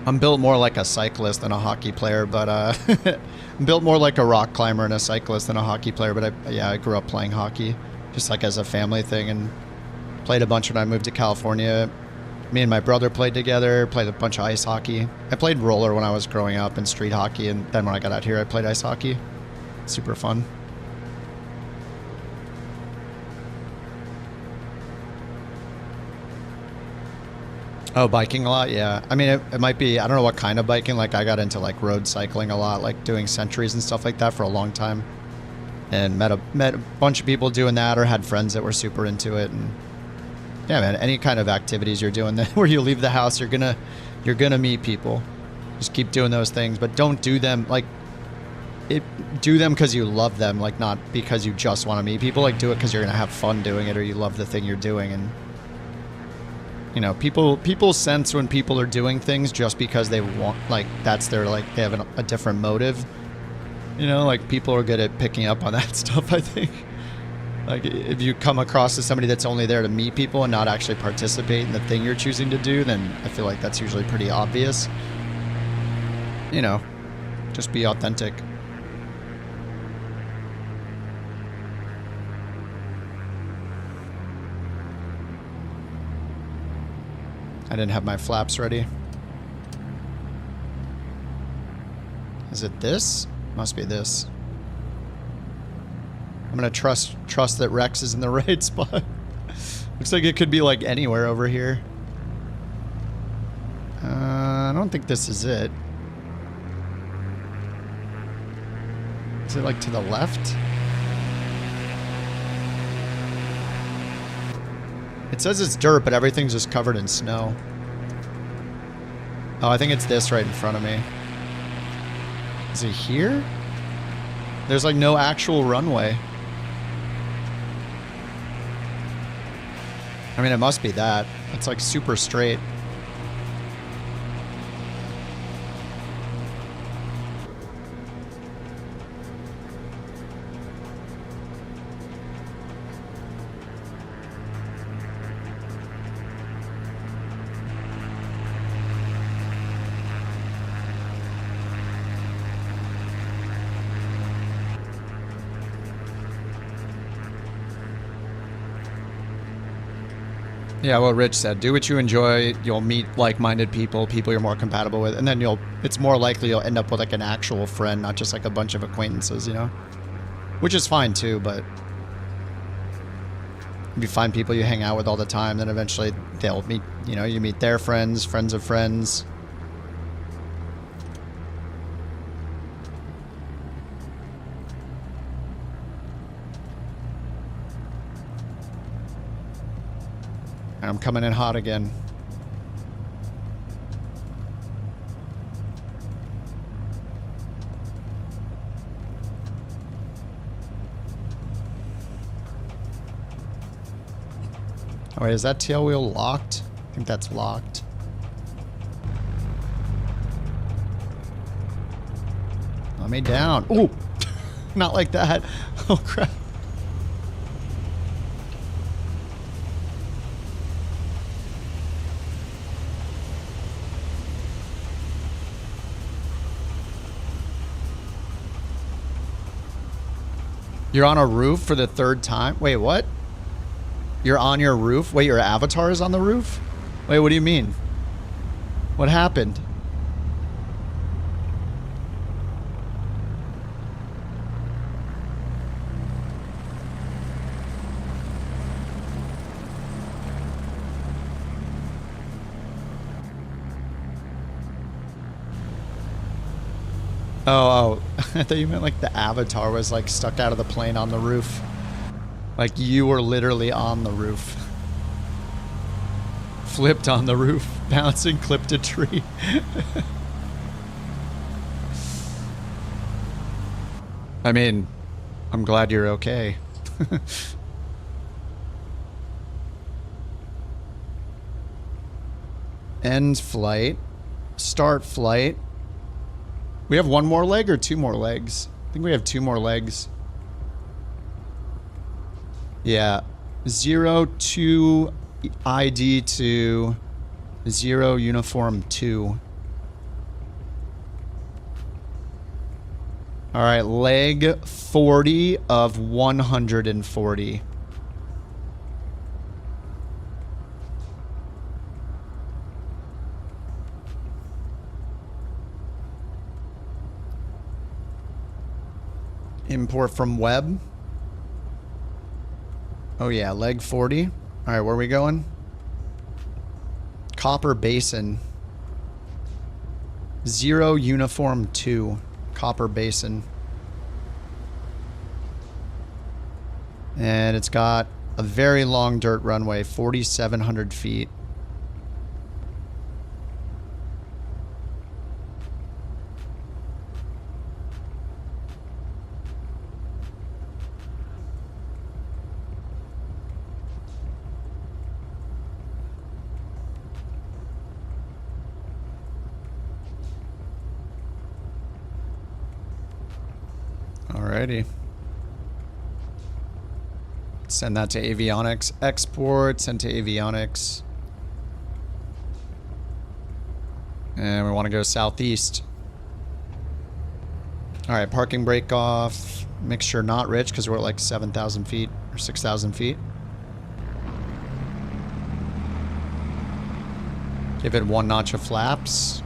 Speaker 1: I'm built more like a cyclist than a hockey player, but I'm built more like a rock climber and a cyclist than a hockey player. But I grew up playing hockey, just like as a family thing, and played a bunch when I moved to California. Me and my brother played together, played a bunch of ice hockey. I played roller when I was growing up and street hockey, and then when I got out here, I played ice hockey. Super fun. Oh, biking a lot, yeah. I mean, it might be, I don't know what kind of biking. Like, I got into like road cycling a lot, like doing centuries and stuff like that for a long time, and met a bunch of people doing that, or had friends that were super into it. And yeah, man, any kind of activities you're doing that where you leave the house, you're gonna meet people. Just keep doing those things, but don't do them do them because you love them, like not because you just want to meet people. Like, do it because you're gonna have fun doing it, or you love the thing you're doing. And you know, people sense when people are doing things just because they want, like, that's their, like, they have a different motive. You know, like, people are good at picking up on that stuff, I think. Like, if you come across as somebody that's only there to meet people and not actually participate in the thing you're choosing to do, then I feel like that's usually pretty obvious. You know, just be authentic. I didn't have my flaps ready. Is it this? Must be this. I'm gonna trust that Rex is in the right spot. Looks like it could be like anywhere over here. I don't think this is it. Is it like to the left? It says it's dirt, but everything's just covered in snow. Oh, I think it's this right in front of me. Is it here? There's like no actual runway. I mean, it must be that. It's like super straight. Yeah, well, Rich said, do what you enjoy. You'll meet like-minded people, people you're more compatible with, and then it's more likely you'll end up with like an actual friend, not just like a bunch of acquaintances, you know? Which is fine too, but if you find people you hang out with all the time, then eventually they'll meet, you know, you meet their friends, friends of friends. And I'm coming in hot again. Oh wait, is that tail wheel locked? I think that's locked. Let me down. Ooh! Not like that. Oh crap. You're on a roof for the third time? Wait, what? You're on your roof? Wait, your avatar is on the roof? Wait, what do you mean? What happened? Oh, I thought you meant like the avatar was like stuck out of the plane on the roof. Like you were literally on the roof. Flipped on the roof, bouncing, clipped a tree. I mean, I'm glad you're okay. End flight. Start flight. We have one more leg or two more legs? I think we have two more legs. Yeah. 02 ID to 0 uniform 2. All right, leg 40 of 140. Import from web. Oh yeah, leg 40. All right, where are we going? Copper Basin. 0 uniform 2. Copper Basin. And it's got a very long dirt runway, 4,700 feet. Alrighty. Send that to avionics. Export, send to avionics. And we want to go southeast. Alright, parking brake off. Mixture not rich because we're at like 7,000 feet or 6,000 feet. Give it one notch of flaps.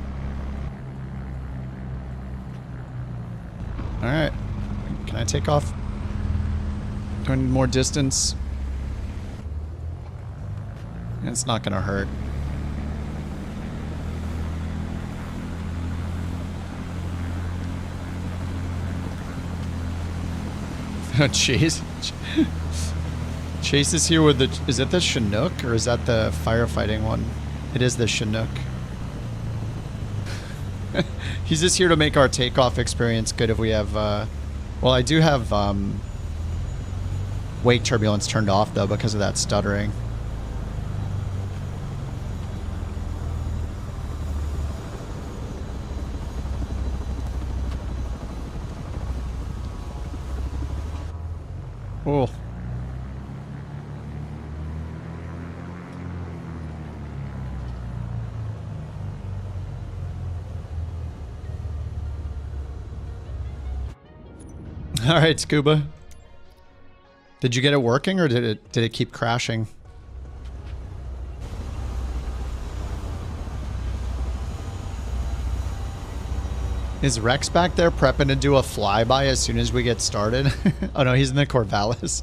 Speaker 1: Alright. Can I take off? Do I need more distance? It's not gonna hurt. Oh, jeez. Chase is here with the... Is it the Chinook or is that the firefighting one? It is the Chinook. He's just here to make our takeoff experience good if we have... well, I do have wake turbulence turned off, though, because of that stuttering. Oh. All right, Scuba. Did you get it working or did it keep crashing? Is Rex back there prepping to do a flyby as soon as we get started? Oh no, he's in the Corvallis.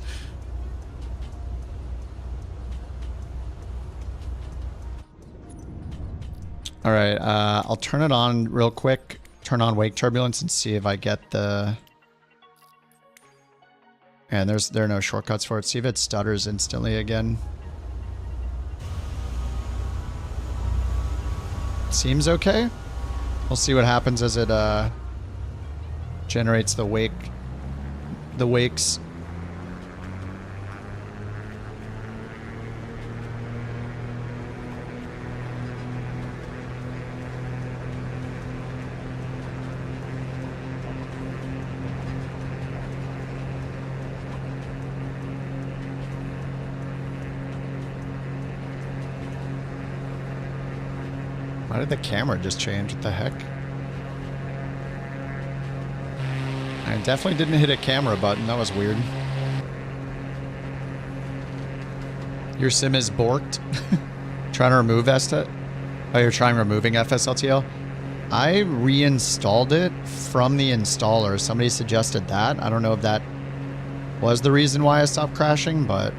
Speaker 1: All right, I'll turn it on real quick. Turn on wake turbulence and see if I get the... And there are no shortcuts for it. See if it stutters instantly again. Seems okay. We'll see what happens as it generates the wakes. Why did the camera just change? What the heck? I definitely didn't hit a camera button. That was weird. Your sim is borked. Trying to remove ST? Oh, you're trying removing FSLTL? I reinstalled it from the installer. Somebody suggested that. I don't know if that was the reason why I stopped crashing, but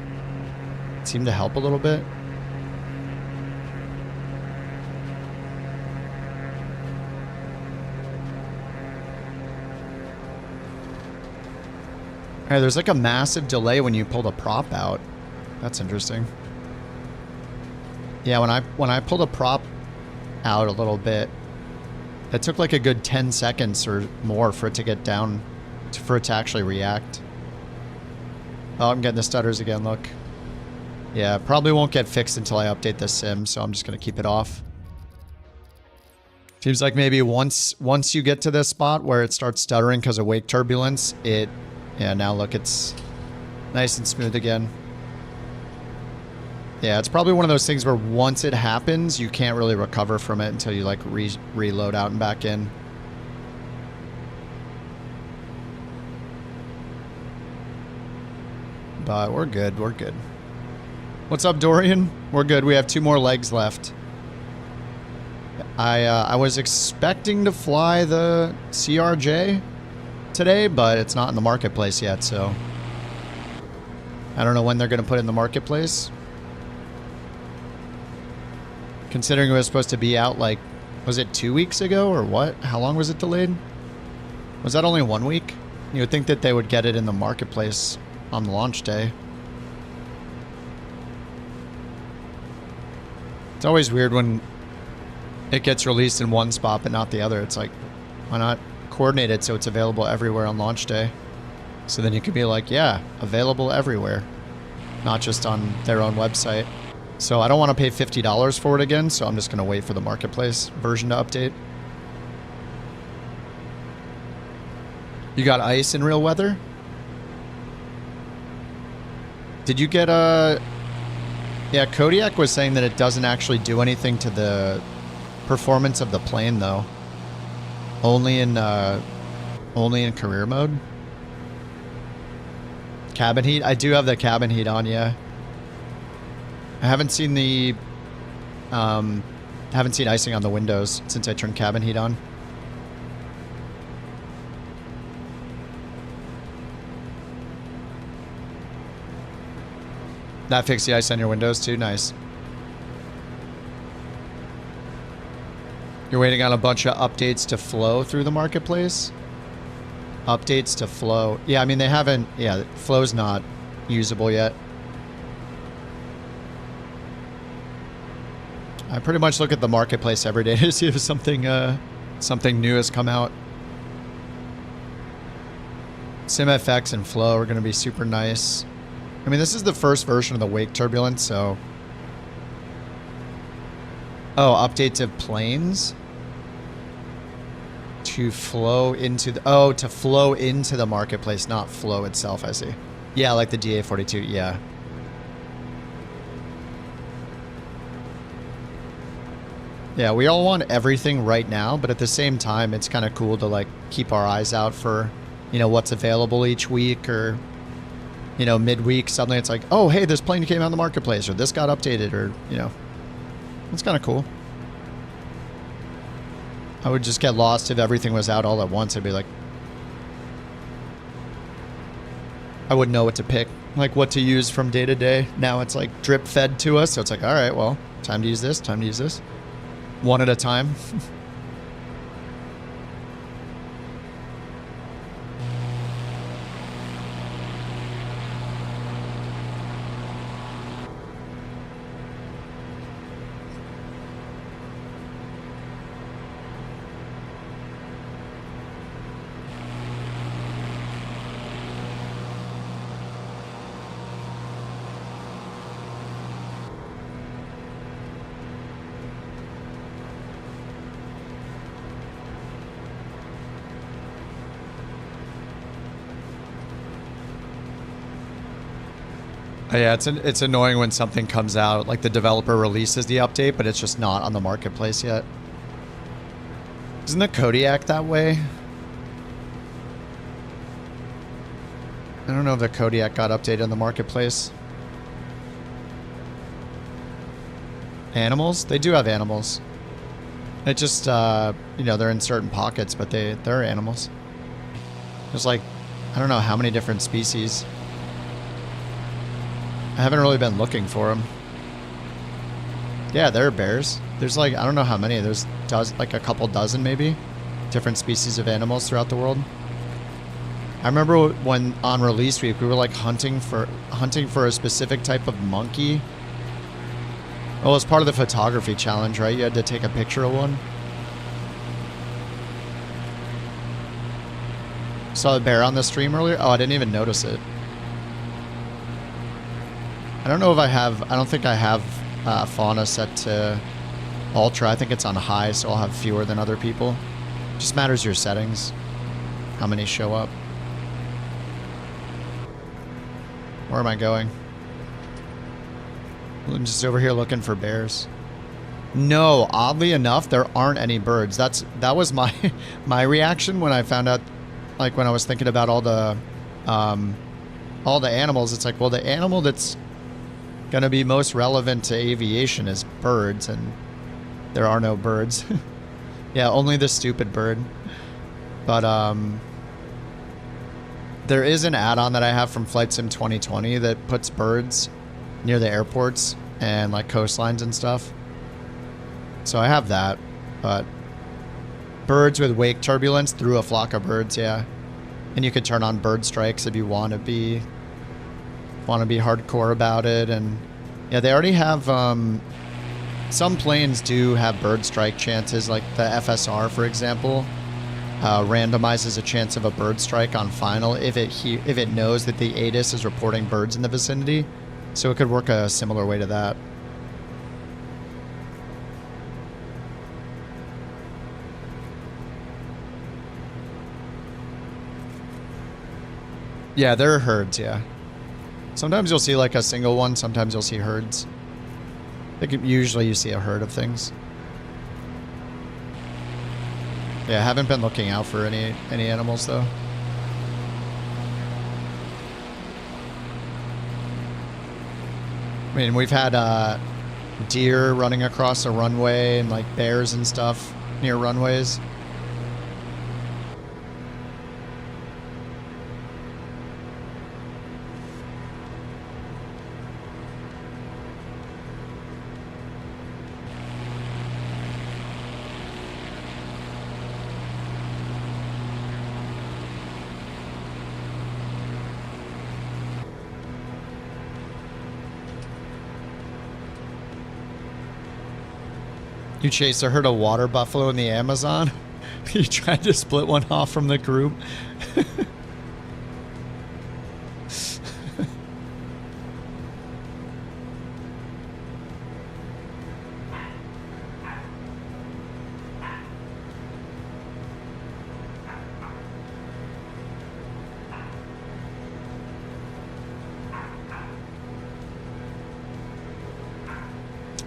Speaker 1: it seemed to help a little bit. Hey, there's like a massive delay when you pull the prop out. That's interesting. Yeah, when I pulled a prop out a little bit, it took like a good 10 seconds or more for it to get down, for it to actually react. Oh, I'm getting the stutters again, look. Yeah, probably won't get fixed until I update the sim, so I'm just gonna keep it off. Seems like maybe once you get to this spot where it starts stuttering because of wake turbulence, yeah, now look, it's nice and smooth again. Yeah, it's probably one of those things where once it happens, you can't really recover from it until you like reload out and back in. But we're good, we're good. What's up, Dorian? We're good, we have 2 more legs left. I was expecting to fly the CRJ today, but it's not in the marketplace yet, so I don't know when they're going to put it in the marketplace. Considering it was supposed to be out like, was it 2 weeks ago or what? How long was it delayed? Was that only 1 week? You would think that they would get it in the marketplace on launch day. It's always weird when it gets released in one spot but not the other. It's like, why not coordinate it so it's available everywhere on launch day? So then you could be like, yeah, available everywhere, not just on their own website. So I don't want to pay $50 for it again, so I'm just going to wait for the marketplace version to update. You got ice in real weather? Did you get a... Yeah, Kodiak was saying that it doesn't actually do anything to the performance of the plane, though. Only in career mode. Cabin heat? I do have the cabin heat on, yeah. I haven't seen the... haven't seen icing on the windows since I turned cabin heat on. That fixed the ice on your windows too? Nice. You're waiting on a bunch of updates to flow through the marketplace? Updates to flow. Yeah, I mean, they haven't... Yeah, flow's not usable yet. I pretty much look at the marketplace every day to see if something new has come out. SimFX and Flow are going to be super nice. I mean, this is the first version of the wake turbulence, so... Oh, update to planes? To flow into the... Oh, to flow into the marketplace, not flow itself, I see. Yeah, like the DA42, yeah. Yeah, we all want everything right now, but at the same time, it's kind of cool to, like, keep our eyes out for, you know, what's available each week, or, you know, midweek, suddenly it's like, oh, hey, this plane came out in the marketplace, or this got updated, or, you know. It's kind of cool. I would just get lost if everything was out all at once. I'd be like... I wouldn't know what to pick, like what to use from day to day. Now it's like drip fed to us, so it's like, all right, well, time to use this, time to use this. One at a time. Yeah, it's annoying when something comes out, like the developer releases the update, but it's just not on the marketplace yet. Isn't the Kodiak that way? I don't know if the Kodiak got updated in the marketplace. Animals? They do have animals. It just, you know, they're in certain pockets, but they're animals. There's like, I don't know how many different species. I haven't really been looking for them. Yeah, there are bears. There's like, I don't know how many. There's like a couple dozen maybe. Different species of animals throughout the world. I remember when on release week we were like hunting for a specific type of monkey. Well, it was part of the photography challenge, right? You had to take a picture of one. Saw a bear on the stream earlier? Oh, I didn't even notice it. I don't know if I have... I don't think I have fauna set to ultra. I think it's on high, so I'll have fewer than other people. Just matters your settings. How many show up. Where am I going? I'm just over here looking for bears. No, oddly enough, there aren't any birds. That was my my reaction when I found out, like when I was thinking about all the animals. It's like, well, the animal that's gonna be most relevant to aviation is birds, and there are no birds. Yeah, only the stupid bird. But there is an add-on that I have from Flight Sim 2020 that puts birds near the airports and like coastlines and stuff. So I have that, but birds with wake turbulence through a flock of birds, yeah. And you could turn on bird strikes if you want to be hardcore about it. And yeah, they already have some planes do have bird strike chances, like the FSR, for example, randomizes a chance of a bird strike on final if it knows that the ATIS is reporting birds in the vicinity. So it could work a similar way to that. Yeah, there are herds, yeah. Sometimes you'll see like a single one, sometimes you'll see herds. Usually you see a herd of things. Yeah, I haven't been looking out for any animals though. I mean, we've had deer running across a runway and like bears and stuff near runways. You chased a herd of water buffalo in the Amazon? You tried to split one off from the group?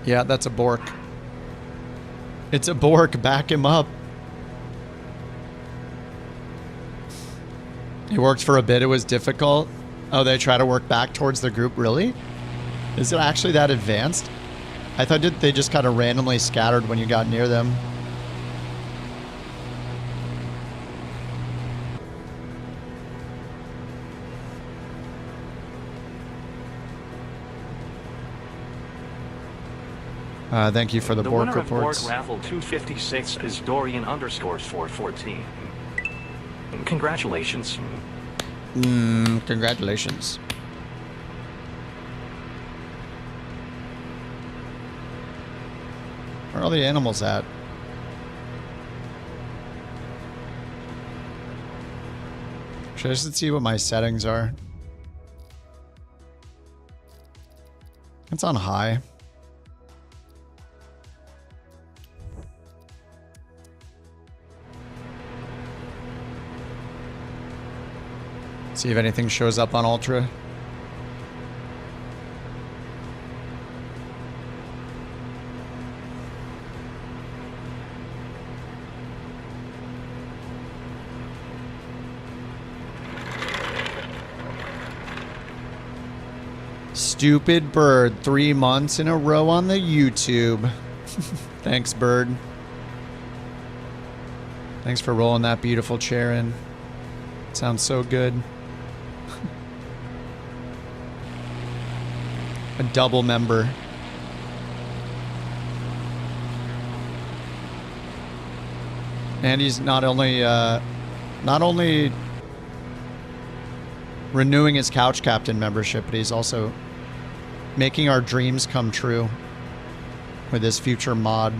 Speaker 1: Yeah, that's a bork. It's a bork. Back him up. It worked for a bit. It was difficult. Oh, they try to work back towards the group. Really? Is it actually that advanced? I thought they just kind of randomly scattered when you got near them. Thank you for the bork reports.
Speaker 9: The winner of Bork Raffle 256 is Dorian_414. Congratulations.
Speaker 1: Congratulations. Where are all the animals at? Should I just see what my settings are? It's on high. See if anything shows up on Ultra. Stupid bird, 3 months in a row on the YouTube. Thanks, bird. Thanks for rolling that beautiful chair in. Sounds so good. A double member. And he's not only renewing his Couch Captain membership, but he's also making our dreams come true with his future mod.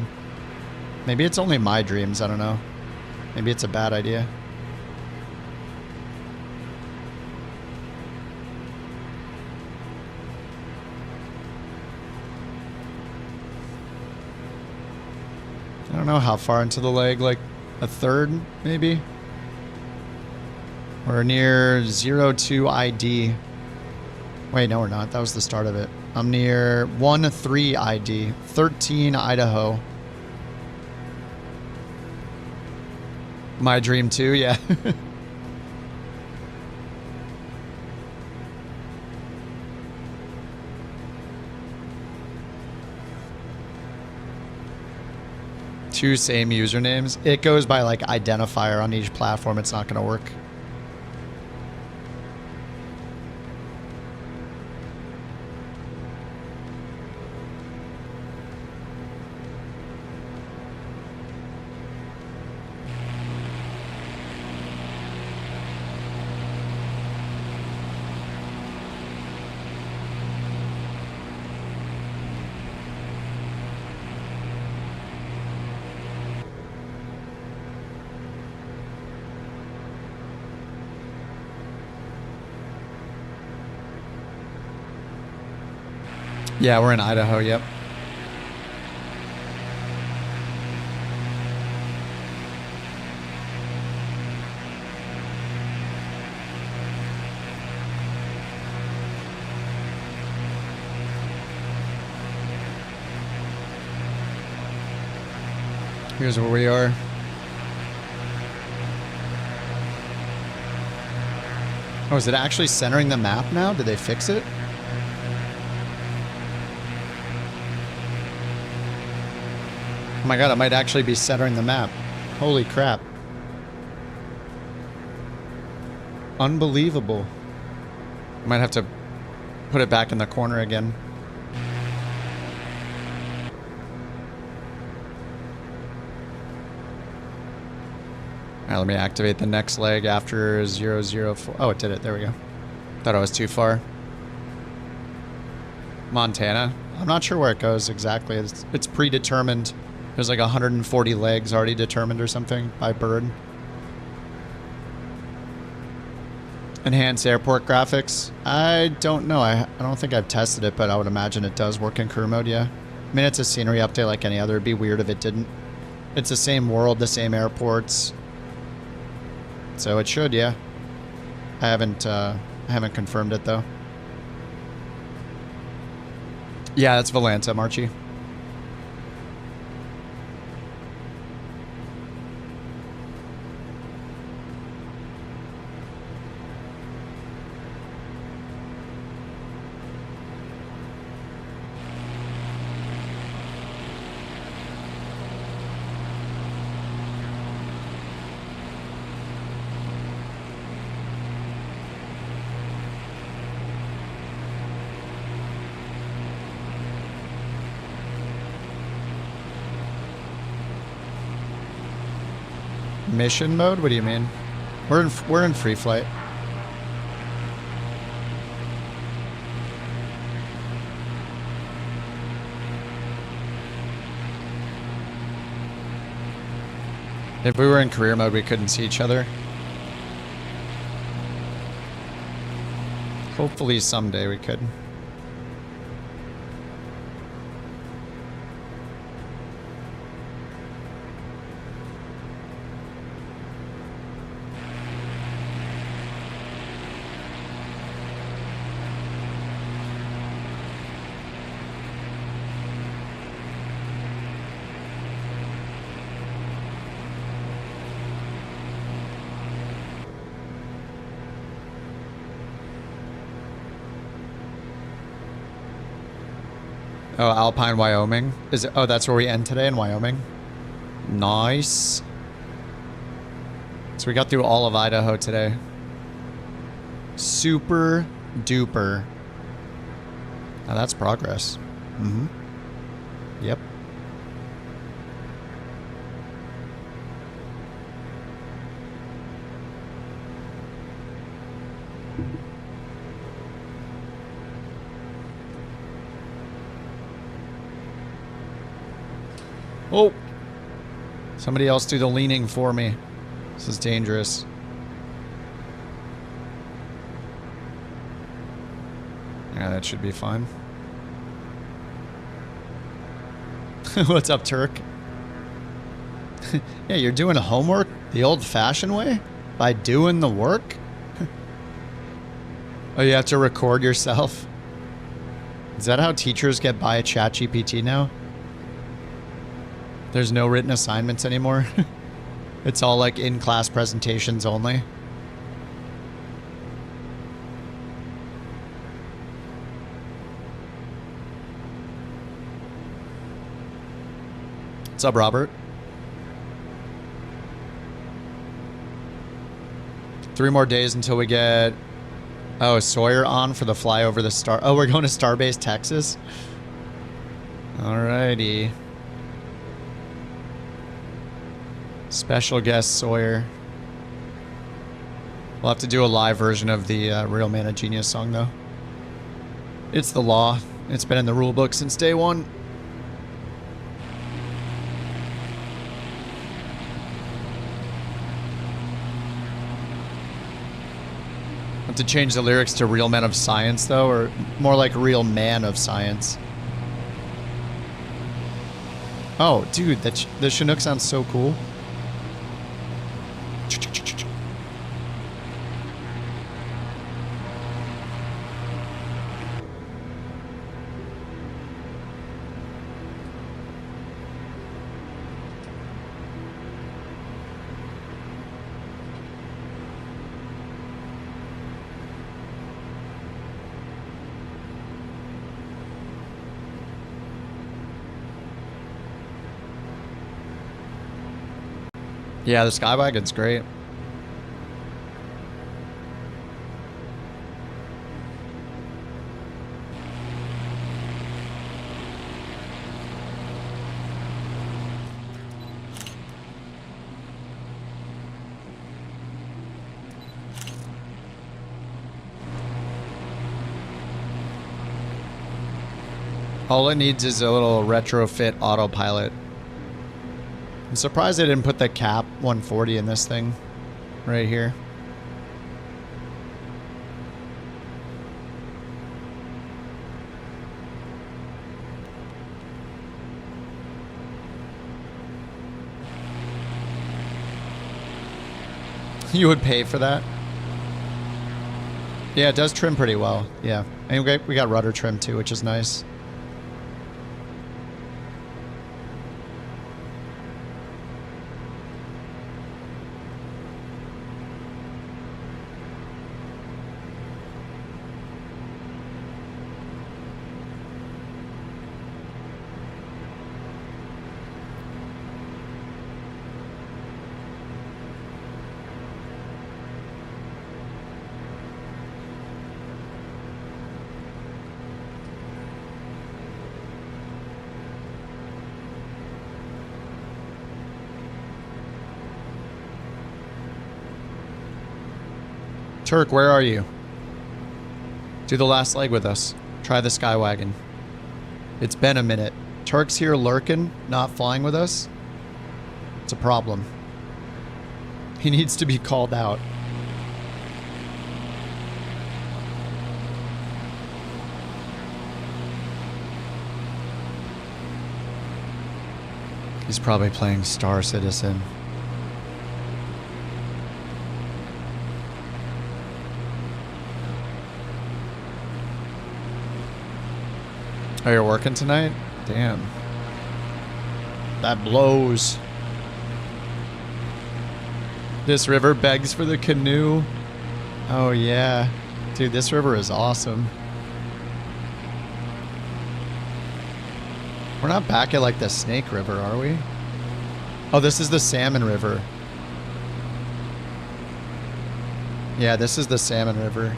Speaker 1: Maybe it's only my dreams, I don't know. Maybe it's a bad idea. I don't know how far into the leg, like a third, maybe? We're near 02 ID. Wait, no, we're not. That was the start of it. I'm near 13 ID. 13 Idaho. My dream too, yeah. Two same usernames. It goes by like identifier on each platform. It's not going to work. Yeah, we're in Idaho, yep. Here's where we are. Oh, is it actually centering the map now? Did they fix it? Oh my god, it might actually be centering the map. Holy crap. Unbelievable. Might have to put it back in the corner again. Alright, let me activate the next leg after 004. Oh, it did it. There we go. Thought I was too far. Montana. I'm not sure where it goes exactly. It's predetermined. There's like 140 legs already determined or something by bird. Enhanced airport graphics. I don't know. I don't think I've tested it, but I would imagine it does work in crew mode, yeah. I mean, it's a scenery update like any other. It'd be weird if it didn't. It's the same world, the same airports. So it should, yeah. I haven't confirmed it, though. Yeah, that's Valanta, Marchie. Mission mode? What do you mean? We're in free flight. If we were in career mode, we couldn't see each other. Hopefully someday we could. Oh, Alpine, Wyoming. Is it? Oh, that's where we end today, in Wyoming. Nice. So we got through all of Idaho today. Super duper. Now that's progress. Mm-hmm. Yep. Oh! Somebody else do the leaning for me. This is dangerous. Yeah, that should be fine. What's up, Turk? Yeah, you're doing homework the old-fashioned way? By doing the work? Oh, you have to record yourself? Is that how teachers get by a ChatGPT now? There's no written assignments anymore. It's all like in-class presentations only. What's up, Robert? 3 more days until we get... Oh, Sawyer on for the fly over the star... Oh, we're going to Starbase, Texas? Alrighty. Special guest Sawyer. We'll have to do a live version of the Real Man of Genius song, though. It's the law. It's been in the rule book since day one. Have to change the lyrics to Real Men of Science, though, or more like Real Man of Science. Oh, dude, the Chinook sounds so cool. Yeah, the Skywagon's great. All it needs is a little retrofit autopilot. I'm surprised they didn't put the cap 140 in this thing right here. You would pay for that? Yeah, it does trim pretty well. Yeah. And we got rudder trim too, which is nice. Turk, where are you? Do the last leg with us. Try the Skywagon. It's been a minute. Turk's here lurking, not flying with us. It's a problem. He needs to be called out. He's probably playing Star Citizen. Oh, you're working tonight? Damn. That blows. This river begs for the canoe. Oh, yeah. Dude, this river is awesome. We're not back at, like, the Snake River, are we? Oh, this is the Salmon River. Yeah, this is the Salmon River.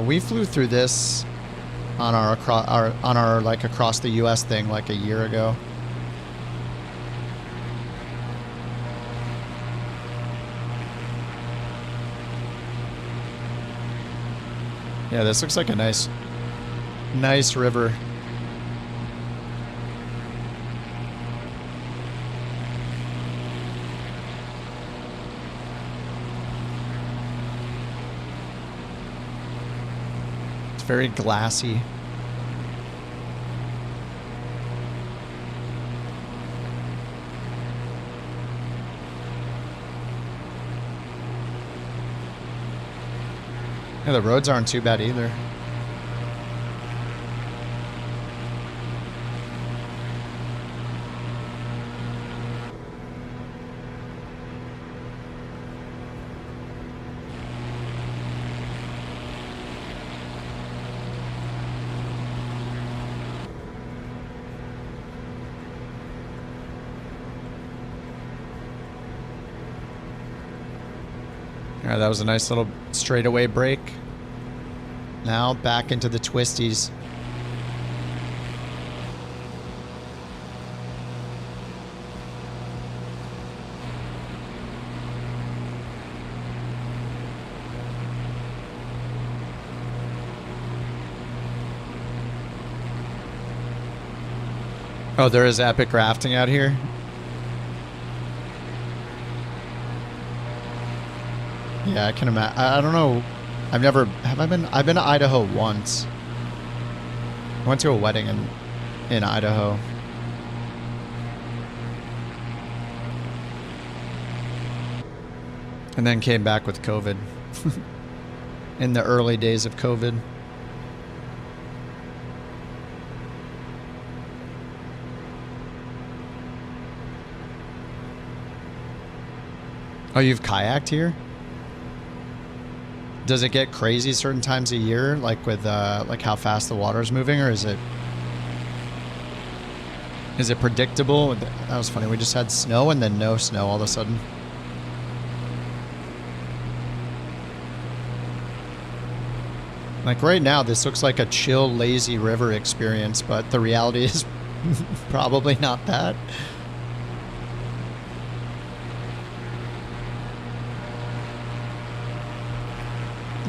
Speaker 1: We flew through this on our like across the U.S. thing like a year ago. Yeah, this looks like a nice river. Very glassy. Yeah, the roads aren't too bad either. Alright, that was a nice little straightaway break. Now back into the twisties. Oh, there is epic rafting out here. Yeah, I can imagine. I don't know. I've been to Idaho once. I went to a wedding in Idaho. And then came back with COVID. In the early days of COVID. Oh, you've kayaked here? Does it get crazy certain times a year, like with like how fast the water is moving, or is it predictable? That was funny. We just had snow and then no snow all of a sudden. Like right now, this looks like a chill, lazy river experience, but the reality is probably not that.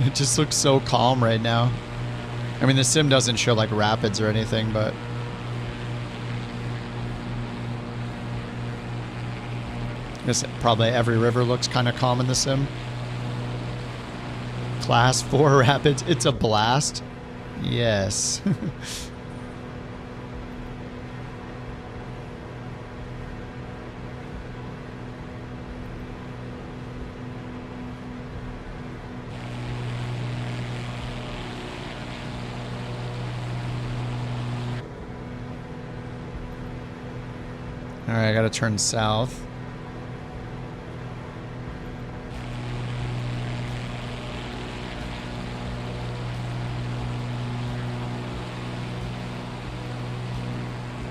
Speaker 1: It just looks so calm right now. I mean, the sim doesn't show like rapids or anything, but Guess probably every river looks kind of calm in the sim. Class 4 rapids. It's a blast. Yes. All right, I gotta turn south.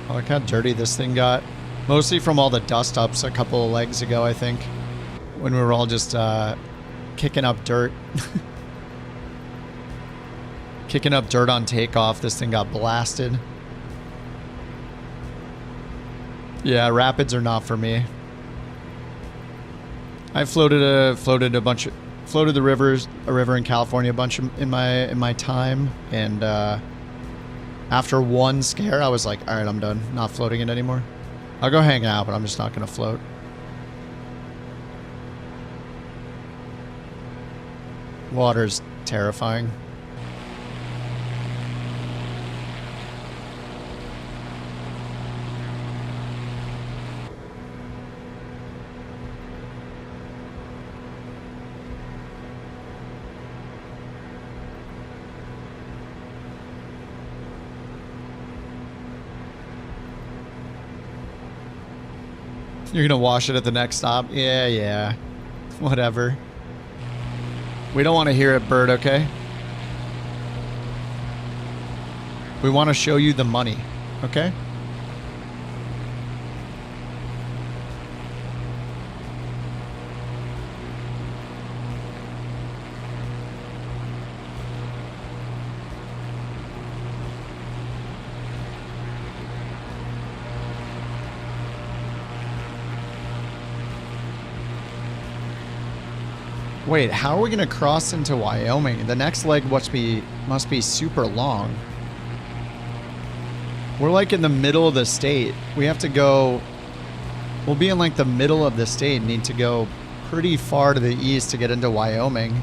Speaker 1: Oh, look how dirty this thing got. Mostly from all the dust ups a couple of legs ago, I think. When we were all just kicking up dirt. Kicking up dirt on takeoff, this thing got blasted. Yeah, rapids are not for me. I floated the river in California a bunch in my time, and after one scare, I was like, all right, I'm done. Not floating it anymore. I'll go hang out, but I'm just not gonna float. Water's terrifying. You're gonna wash it at the next stop? Yeah. Whatever. We don't want to hear it, Bird, okay? We want to show you the money, okay? Wait, how are we going to cross into Wyoming? The next leg must be super long. We're like in the middle of the state. We have to go... We'll be in like the middle of the state and need to go pretty far to the east to get into Wyoming.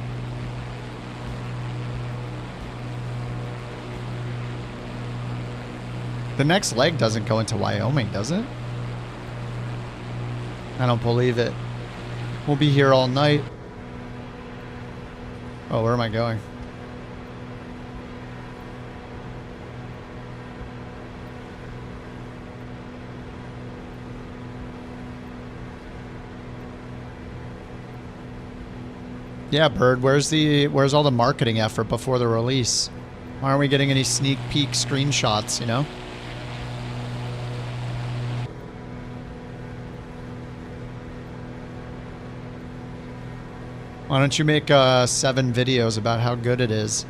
Speaker 1: The next leg doesn't go into Wyoming, does it? I don't believe it. We'll be here all night. Oh, where am I going? Yeah, Bird, where's all the marketing effort before the release? Why aren't we getting any sneak peek screenshots, you know? Why don't you make 7 videos about how good it is?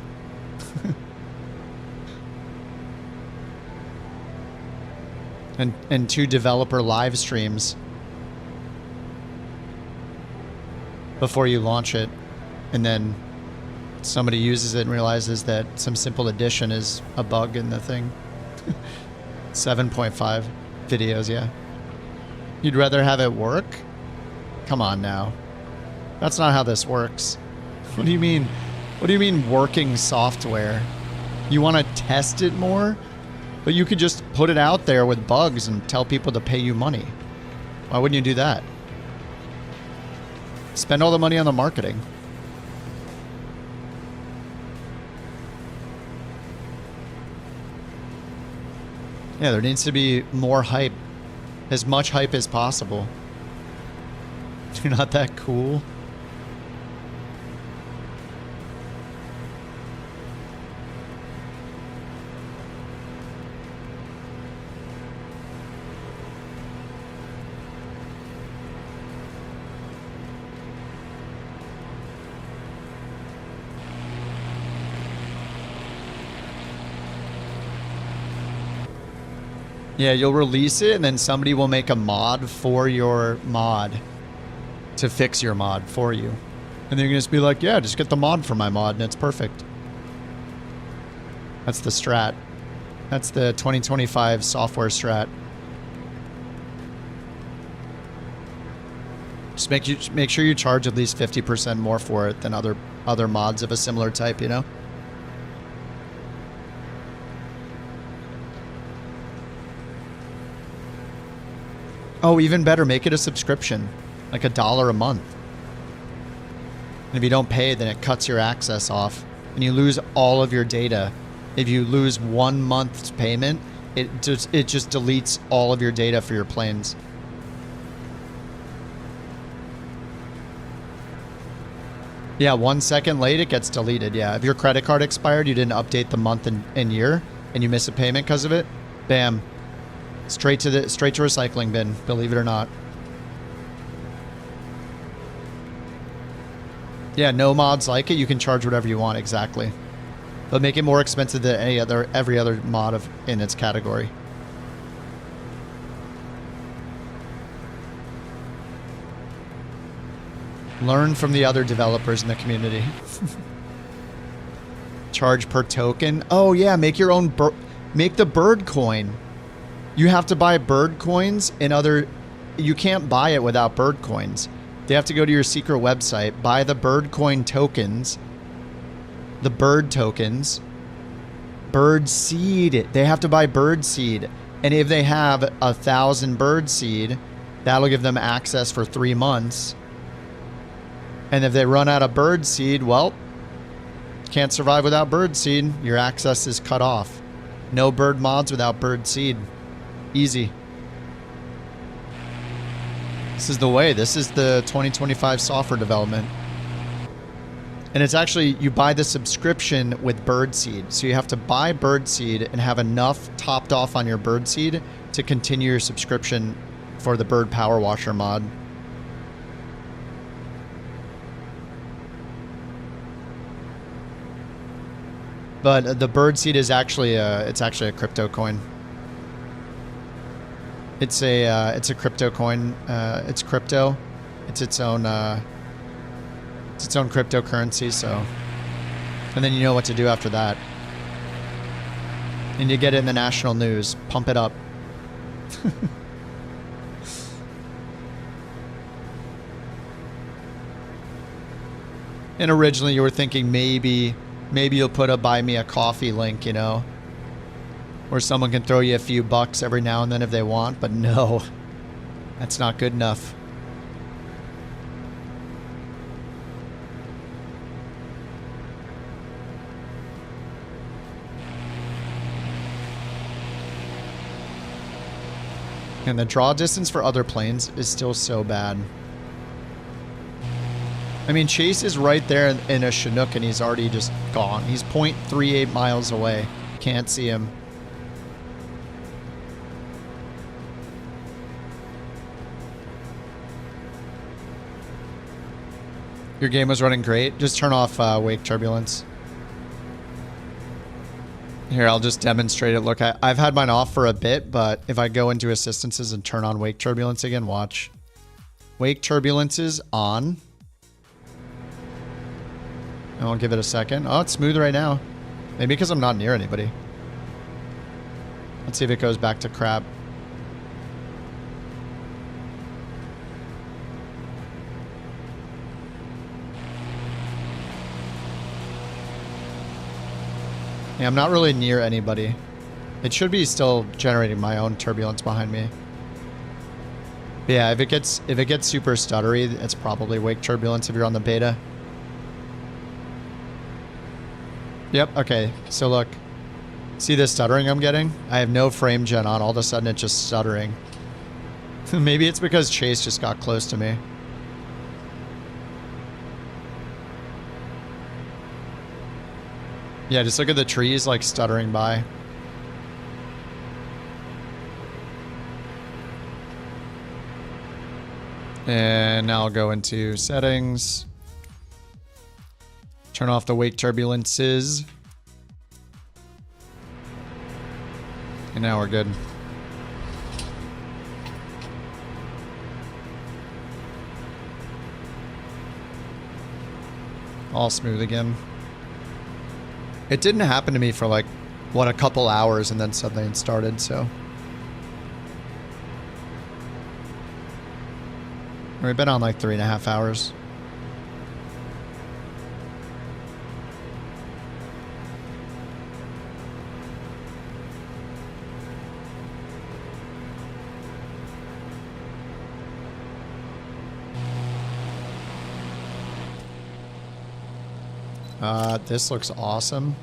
Speaker 1: and 2 developer live streams before you launch it, and then somebody uses it and realizes that some simple addition is a bug in the thing. 7.5 videos, yeah. You'd rather have it work? Come on now. That's not how this works. What do you mean? What do you mean working software? You want to test it more? But you could just put it out there with bugs and tell people to pay you money. Why wouldn't you do that? Spend all the money on the marketing. Yeah, there needs to be more hype. As much hype as possible. You're not that cool. Yeah, you'll release it and then somebody will make a mod for your mod to fix your mod for you. And then you're going to just be like, yeah, just get the mod for my mod and it's perfect. That's the strat. That's the 2025 software strat. Just make sure you charge at least 50% more for it than other mods of a similar type, you know? Oh, even better, make it a subscription, like $1 a month. And if you don't pay, then it cuts your access off and you lose all of your data. If you lose 1 month's payment, it just deletes all of your data for your planes. Yeah, 1 second late, it gets deleted. Yeah, if your credit card expired, you didn't update the month and year, and you miss a payment because of it, bam, straight to recycling bin. Believe it or not. Yeah, no mods like it. You can charge whatever you want, exactly, but make it more expensive than every other mod in its category. Learn from the other developers in the community. Charge per token. Oh yeah, make your own make the bird coin. You have to buy bird coins and you can't buy it without bird coins. They have to go to your secret website, buy the bird coin tokens, the bird tokens, bird seed. They have to buy bird seed. And if they have 1,000 bird seed, that'll give them access for 3 months. And if they run out of bird seed, well, can't survive without bird seed. Your access is cut off. No bird mods without bird seed. Easy. This is the way. This is the 2025 software development. And it's actually, you buy the subscription with bird seed. So you have to buy bird seed and have enough topped off on your bird seed to continue your subscription for the bird power washer mod. But the bird seed is actually it's actually a crypto coin. It's a crypto coin. It's crypto. It's its own cryptocurrency. So, and then you know what to do after that. And you get it in the national news. Pump it up. And originally you were thinking maybe you'll put a buy me a coffee link, you know, where someone can throw you a few bucks every now and then if they want, but no, that's not good enough. And the draw distance for other planes is still so bad. I mean, Chase is right there in a Chinook and he's already just gone. He's 0.38 miles away. Can't see him. Your game was running great. Just turn off wake turbulence. Here, I'll just demonstrate it. Look, I've had mine off for a bit, but if I go into assistances and turn on wake turbulence again, watch. Wake turbulence is on. I'll give it a second. Oh, it's smooth right now. Maybe because I'm not near anybody. Let's see if it goes back to crap. Yeah, I'm not really near anybody. It should be still generating my own turbulence behind me. But yeah, if it gets super stuttery, it's probably wake turbulence if you're on the beta. Yep, okay, so look. See the stuttering I'm getting? I have no frame gen on, all of a sudden it's just stuttering. Maybe it's because Chase just got close to me. Yeah, just look at the trees like stuttering by. And now I'll go into settings. Turn off the wake turbulences. And now we're good. All smooth again. It didn't happen to me for like, what, a couple hours and then suddenly it started, so. We've been on like 3.5 hours. This looks awesome.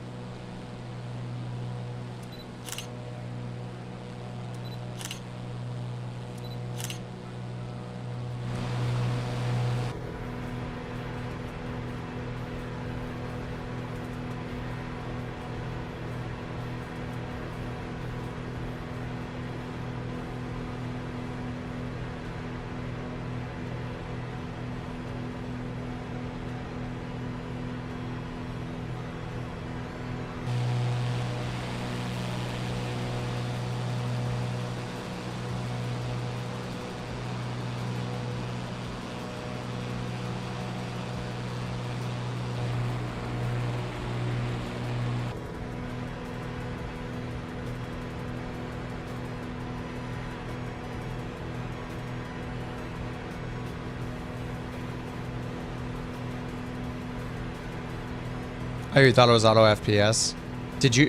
Speaker 1: Oh, you thought it was auto FPS?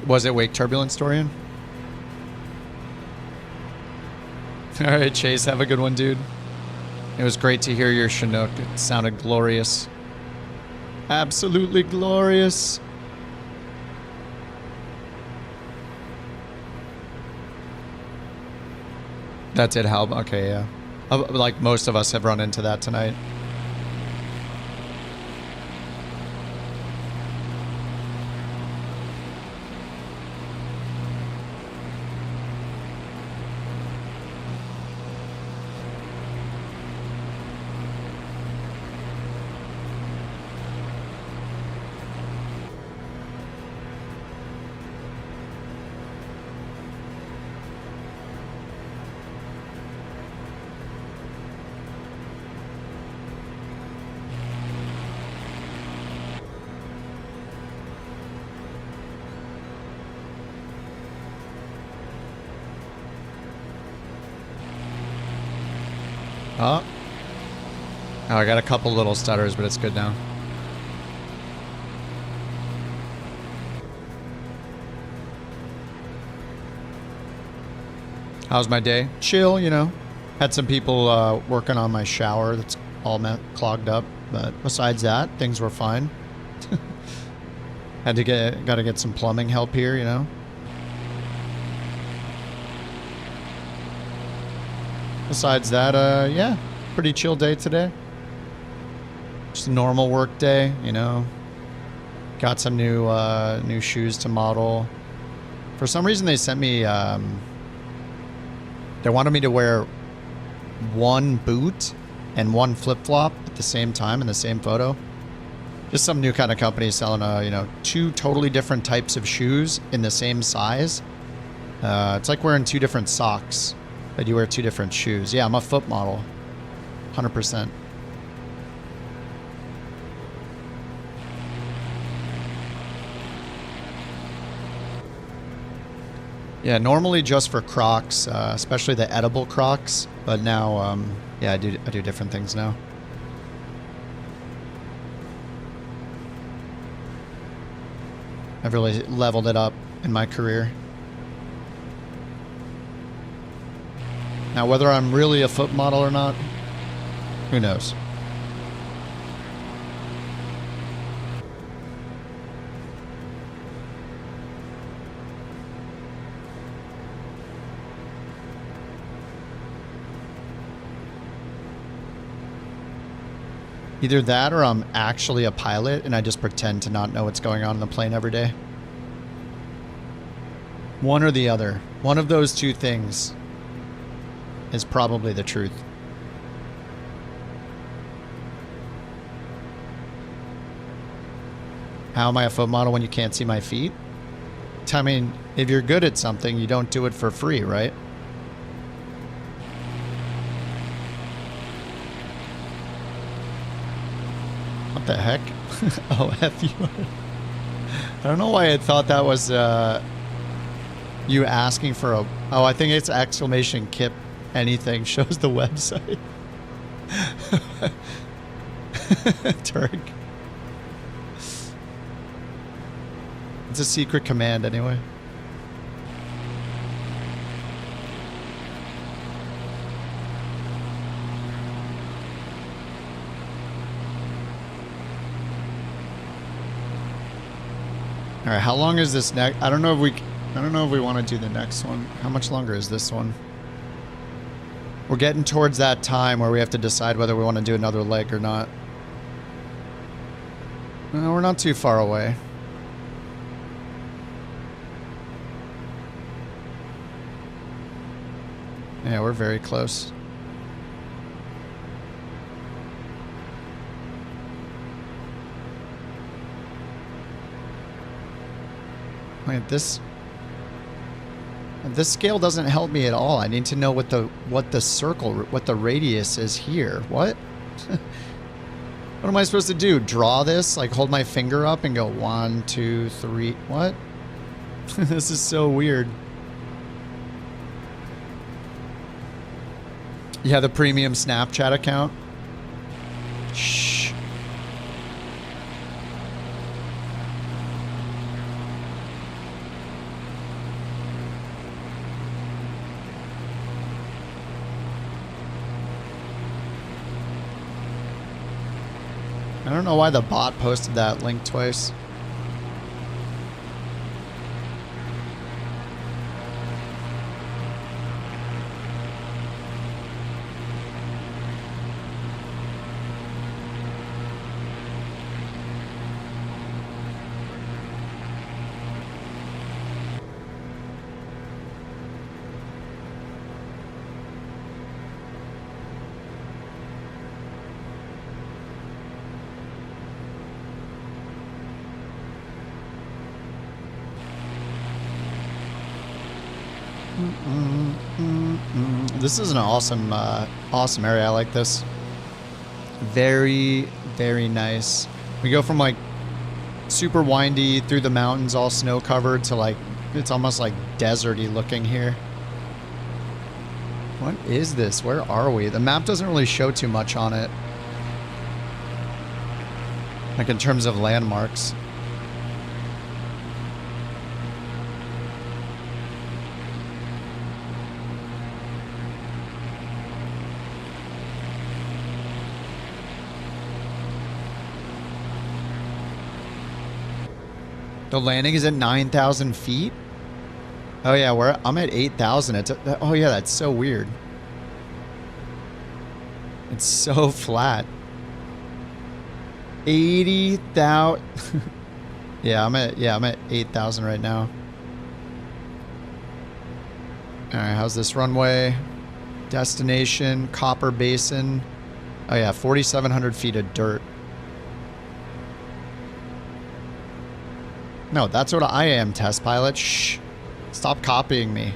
Speaker 1: Was it Wake Turbulence, Dorian? Alright, Chase, have a good one, dude. It was great to hear your Chinook. It sounded glorious. Absolutely glorious. That did help. Okay, yeah. Like most of us have run into that tonight. Oh, I got a couple little stutters, but it's good now. How's my day? Chill, you know. Had some people working on my shower that's all clogged up, but besides that, things were fine. Got to get some plumbing help here, you know. Besides that, yeah, pretty chill day today. Just a normal work day, you know. Got some new shoes to model. For some reason, they sent me. They wanted me to wear one boot and one flip-flop at the same time in the same photo. Just some new kind of company selling, you know, 2 totally different types of shoes in the same size. It's like wearing 2 different socks. But you wear 2 different shoes. Yeah, I'm a foot model. 100%. Yeah, normally just for Crocs, especially the edible Crocs. But now, yeah, I do different things now. I've really leveled it up in my career. Now, whether I'm really a foot model or not, who knows? Either that or I'm actually a pilot and I just pretend to not know what's going on in the plane every day. One or the other. One of those 2 things is probably the truth. How am I a foot model when you can't see my feet? I mean, if you're good at something, you don't do it for free, right? What the heck? Oh, F you. I don't know why I thought that was you asking for a... Oh, I think it's exclamation kip anything shows the website. Turk. It's a secret command anyway. All right, how long is this next? I don't know if we want to do the next one. How much longer is this one? We're getting towards that time where we have to decide whether we want to do another leg or not. No, we're not too far away. Yeah, we're very close. Wait, this scale doesn't help me at all. I need to know what the circle, what the radius is here. What? What am I supposed to do? Draw this? Like hold my finger up and go 1, 2, 3. What? This is so weird. Yeah, the premium Snapchat account. Shh. I don't know why the bot posted that link twice. This is an awesome, awesome area. I like this. Very, very nice. We go from like super windy through the mountains, all snow covered, to like it's almost like deserty looking here. What is this? Where are we? The map doesn't really show too much on it, like in terms of landmarks. The landing is at 9,000 feet? Oh yeah, I'm at 8,000. Oh yeah, that's so weird. It's so flat. 80,000. Yeah, I'm at 8,000 right now. All right, how's this runway? Destination, Copper Basin. Oh yeah, 4,700 feet of dirt. No, that's what I am, test pilot. Shh. Stop copying me.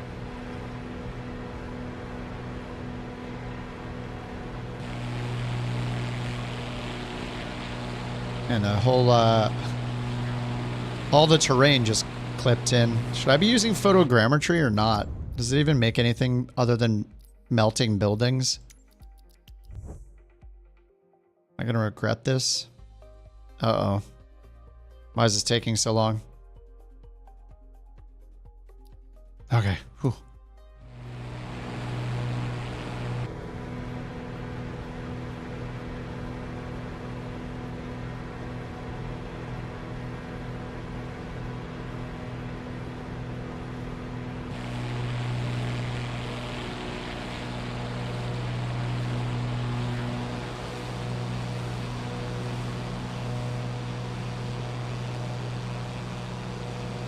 Speaker 1: And the whole, all the terrain just clipped in. Should I be using photogrammetry or not? Does it even make anything other than melting buildings? Am I gonna regret this? Uh-oh. Why is this taking so long? Okay. Whew.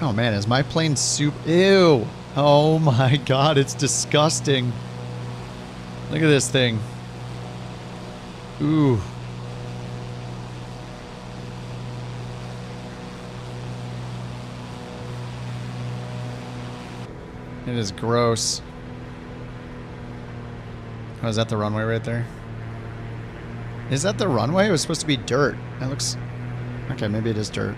Speaker 1: Oh man, is my plane soup? Ew! Oh my god, it's disgusting. Look at this thing. Ooh. It is gross. Oh, is that the runway right there? Is that the runway? It was supposed to be dirt. That looks... Okay, maybe it is dirt.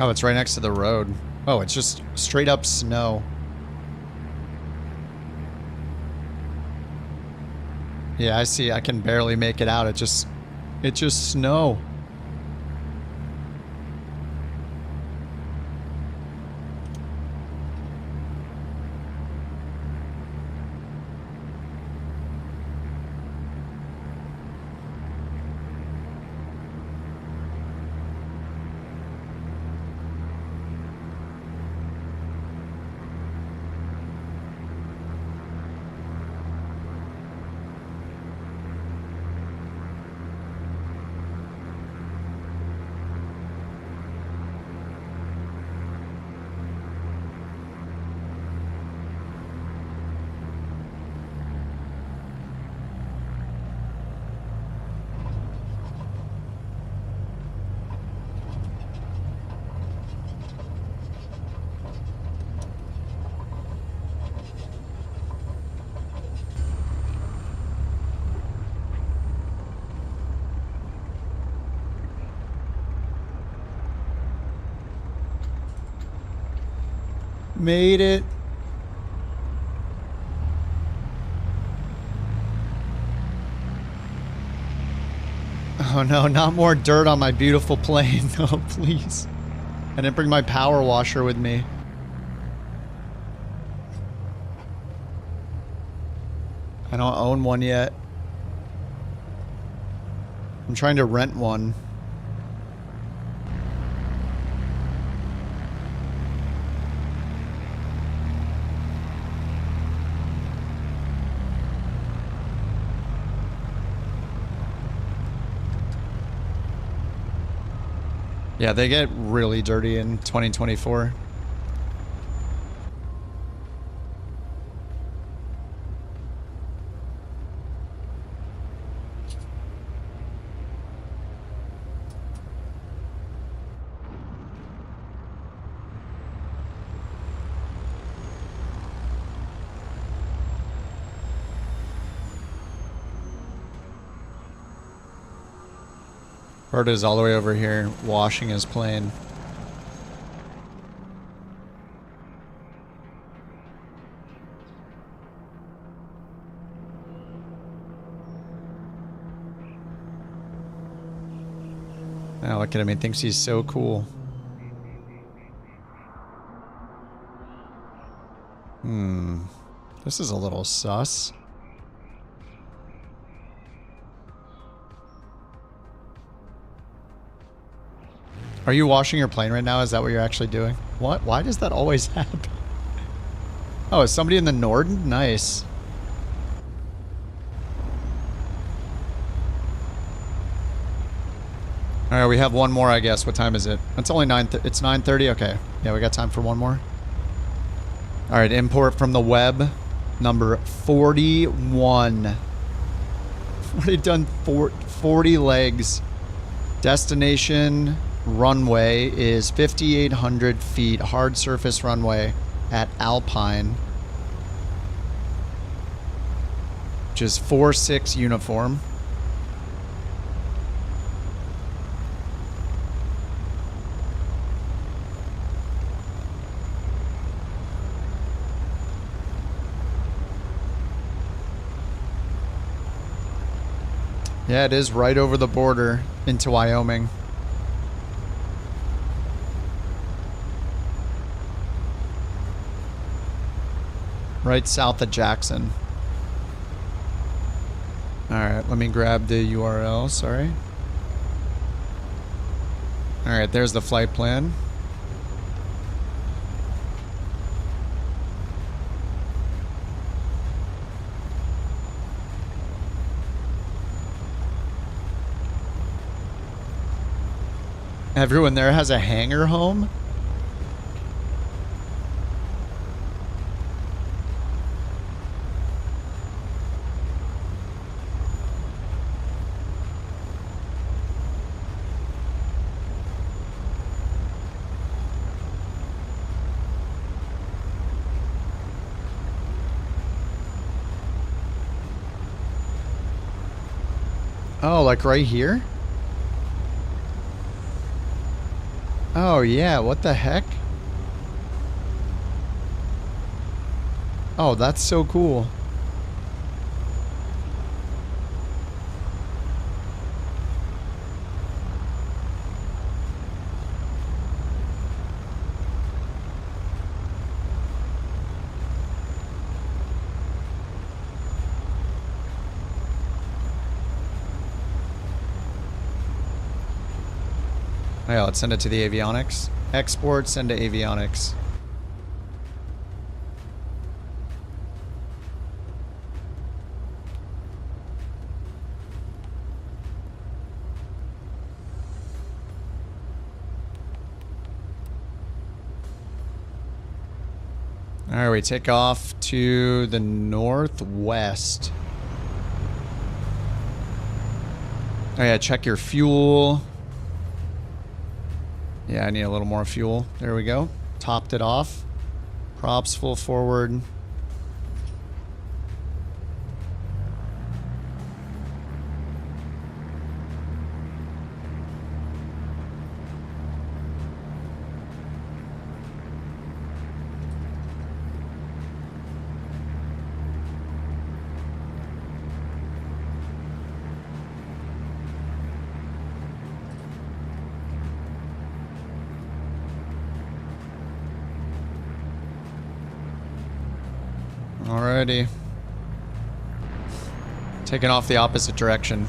Speaker 1: Oh, it's right next to the road. Oh, it's just straight up snow. Yeah, I see. I can barely make it out. It's just snow. Made it. Oh no, not more dirt on my beautiful plane. No, please. I didn't bring my power washer with me. I don't own one yet. I'm trying to rent one. Yeah, they get really dirty in 2024. Bert is all the way over here washing his plane. Now look at him, he thinks he's so cool. This is a little sus. Are you washing your plane right now? Is that what you're actually doing? What? Why does that always happen? Oh, is somebody in the Norden? Nice. All right, we have one more, I guess. What time is it? It's only it's 9:30. Okay. Yeah, we got time for one more. All right, import from the web, number 41. Already done 40 legs. Destination runway is 5,800 feet. Hard surface runway at Alpine, which is 4-6 uniform. Yeah, it is right over the border into Wyoming. Right south of Jackson. Alright, let me grab the URL, sorry. Alright, there's the flight plan. Everyone there has a hangar home? Oh, like right here? Oh, yeah. What the heck? Oh, that's so cool. Yeah, let's send it to the avionics. Export, send to avionics. Alright, we take off to the northwest. Oh yeah, check your fuel. Yeah, I need a little more fuel. There we go. Topped it off. Props full forward. Alrighty. Taking off the opposite direction.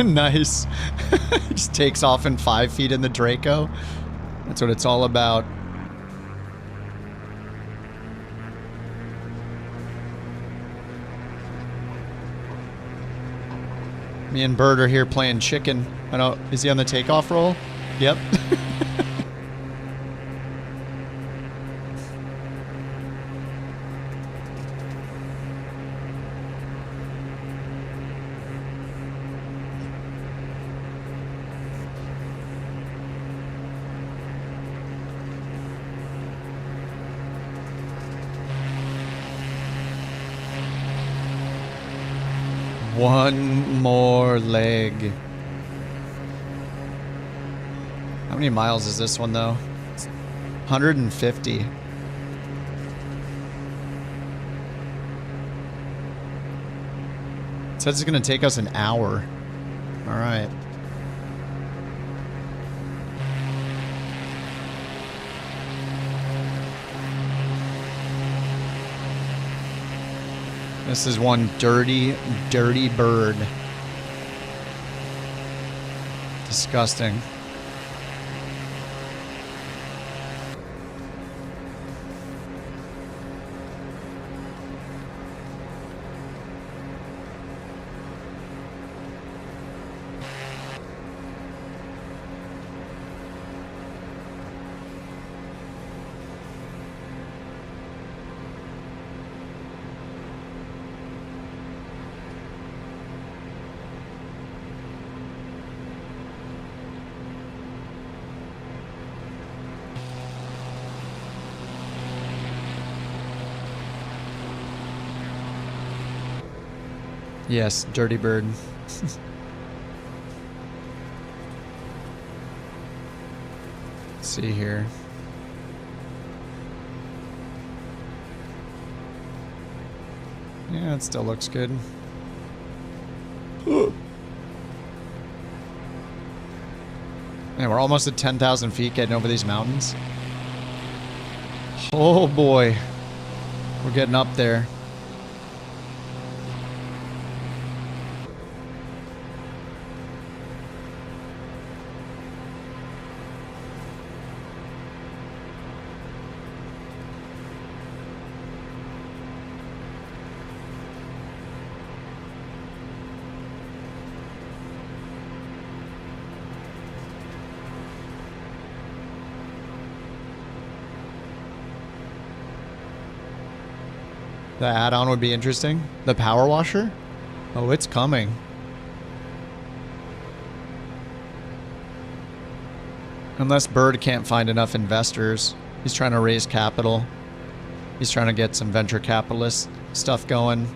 Speaker 1: Nice. Just takes off in 5 feet in the Draco. That's what it's all about. Me and Bird are here playing chicken. I don't. Is he on the takeoff roll? Yep. One more leg. How many miles is this one though? 150. It says it's gonna take us an hour. All right. This is one dirty, dirty bird. Disgusting. Yes, dirty bird. Let's see here. Yeah, it still looks good. Yeah, we're almost at 10,000 feet getting over these mountains. Oh boy. We're getting up there. The add-on would be interesting. The power washer? Oh, it's coming. Unless Bird can't find enough investors. He's trying to raise capital. He's trying to get some venture capitalist stuff going.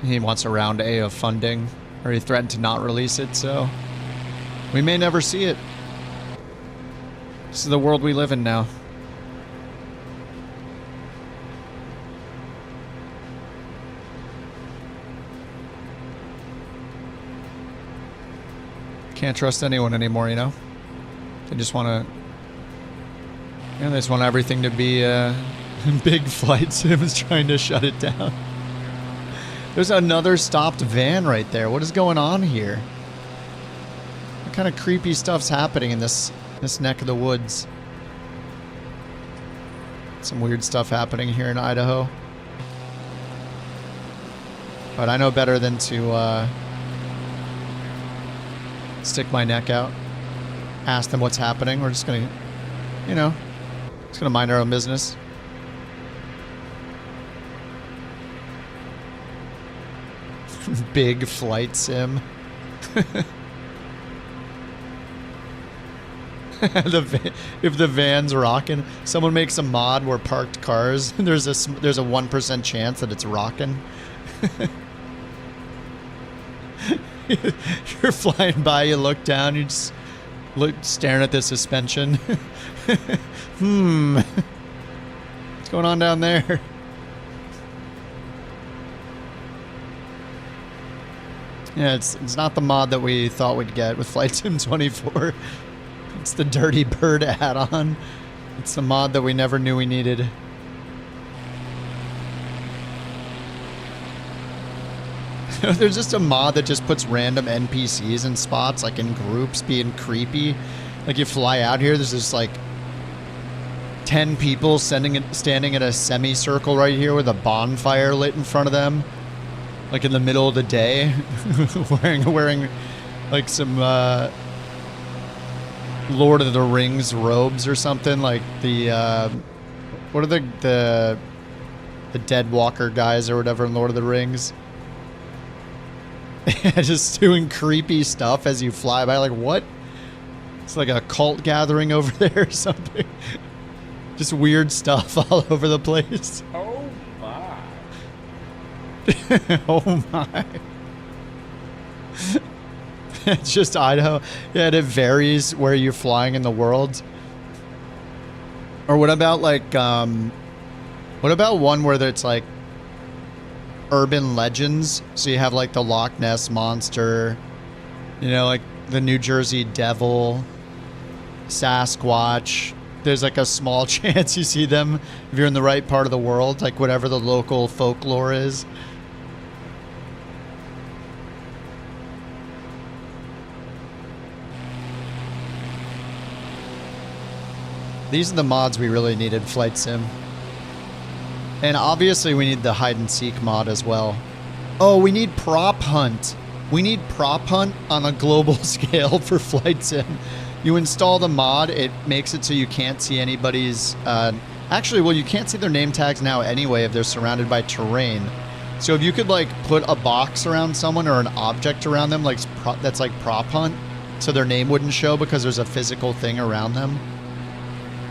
Speaker 1: He wants a round A of funding. Or he threatened to not release it, so We may never see it. This is the world we live in now. Can't trust anyone anymore, you know? They just want to... Yeah, they just want everything to be big flight sims trying to shut it down. There's another stopped van right there. What is going on here? What kind of creepy stuff's happening in this neck of the woods? Some weird stuff happening here in Idaho. But I know better than to stick my neck out. Ask them what's happening. We're just gonna, you know, just gonna mind our own business. Big flight sim. If the van's rocking, someone makes a mod where parked cars, there's a 1% chance that it's rocking. You're flying by, you look down, you just look staring at the suspension. What's going on down there? Yeah, it's not the mod that we thought we'd get with Flight Sim 24. It's the Dirty Bird add-on. It's the mod that we never knew we needed. There's just a mod that just puts random NPCs in spots, like in groups, being creepy. Like you fly out here, there's just like 10 people standing in a semicircle right here with a bonfire lit in front of them. Like in the middle of the day, wearing like some Lord of the Rings robes or something. Like the what are the Dead Walker guys or whatever in Lord of the Rings? Just doing creepy stuff as you fly by. Like what? It's like a cult gathering over there or something. Just weird stuff all over the place.
Speaker 4: Oh my.
Speaker 1: Oh my. It's just Idaho. Yeah, it varies where you're flying in the world. Or what about like what about one where it's like urban legends? So you have like the Loch Ness Monster, you know, like the New Jersey Devil, Sasquatch. There's like a small chance you see them if you're in the right part of the world, like whatever the local folklore is. These are the mods we really needed, Flight Sim. And obviously we need the hide and seek mod as well. Oh, we need prop hunt. We need prop hunt on a global scale for Flight Sim. You install the mod, it makes it so you can't see anybody's... actually, well, you can't see their name tags now anyway if they're surrounded by terrain. So if you could like put a box around someone or an object around them like that's like prop hunt, so their name wouldn't show because there's a physical thing around them.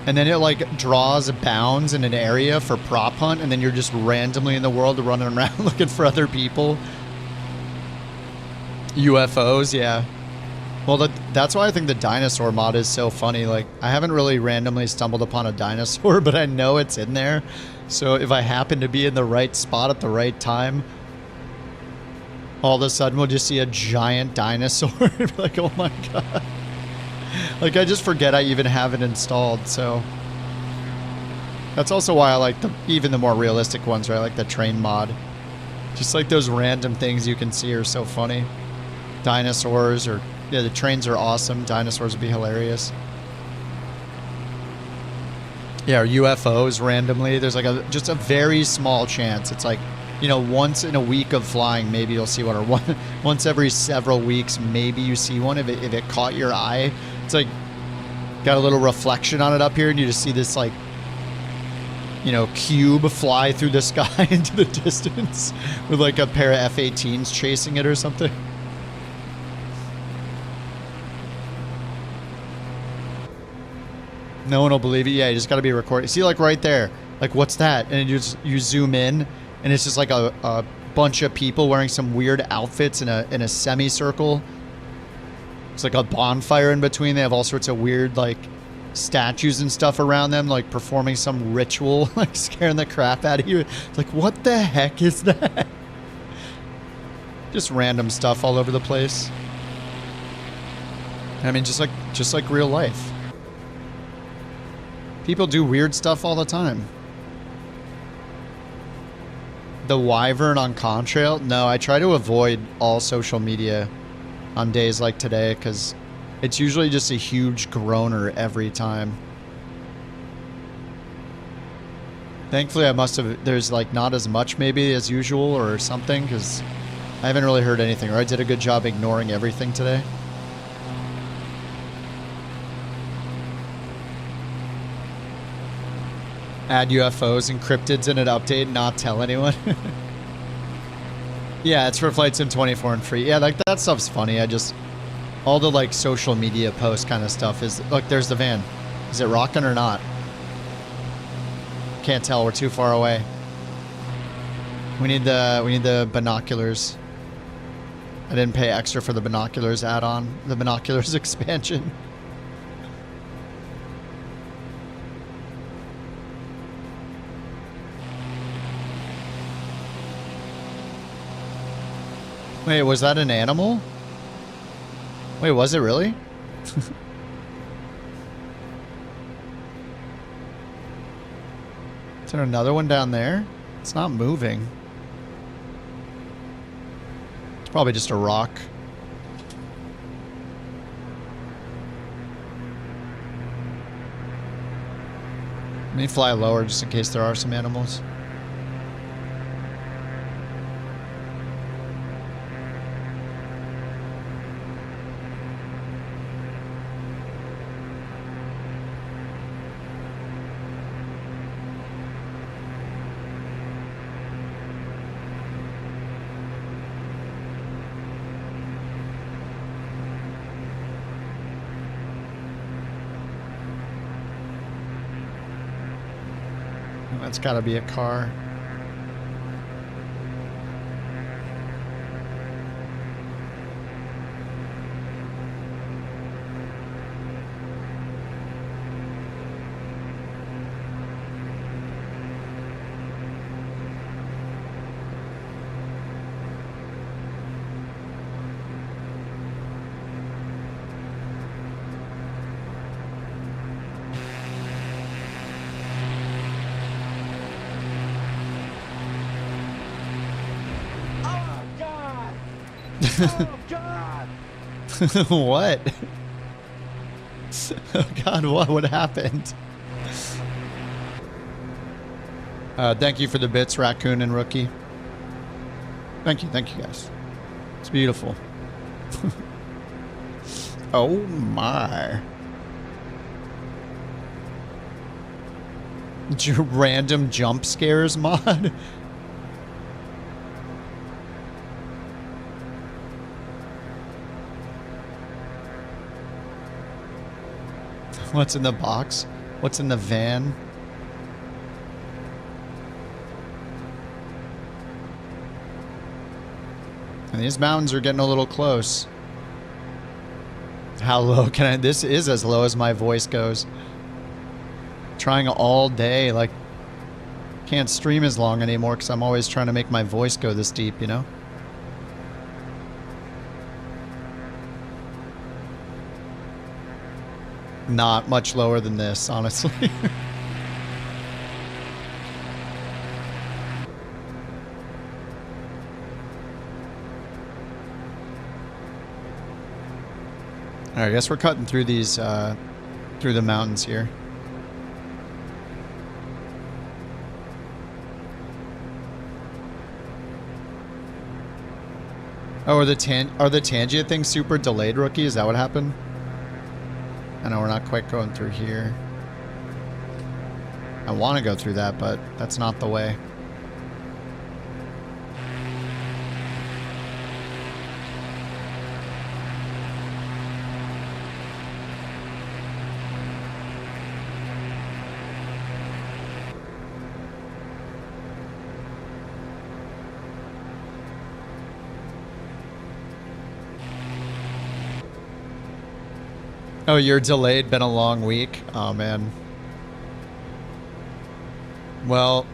Speaker 1: And then it like draws bounds in an area for prop hunt, and then you're just randomly in the world running around looking for other people. UFOs, yeah. Well, that's why I think the dinosaur mod is so funny. Like, I haven't really randomly stumbled upon a dinosaur, but I know it's in there. So if I happen to be in the right spot at the right time, all of a sudden we'll just see a giant dinosaur. Like, oh my god. Like, I just forget I even have it installed, so... That's also why I like even the more realistic ones, right? Like the train mod. Just like those random things you can see are so funny. Dinosaurs, or... Yeah, the trains are awesome. Dinosaurs would be hilarious. Yeah, or UFOs randomly. There's like just a very small chance. It's like, you know, once in a week of flying, maybe you'll see one, or once every several weeks, maybe you see one if it caught your eye. It's like got a little reflection on it up here, and you just see this like, you know, cube fly through the sky into the distance with like a pair of F-18s chasing it or something. No one will believe it. Yeah, you just got to be recording. See, like right there, like what's that? And you zoom in, and it's just like a bunch of people wearing some weird outfits in a semicircle. It's like a bonfire in between. They have all sorts of weird, like, statues and stuff around them, like performing some ritual, like scaring the crap out of you. It's like, what the heck is that? Just random stuff all over the place. I mean, just like real life. People do weird stuff all the time. The Wyvern on Contrail? No, I try to avoid all social media on days like today because it's usually just a huge groaner every time. Thankfully, there's like not as much maybe as usual or something because I haven't really heard anything, or I did a good job ignoring everything today. Add UFOs and cryptids in an update, not tell anyone. Yeah, it's for Flight Sim 24 and free. Yeah, like that stuff's funny. All the like social media post kind of stuff is, look, there's the van. Is it rocking or not? Can't tell, we're too far away. We need the binoculars. I didn't pay extra for the binoculars add-on, the binoculars expansion. Wait, was that an animal? Wait, was it really? Is there another one down there? It's not moving. It's probably just a rock. Let me fly lower just in case there are some animals. That's gotta be a car.
Speaker 6: Oh, God!
Speaker 1: What? Oh, God, what happened? Thank you for the bits, Raccoon and Rookie. Thank you guys. It's beautiful. Oh, my. Random jump scares mod? What's in the box? What's in the van? And these mountains are getting a little close. How low can I? This is as low as my voice goes. Trying all day, like, can't stream as long anymore because I'm always trying to make my voice go this deep, you know? Not much lower than this, honestly. Alright, I guess we're cutting through these, through the mountains here. Oh, are the Tangia things super delayed, Rookie? Is that what happened? I know we're not quite going through here. I want to go through that, but that's not the way. Oh, you're delayed. Been a long week. Oh, man. Well,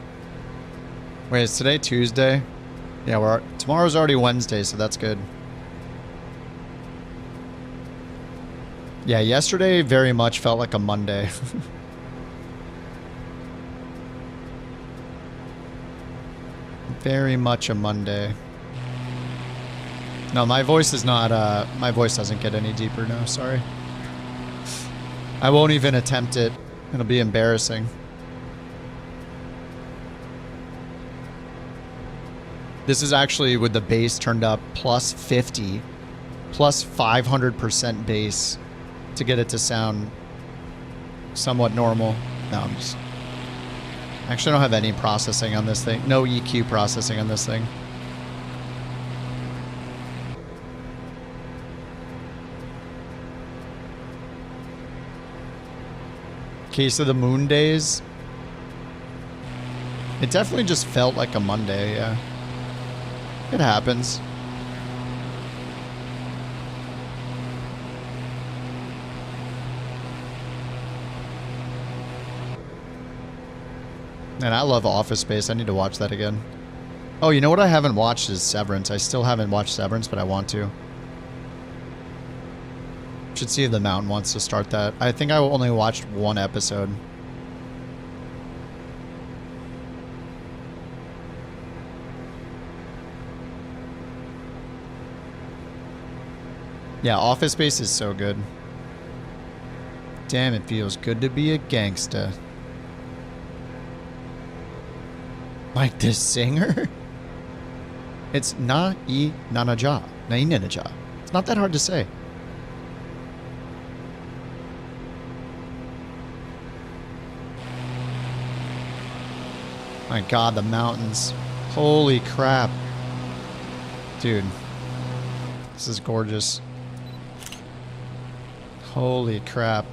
Speaker 1: wait, is today Tuesday? Yeah, tomorrow's already Wednesday, so that's good. Yeah, yesterday very much felt like a Monday. Very much a Monday. No, my voice is not, my voice doesn't get any deeper, no, sorry. I won't even attempt it. It'll be embarrassing. This is actually with the bass turned up plus 50, plus 500% bass to get it to sound somewhat normal. No, I'm just... Actually, I don't have any processing on this thing. No EQ processing on this thing. Case of the Moon days. It definitely just felt like a Monday, yeah. It happens. And I love Office Space. I need to watch that again. Oh, you know what I haven't watched is Severance. I still haven't watched Severance, but I want to. Should see if the Mountain wants to start that. I think I only watched one episode. Yeah, Office Space is so good. Damn, it feels good to be a gangsta. Like this singer? It's Na-i-na-na-ja. Na-i-na-na-ja. It's not that hard to say. My God, the mountains. Holy crap. Dude. This is gorgeous. Holy crap.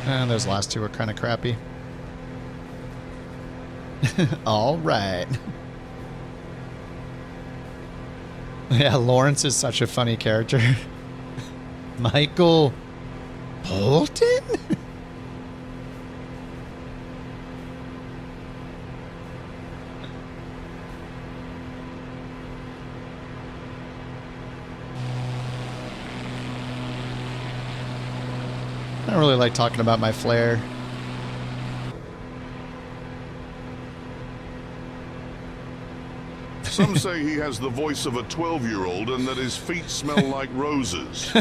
Speaker 1: And those last two were kind of crappy. All right. Yeah, Lawrence is such a funny character. Michael Bolton? I don't really like talking about my flare.
Speaker 10: Some say he has the voice of a 12-year-old and that his feet smell like roses.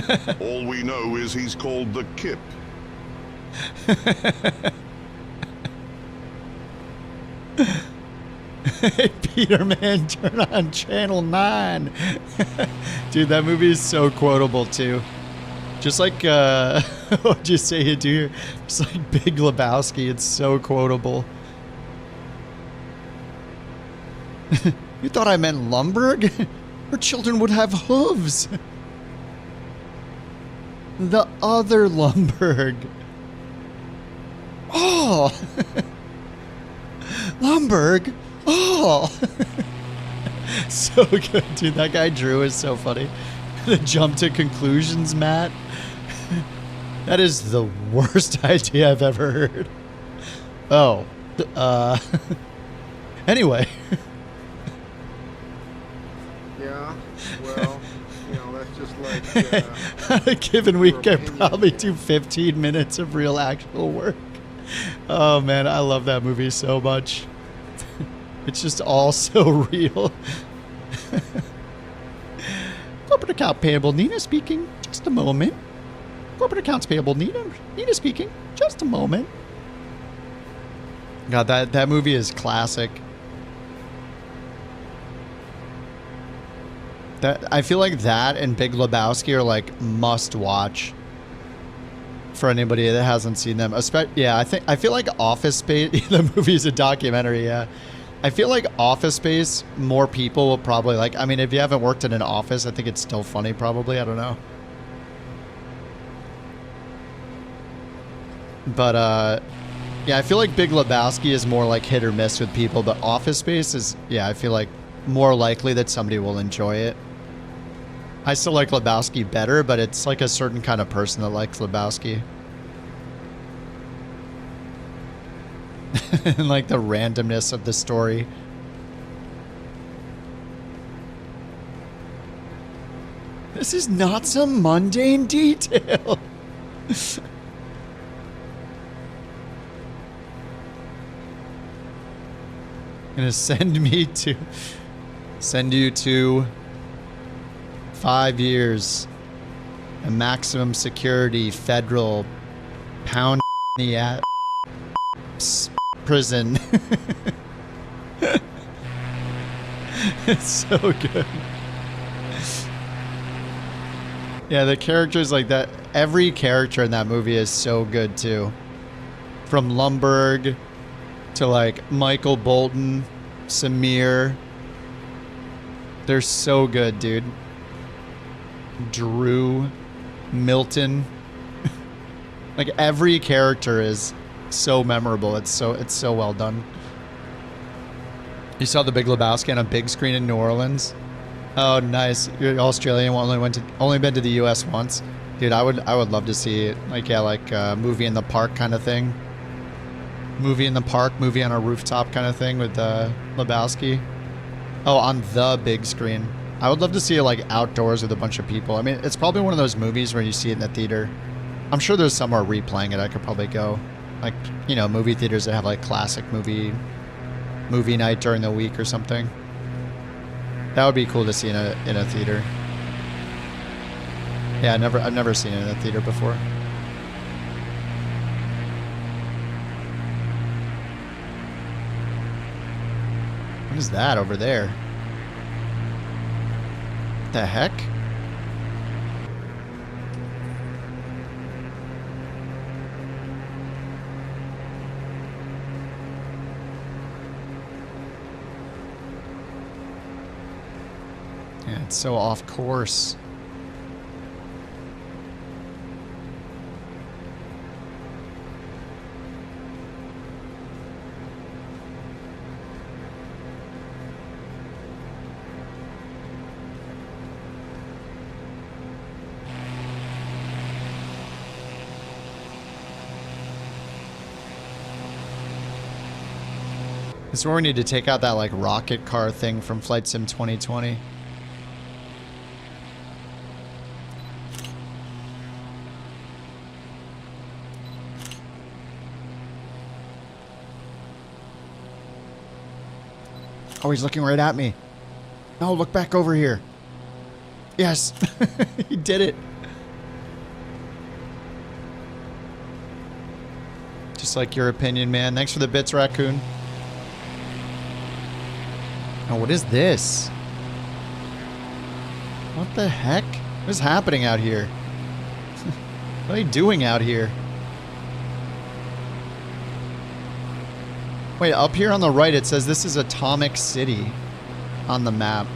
Speaker 10: All we know is he's called the Kip.
Speaker 1: Hey, Peter, man, turn on Channel 9. Dude, that movie is so quotable, too. Just like, what'd you say you do? Just like Big Lebowski, it's so quotable. You thought I meant Lumberg? Her children would have hooves. The other Lumberg. Oh! Lumberg! Oh! So good, dude. That guy Drew is so funny. The jump to conclusions, Matt. That is the worst idea I've ever heard. Oh. Anyway.
Speaker 11: Yeah, well, you know, that's just like...
Speaker 1: On a given week, I probably do 15 minutes of real actual work. Oh, man, I love that movie so much. It's just all so real. Corporate account payable, Nina speaking. Just a moment. Corporate accounts payable, Nina speaking. Just a moment. God, that movie is classic. I feel like that and Big Lebowski are like must watch for anybody that hasn't seen them. Yeah, I feel like Office Space. The movie's a documentary. Yeah, I feel like Office Space. More people will probably like. I mean, if you haven't worked in an office, I think it's still funny. Probably, I don't know. But yeah, I feel like Big Lebowski is more like hit or miss with people, but Office Space is, yeah, I feel like more likely that somebody will enjoy it. I still like Lebowski better, but it's like a certain kind of person that likes Lebowski. And like the randomness of the story. This is not some mundane detail. Gonna send you to 5 years, a maximum security federal pound in the ass prison. It's so good. Yeah, the characters like that. Every character in that movie is so good too. From Lumbergh to like Michael Bolton, Samir. They're so good, dude. Drew, Milton. Like every character is so memorable. It's so well done. You saw The Big Lebowski on a big screen in New Orleans? Oh, nice. You're Australian. Only been to the U.S. once, dude. I would love to see it. Like yeah, like movie in the park kind of thing. Movie in the park, movie on a rooftop kind of thing with Lebowski. Oh, on the big screen. I would love to see it like outdoors with a bunch of people. I mean, it's probably one of those movies where you see it in the theater. I'm sure there's somewhere replaying it. I could probably go, like, you know, movie theaters that have like classic movie night during the week or something. That would be cool to see in a theater. Yeah, I've never seen it in a theater before. What is that over there? What the heck? Yeah, it's so off course. This is where we need to take out that like rocket car thing from Flight Sim 2020. Oh, he's looking right at me. No, look back over here. Yes, he did it. Just like your opinion, man. Thanks for the bits, Raccoon. Oh, what is this? What the heck? What is happening out here? What are they doing out here? Wait, up here on the right it says this is Atomic City on the map.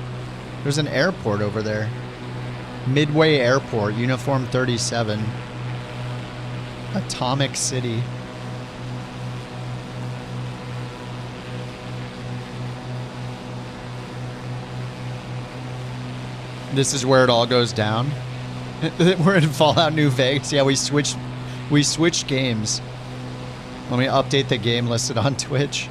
Speaker 1: There's an airport over there. Midway Airport, Uniform 37. Atomic City. This is where it all goes down. We're in Fallout New Vegas. Yeah, we switched games. Let me update the game listed on Twitch.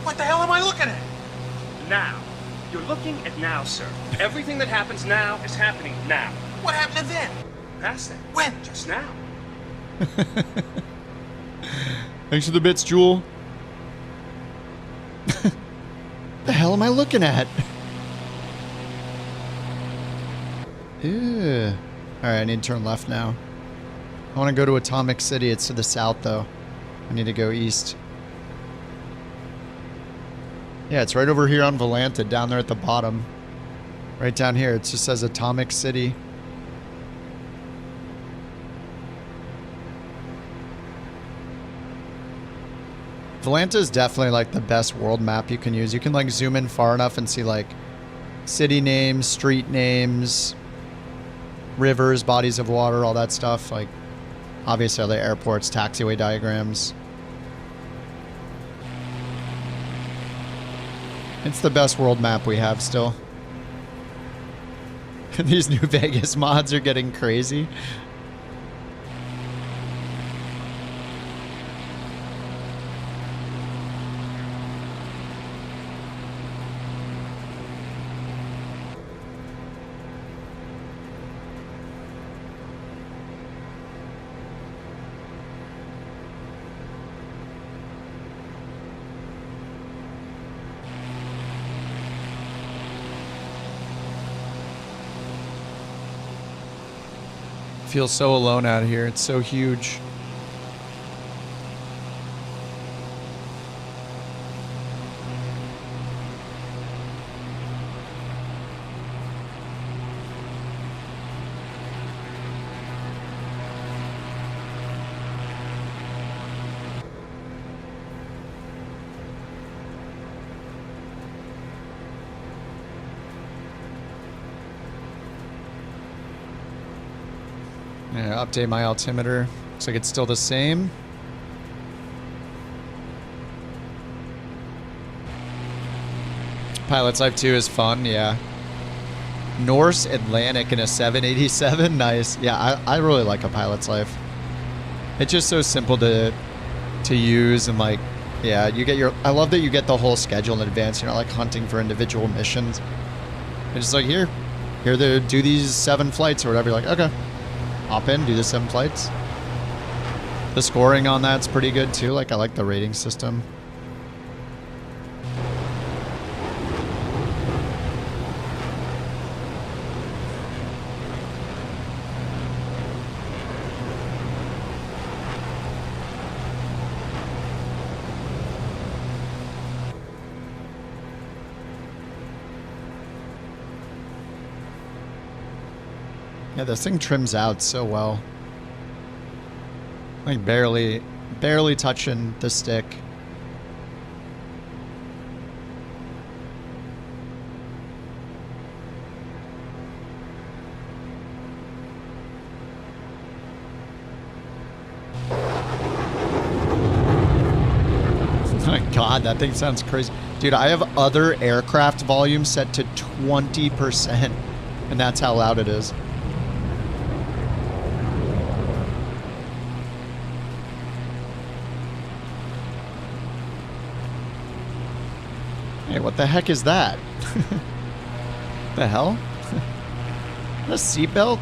Speaker 12: What the hell am I looking at?
Speaker 13: Now. You're looking at now, sir. Everything that happens now is happening now.
Speaker 12: What happened then?
Speaker 13: Past that.
Speaker 12: When?
Speaker 13: Just now.
Speaker 1: Thanks for the bits, Jewel. The hell am I looking at? Ew. Alright, I need to turn left now. I want to go to Atomic City. It's to the south, though. I need to go east. Yeah, it's right over here on Volanta, down there at the bottom. Right down here. It just says Atomic City. Volanta is definitely like the best world map you can use. You can like zoom in far enough and see like city names, street names, rivers, bodies of water, all that stuff. Like, obviously all the airports, taxiway diagrams. It's the best world map we have still. These New Vegas mods are getting crazy. Feel so alone out here. It's so huge. Yeah, update my altimeter. Looks like it's still the same. Pilot's Life 2 is fun, yeah. Norse Atlantic in a 787, nice. Yeah, I really like a Pilot's Life. It's just so simple to use, and like, yeah, you get your. I love that you get the whole schedule in advance. You're not like hunting for individual missions. It's just like here to do these 7 flights or whatever. You're like, okay. Hop in, do the 7 flights. The scoring on that's pretty good too. Like, I like the rating system. Yeah, this thing trims out so well. Like barely touching the stick. Oh my God, that thing sounds crazy. Dude, I have other aircraft volume set to 20%, and that's how loud it is. Hey, what the heck is that? The hell? A seatbelt?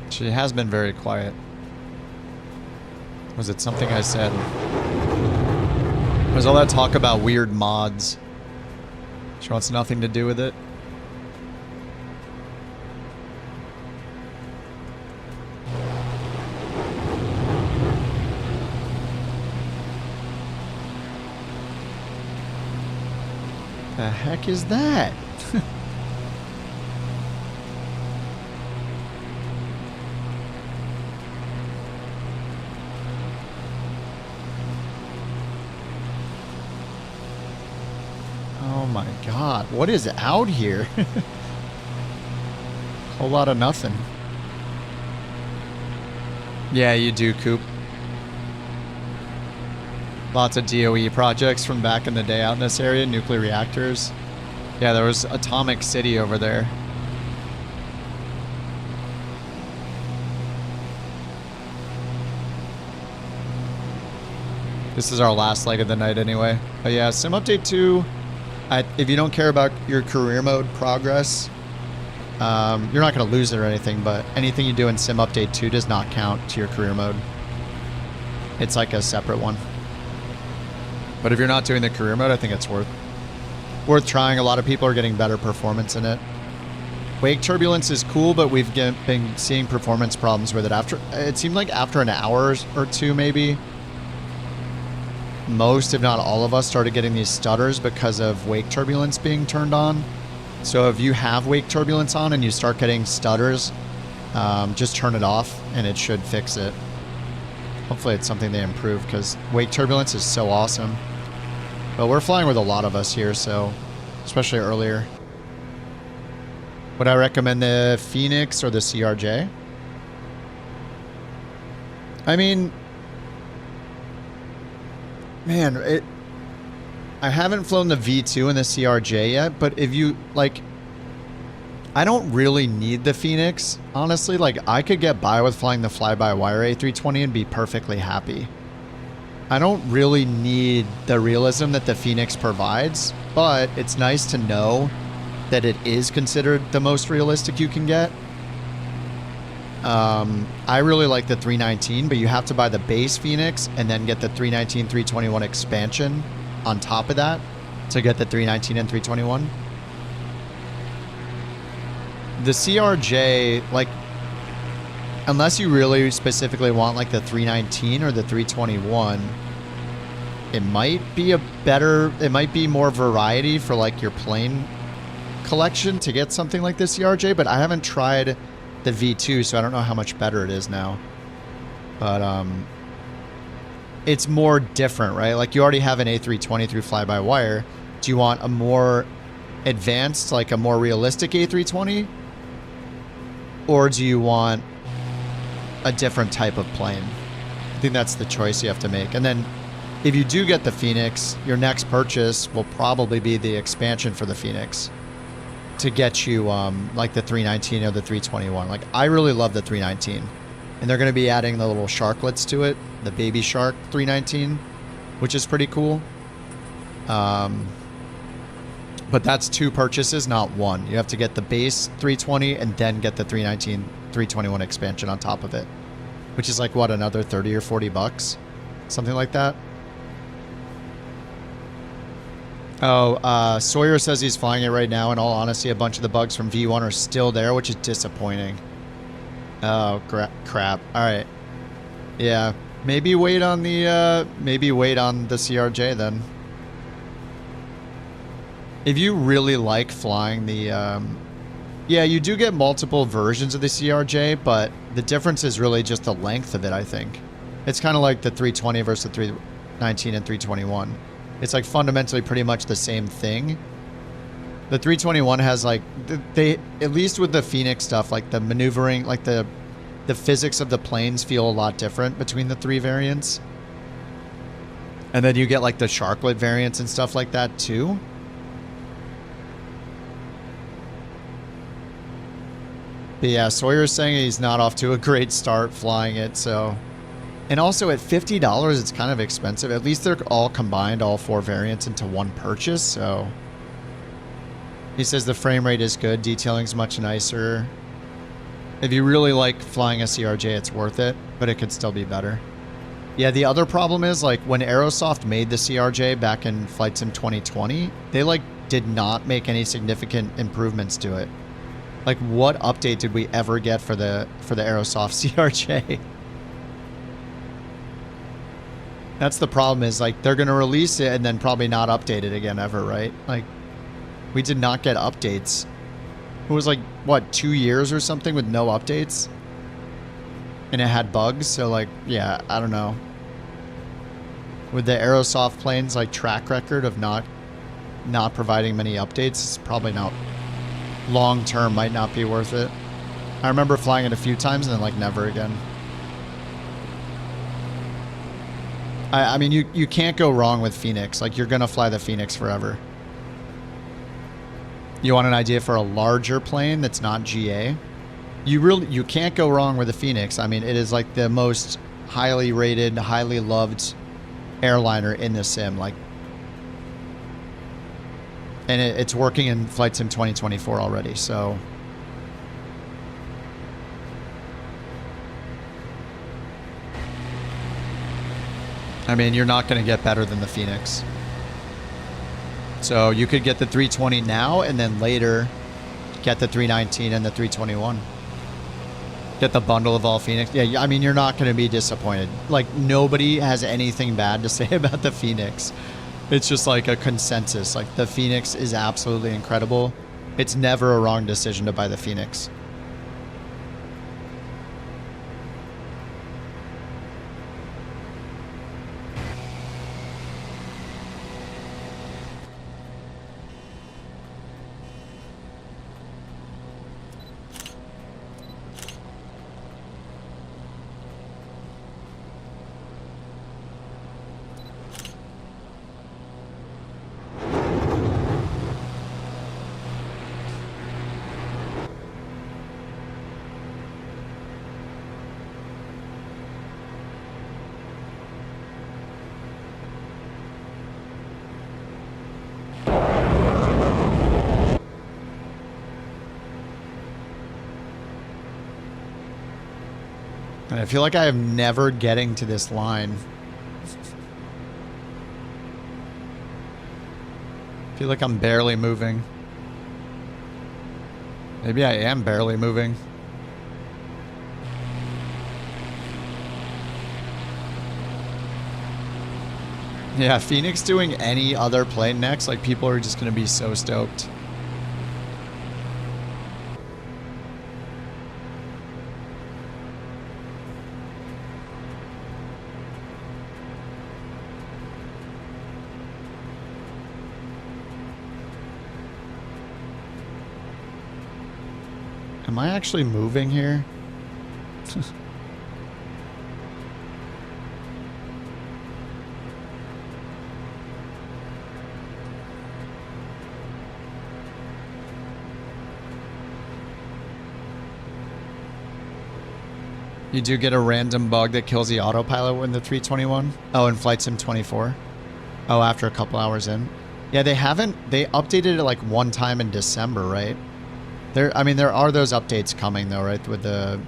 Speaker 1: She has been very quiet. Was it something I said? Was all that talk about weird mods? She wants nothing to do with it. The heck is that? Oh my God, what is out here? Whole lot of nothing. Yeah, you do, Coop. Lots of DOE projects from back in the day out in this area, nuclear reactors. Yeah, there was Atomic City over there. This is our last leg of the night anyway. But yeah, Sim Update 2, if you don't care about your career mode progress, you're not going to lose it or anything, but anything you do in Sim Update 2 does not count to your career mode. It's like a separate one. But if you're not doing the career mode, I think it's worth trying. A lot of people are getting better performance in it. Wake turbulence is cool, but we've been seeing performance problems with it after. It seemed like after an hour or two, maybe. most, if not all of us, started getting these stutters because of wake turbulence being turned on. So if you have wake turbulence on and you start getting stutters, just turn it off and it should fix it. Hopefully it's something they improve because wake turbulence is so awesome. But we're flying with a lot of us here, so especially earlier. Would I recommend the Phoenix or the CRJ? I mean, man, I haven't flown the V2 and the CRJ yet, but if you, like, I don't really need the Phoenix, honestly. Like, I could get by with flying the fly-by-wire A320 and be perfectly happy. I don't really need the realism that the Phoenix provides, but it's nice to know that it is considered the most realistic you can get. I really like the 319, but you have to buy the base Phoenix and then get the 319, 321 expansion on top of that to get the 319 and 321. The CRJ, like, unless you really specifically want like the 319 or the 321, it might be more variety for like your plane collection to get something like the CRJ, but I haven't tried the V2, so I don't know how much better it is now. But it's more different, right? Like, you already have an A320 through fly-by-wire. Do you want a more advanced, like a more realistic A320? Or do you want a different type of plane? I think that's the choice you have to make. And then if you do get the Phoenix, your next purchase will probably be the expansion for the Phoenix to get you like the 319 or the 321. Like, I really love the 319. And they're going to be adding the little sharklets to it, the Baby Shark 319, which is pretty cool. But that's 2 purchases, not 1. You have to get the base 320 and then get the 319, 321 expansion on top of it, which is like, what, another 30 or 40 bucks? Something like that. Oh, Sawyer says he's flying it right now. In all honesty, a bunch of the bugs from V1 are still there, which is disappointing. Oh, crap. All right. Yeah, maybe wait on the CRJ then. If you really like flying the, yeah, you do get multiple versions of the CRJ, but the difference is really just the length of it, I think. It's kind of like the 320 versus the 319 and 321. It's like fundamentally pretty much the same thing. The 321 has like, they, at least with the Phoenix stuff, like the maneuvering, like the physics of the planes feel a lot different between the 3 variants. And then you get like the sharklet variants and stuff like that too. But yeah, Sawyer's saying he's not off to a great start flying it, so. And also at $50, it's kind of expensive. At least they're all combined, all 4 variants into one purchase, so. He says the frame rate is good, detailing's much nicer. If you really like flying a CRJ, it's worth it, but it could still be better. Yeah, the other problem is, like, when Aerosoft made the CRJ back in Flight Sim 2020, they, like, did not make any significant improvements to it. Like, what update did we ever get for the Aerosoft CRJ? That's the problem, is like they're going to release it and then probably not update it again ever, right? Like, we did not get updates. It was like, what, 2 years or something with no updates? And it had bugs, so like, yeah, I don't know. With the Aerosoft planes, like, track record of not providing many updates, it's probably not, long term, might not be worth it. I remember flying it a few times and then, like, never again. I mean, you can't go wrong with Phoenix. Like, you're going to fly the Phoenix forever. You want an idea for a larger plane that's not GA? You can't go wrong with the Phoenix. I mean, it is like the most highly rated, highly loved airliner in the sim. Like, and it's working in Flight Sim 2024 already, so. I mean, you're not going to get better than the Phoenix. So you could get the 320 now and then later get the 319 and the 321. Get the bundle of all Phoenix. Yeah, I mean, you're not going to be disappointed. Like, nobody has anything bad to say about the Phoenix. It's just like a consensus. Like, the Phoenix is absolutely incredible. It's never a wrong decision to buy the Phoenix. I feel like I am never getting to this line. I feel like I'm barely moving. Maybe I am barely moving. Yeah, Phoenix doing any other plane next, like people are just going to be so stoked. Am I actually moving here? You do get a random bug that kills the autopilot in the 321? Oh, in Flight Sim 24? Oh, after a couple hours in? Yeah, they updated it like one time in December, right? I mean, there are those updates coming though, right? With the,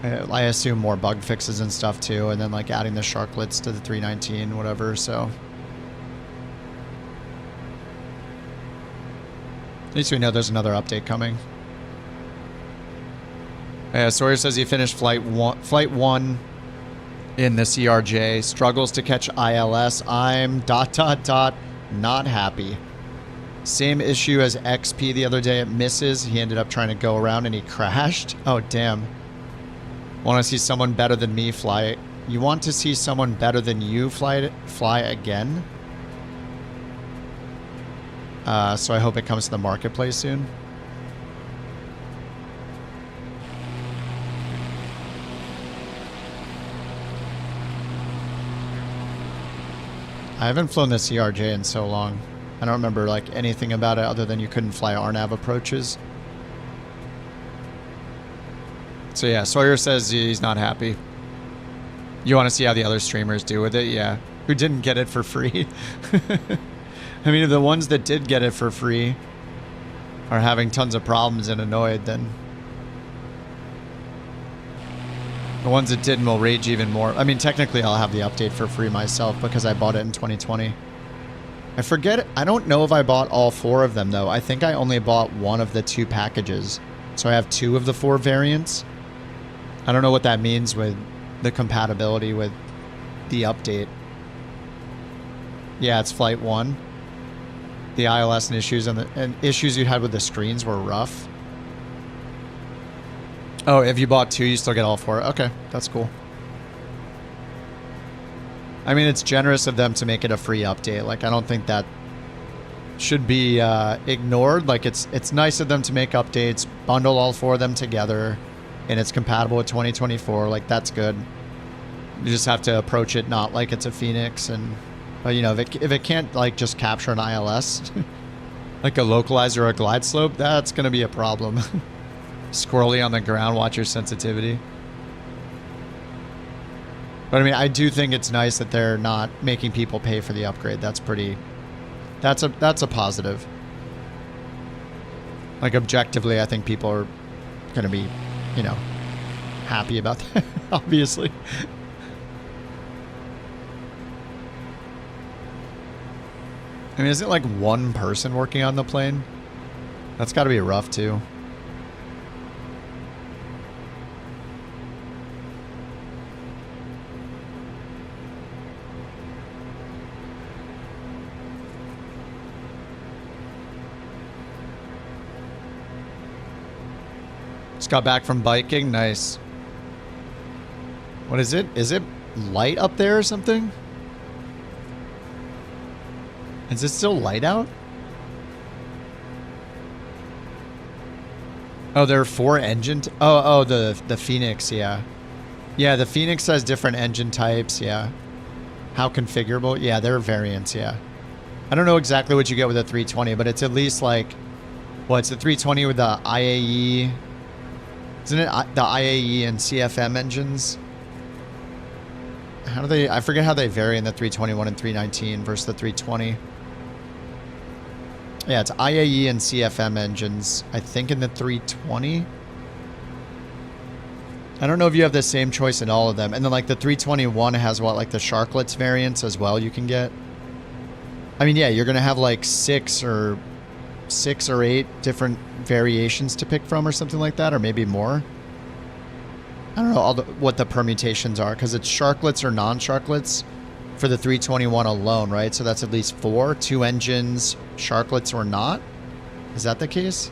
Speaker 1: I assume more bug fixes and stuff too, and then like adding the sharklets to the 319, whatever. So at least we know there's another update coming. Yeah, Sawyer says he finished flight one in the CRJ. Struggles to catch ILS. I'm ... not happy. Same issue as XP the other day. It misses. He ended up trying to go around and he crashed. Oh, damn. Want to see someone better than me fly? You want to see someone better than you fly again? So I hope it comes to the marketplace soon. I haven't flown the CRJ in so long. I don't remember like anything about it other than you couldn't fly RNAV approaches. So yeah, Sawyer says he's not happy. You want to see how the other streamers do with it? Yeah. Who didn't get it for free? I mean, if the ones that did get it for free are having tons of problems and annoyed, then the ones that didn't will rage even more. I mean, technically I'll have the update for free myself because I bought it in 2020. I forget, I don't know if I bought all 4 of them though. I think I only bought one of the 2 packages. So I have 2 of the 4 variants. I don't know what that means with the compatibility with the update. Yeah, it's flight 1. The ILS and issues and issues you had with the screens were rough. Oh, if you bought 2, you still get all 4. Okay, that's cool. I mean, it's generous of them to make it a free update. Like, I don't think that should be ignored. Like, it's nice of them to make updates, bundle all 4 of them together, and it's compatible with 2024. Like, that's good. You just have to approach it not like it's a Phoenix. And, you know, if it can't, like, just capture an ILS, like a localizer or a glide slope, that's going to be a problem. Squirrely on the ground, watch your sensitivity. But I mean, I do think it's nice that they're not making people pay for the upgrade. That's pretty, that's a positive. Like objectively, I think people are going to be, you know, happy about that, obviously. I mean, isn't it like one person working on the plane? That's got to be rough too. Just got back from biking. Nice. What is it? Is it light up there or something? Is it still light out? Oh, there are 4 engine... Oh, the Phoenix, yeah. Yeah, the Phoenix has different engine types, yeah. How configurable? Yeah, there are variants, yeah. I don't know exactly what you get with a 320, but it's at least like... Well, it's the 320 with the IAE... Isn't it the IAE and CFM engines? How do they... I forget how they vary in the 321 and 319 versus the 320. Yeah, it's IAE and CFM engines, I think, in the 320. I don't know if you have the same choice in all of them. And then, like, the 321 has, what, like, the Sharklets variants as well you can get? I mean, yeah, you're going to have, like, 6 or 8 different variations to pick from or something like that, or maybe more. I don't know what the permutations are, because it's Sharklets or non-Sharklets for the 321 alone, right? So that's at least 4. 2 engines, Sharklets or not. Is that the case?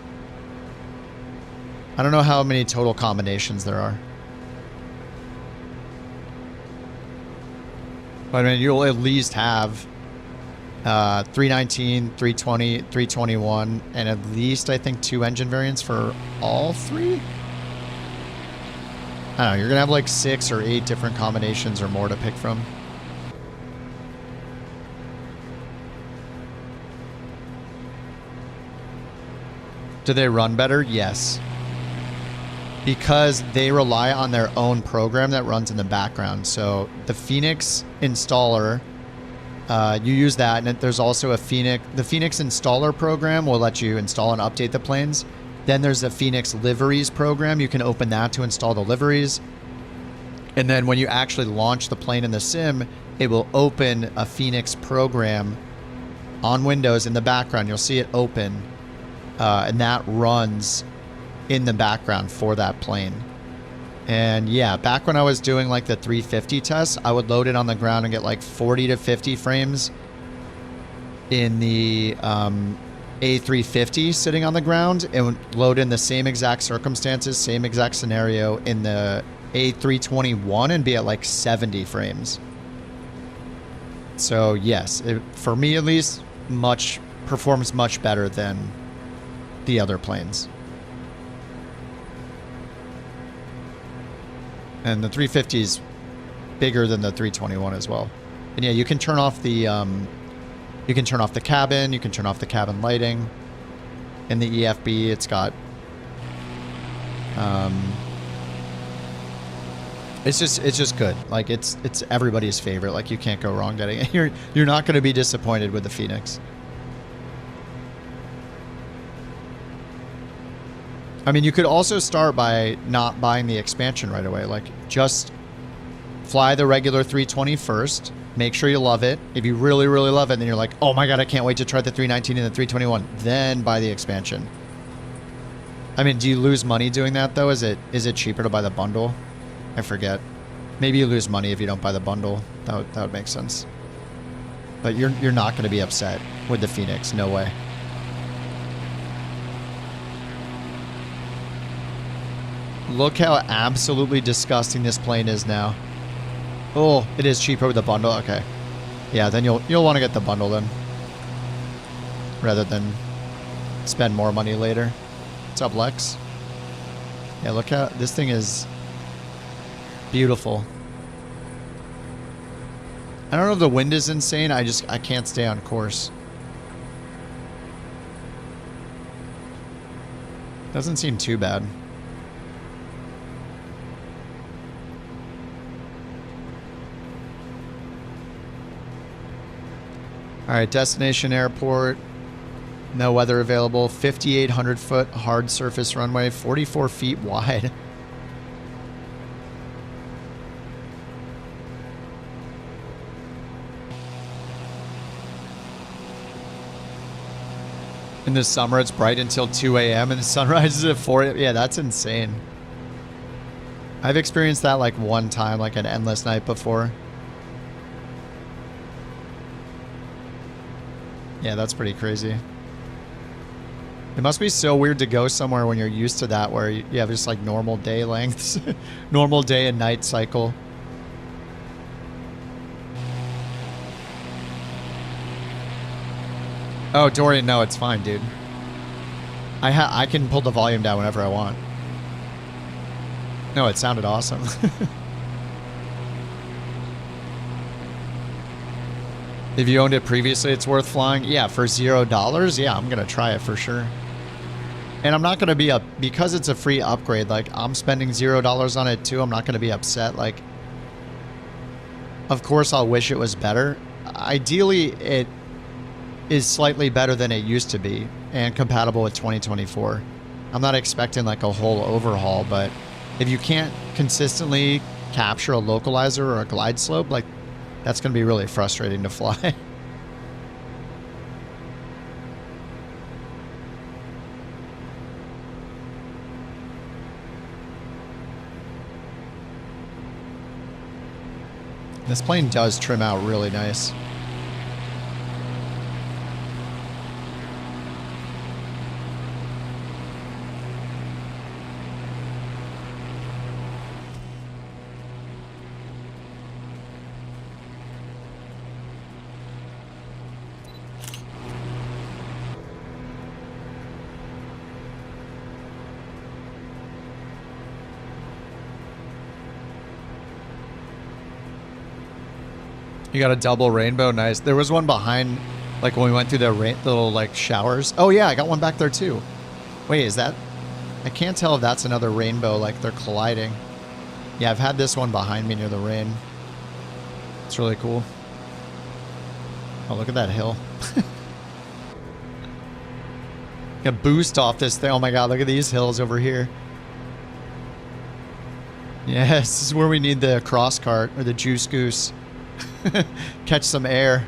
Speaker 1: I don't know how many total combinations there are. But I mean, you'll at least have 319, 320, 321, and at least, I think, 2 engine variants for all 3? I don't know. You're going to have like 6 or 8 different combinations or more to pick from. Do they run better? Yes. Because they rely on their own program that runs in the background. So the Phoenix installer, you use that, and there's also a Phoenix. The Phoenix installer program will let you install and update the planes. Then there's the Phoenix liveries program. You can open that to install the liveries. And then when you actually launch the plane in the sim, it will open a Phoenix program on Windows in the background. You'll see it open. And that runs in the background for that plane. And yeah, back when I was doing like the 350 tests, I would load it on the ground and get like 40 to 50 frames in the A350 sitting on the ground, and load in the same exact circumstances, same exact scenario in the A321 and be at like 70 frames. So yes, for me at least, performs much better than the other planes. And the 350 is bigger than the 321 as well. And yeah, you can turn off the cabin, you can turn off the cabin lighting. In the EFB, it's got it's just good. Like it's everybody's favorite. Like you can't go wrong getting it. You're not going to be disappointed with the Phoenix. I mean, you could also start by not buying the expansion right away. Like, just fly the regular 320 first. Make sure you love it. If you really, really love it, then you're like, oh my god, I can't wait to try the 319 and the 321. Then buy the expansion. I mean, do you lose money doing that, though? Is it cheaper to buy the bundle? I forget. Maybe you lose money if you don't buy the bundle. That would make sense. But you're not going to be upset with the Phoenix. No way. Look how absolutely disgusting this plane is now. Oh, it is cheaper with the bundle. Okay. Yeah, then you'll want to get the bundle then, rather than spend more money later. What's up, Lex? Yeah, look how this thing is beautiful. I don't know if the wind is insane. I can't stay on course. Doesn't seem too bad. All right, destination airport. No weather available. 5,800 foot hard surface runway, 44 feet wide. In the summer, it's bright until 2 a.m. and the sun rises at 4 a.m. Yeah, that's insane. I've experienced that like one time, like an endless night before. Yeah, that's pretty crazy. It must be so weird to go somewhere when you're used to that, where you have just like normal day lengths, normal day and night cycle. Oh, Dorian, no, it's fine, dude. I can pull the volume down whenever I want. No, it sounded awesome. If you owned it previously, it's worth flying. Yeah, for $0, yeah, I'm gonna try it for sure. And I'm not gonna be because it's a free upgrade. Like, I'm spending $0 on it too. I'm not gonna be upset. Like, of course, I'll wish it was better. Ideally, it is slightly better than it used to be and compatible with 2024. I'm not expecting like a whole overhaul, but if you can't consistently capture a localizer or a glide slope, like, that's going to be really frustrating to fly. This plane does trim out really nice. You got a double rainbow, nice. There was one behind, like when we went through the little like showers. Oh yeah, I got one back there too. Wait, is that? I can't tell if that's another rainbow, like they're colliding. Yeah, I've had this one behind me near the rain. It's really cool. Oh, look at that hill. Got boost off this thing. Oh my god, look at these hills over here. Yes, this is where we need the cross cart or the juice goose. Catch some air.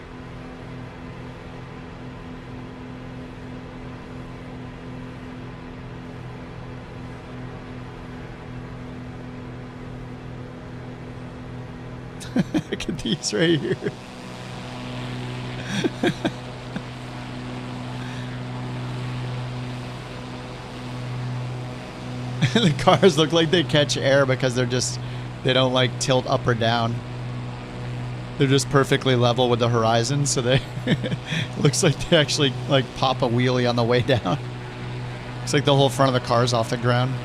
Speaker 1: Look at these right here. The cars look like they catch air because they don't like tilt up or down. They're just perfectly level with the horizon, so they looks like they actually like pop a wheelie on the way down. It's like the whole front of the car's off the ground.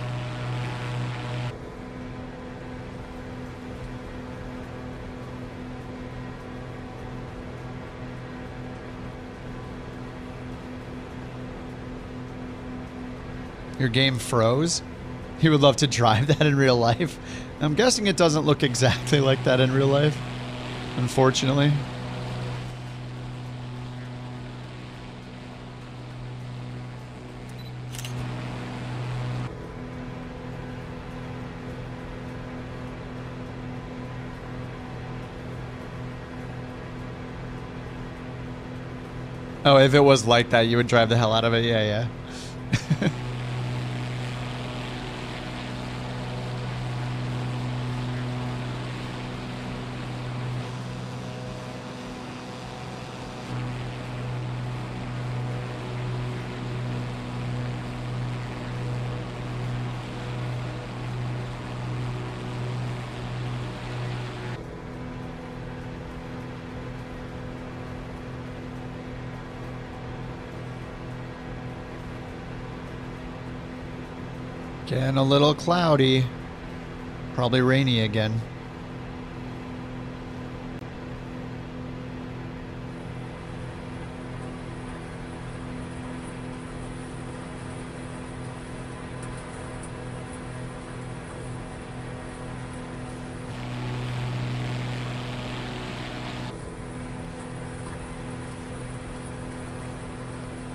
Speaker 1: Your game froze? You would love to drive that in real life. I'm guessing it doesn't look exactly like that in real life, unfortunately. Oh, if it was like that, you would drive the hell out of it? Yeah, yeah. Getting a little cloudy. Probably rainy again.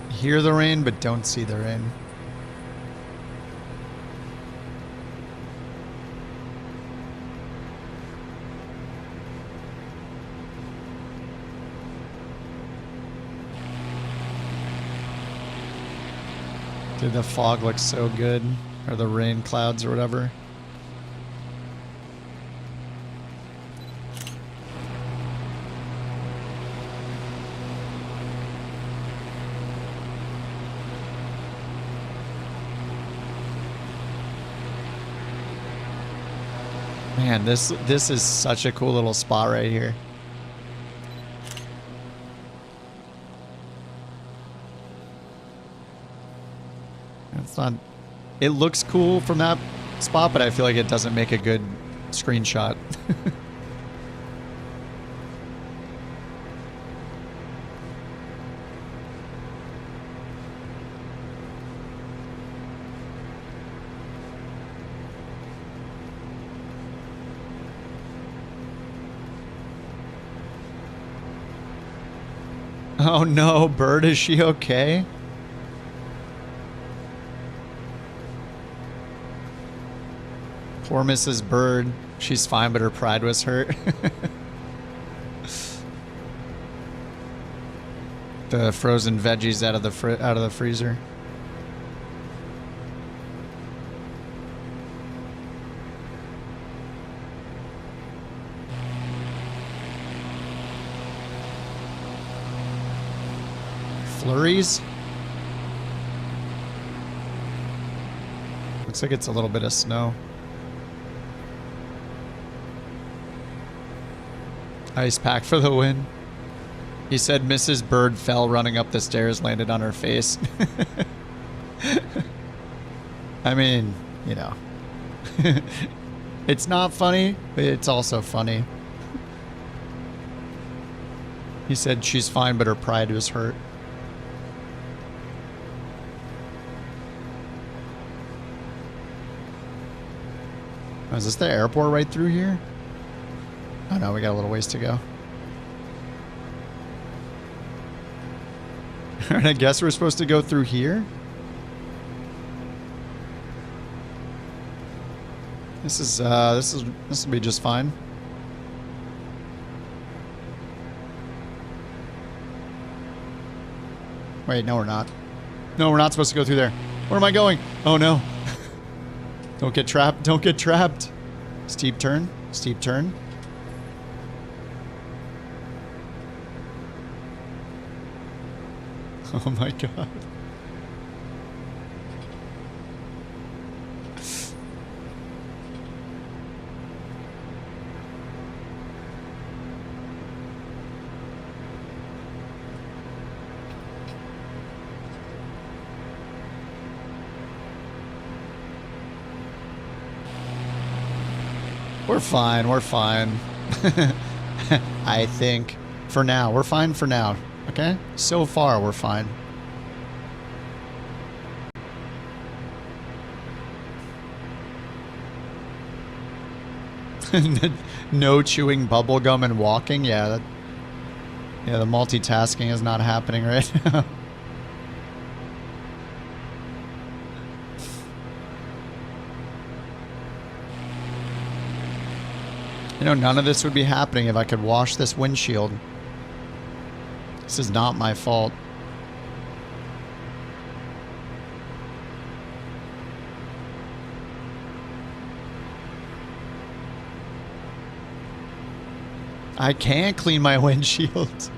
Speaker 1: Hear the rain, but don't see the rain. Dude, the fog looks so good. Or the rain clouds or whatever. Man, this is such a cool little spot right here. It's not. It looks cool from that spot, but I feel like it doesn't make a good screenshot. Oh no, Bird, is she okay? Poor Mrs. Bird. She's fine, but her pride was hurt. The frozen veggies out of the freezer. Flurries. Looks like it's a little bit of snow. Ice pack for the win. He said Mrs. Bird fell running up the stairs, landed on her face. I mean, you know. It's not funny, but it's also funny. He said she's fine, but her pride was hurt. Oh, is this the airport right through here? Oh no, we got a little ways to go. Alright, I guess we're supposed to go through here? This will be just fine. Wait, no we're not. No, we're not supposed to go through there. Where am I going? Oh no. Don't get trapped. Don't get trapped. Steep turn. Steep turn. Oh my god. We're fine, we're fine. I think. For now. We're fine for now. Okay? So far, we're fine. No chewing bubblegum and walking? Yeah, the multitasking is not happening right now. You know, none of this would be happening if I could wash this windshield. This is not my fault. I can't clean my windshield.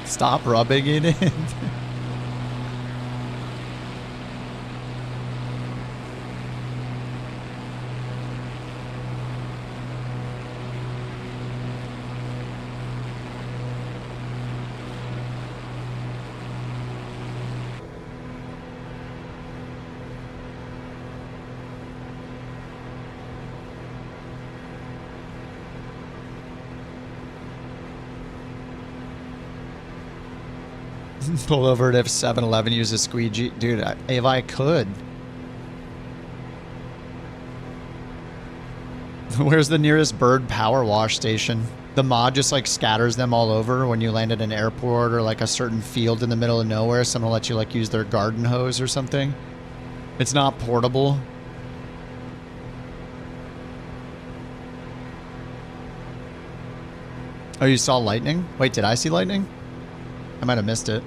Speaker 1: Stop rubbing it in. Pull over at if 7-Eleven uses squeegee. Dude, if I could. Where's the nearest bird power wash station? The mod just like scatters them all over when you land at an airport or like a certain field in the middle of nowhere. Someone will let you like use their garden hose or something. It's not portable. Oh, you saw lightning? Wait, did I see lightning? I might have missed it.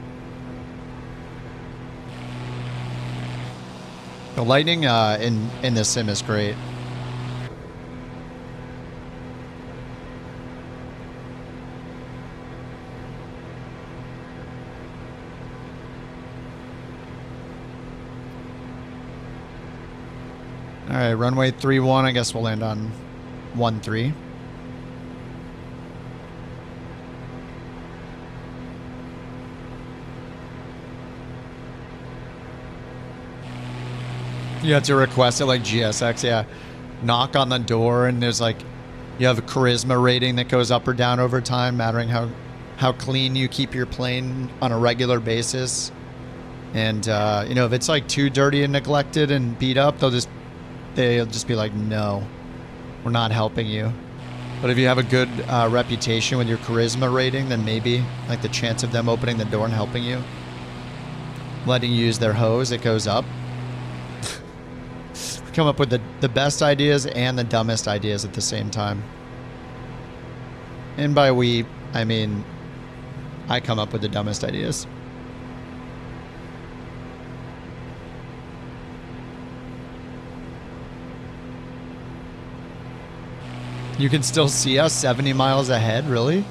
Speaker 1: The lightning in this sim is great. All right, runway 31. I guess we'll land on 13. You have to request it like GSX, yeah. Knock on the door, and there's like, you have a charisma rating that goes up or down over time, mattering how clean you keep your plane on a regular basis. And you know, if it's like too dirty and neglected and beat up, they'll just be like, no, we're not helping you. But if you have a good reputation with your charisma rating, then maybe like the chance of them opening the door and helping you, letting you use their hose, it goes up. Come up with the best ideas and the dumbest ideas at the same time. And by we, I mean I come up with the dumbest ideas. You can still see us 70 miles ahead, really?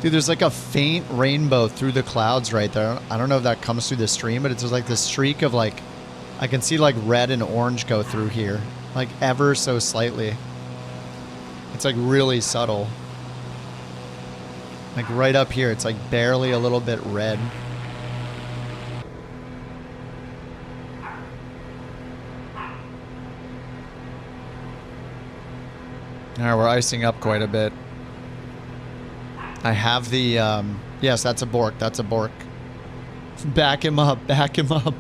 Speaker 1: Dude, there's like a faint rainbow through the clouds right there. I don't know if that comes through the stream, but it's just like this streak of like, I can see like red and orange go through here. Like ever so slightly. It's like really subtle. Like right up here, it's like barely a little bit red. Alright, we're icing up quite a bit. I have the, yes, that's a bork. That's a bork. Back him up. Back him up.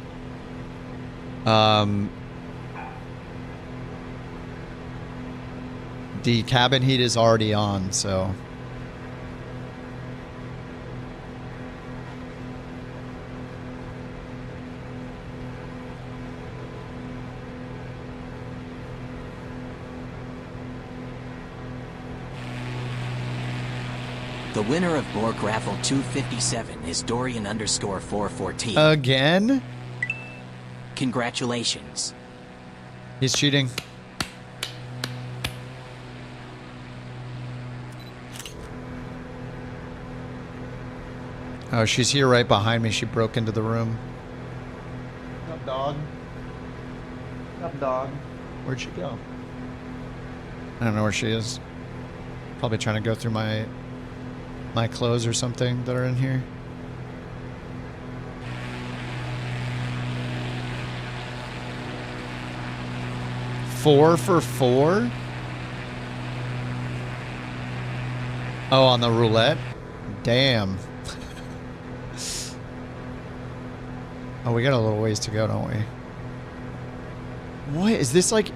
Speaker 1: The cabin heat is already on, so.
Speaker 14: The winner of Bork Raffle 257 is Dorian _414.
Speaker 1: Again?
Speaker 14: Congratulations.
Speaker 1: He's cheating. Oh, she's here right behind me. She broke into the room. What's up, dog? What's up, dog? Where'd she go? I don't know where she is. Probably trying to go through my clothes or something that are in here. Four for 4? Oh, on the roulette? Damn. Oh, we got a little ways to go, don't we? What? Is this like...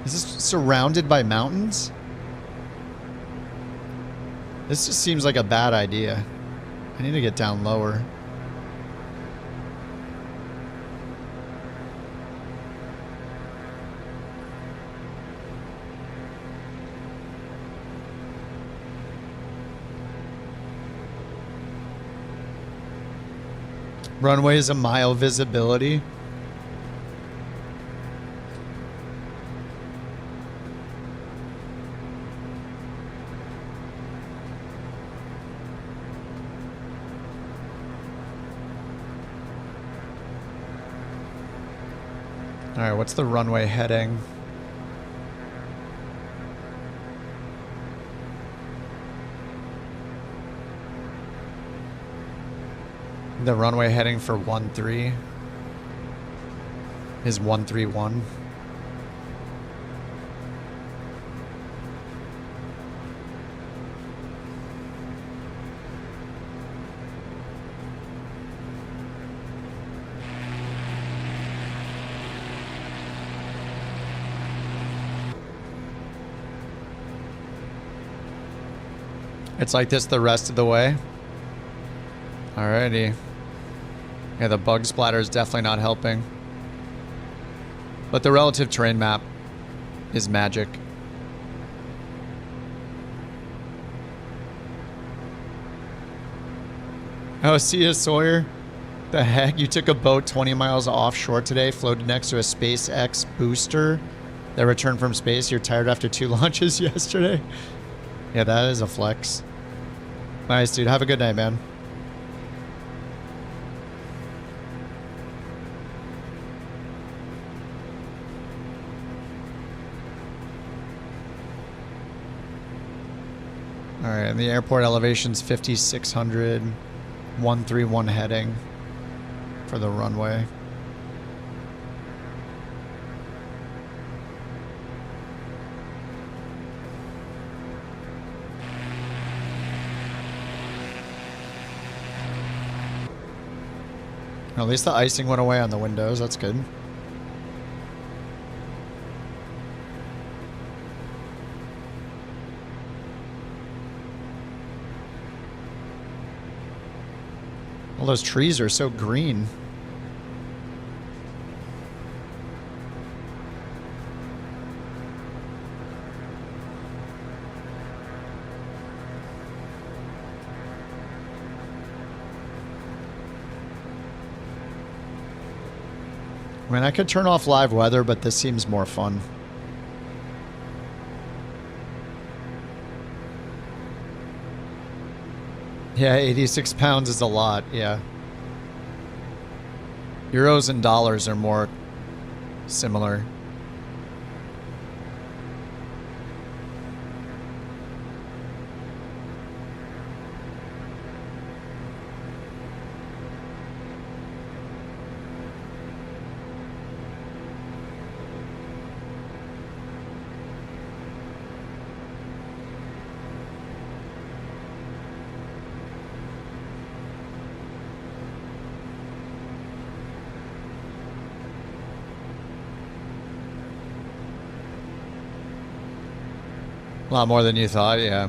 Speaker 1: Is this surrounded by mountains? This just seems like a bad idea. I need to get down lower. Runway is a mile visibility. All right, what's the runway heading? The runway heading for 13 is 131. It's like this the rest of the way. Alrighty. Yeah, the bug splatter is definitely not helping. But the relative terrain map is magic. Oh, see ya, Sawyer. The heck? You took a boat 20 miles offshore today, floated next to a SpaceX booster that returned from space. You're tired after 2 launches yesterday. Yeah, that is a flex. Nice, dude. Have a good night, man. All right, and the airport elevation's 5,600, 131 heading for the runway. At least the icing went away on the windows. That's good. All those trees are so green. I mean, I could turn off live weather, but this seems more fun. Yeah, 86 pounds is a lot, yeah. Euros and dollars are more similar. A lot more than you thought, yeah.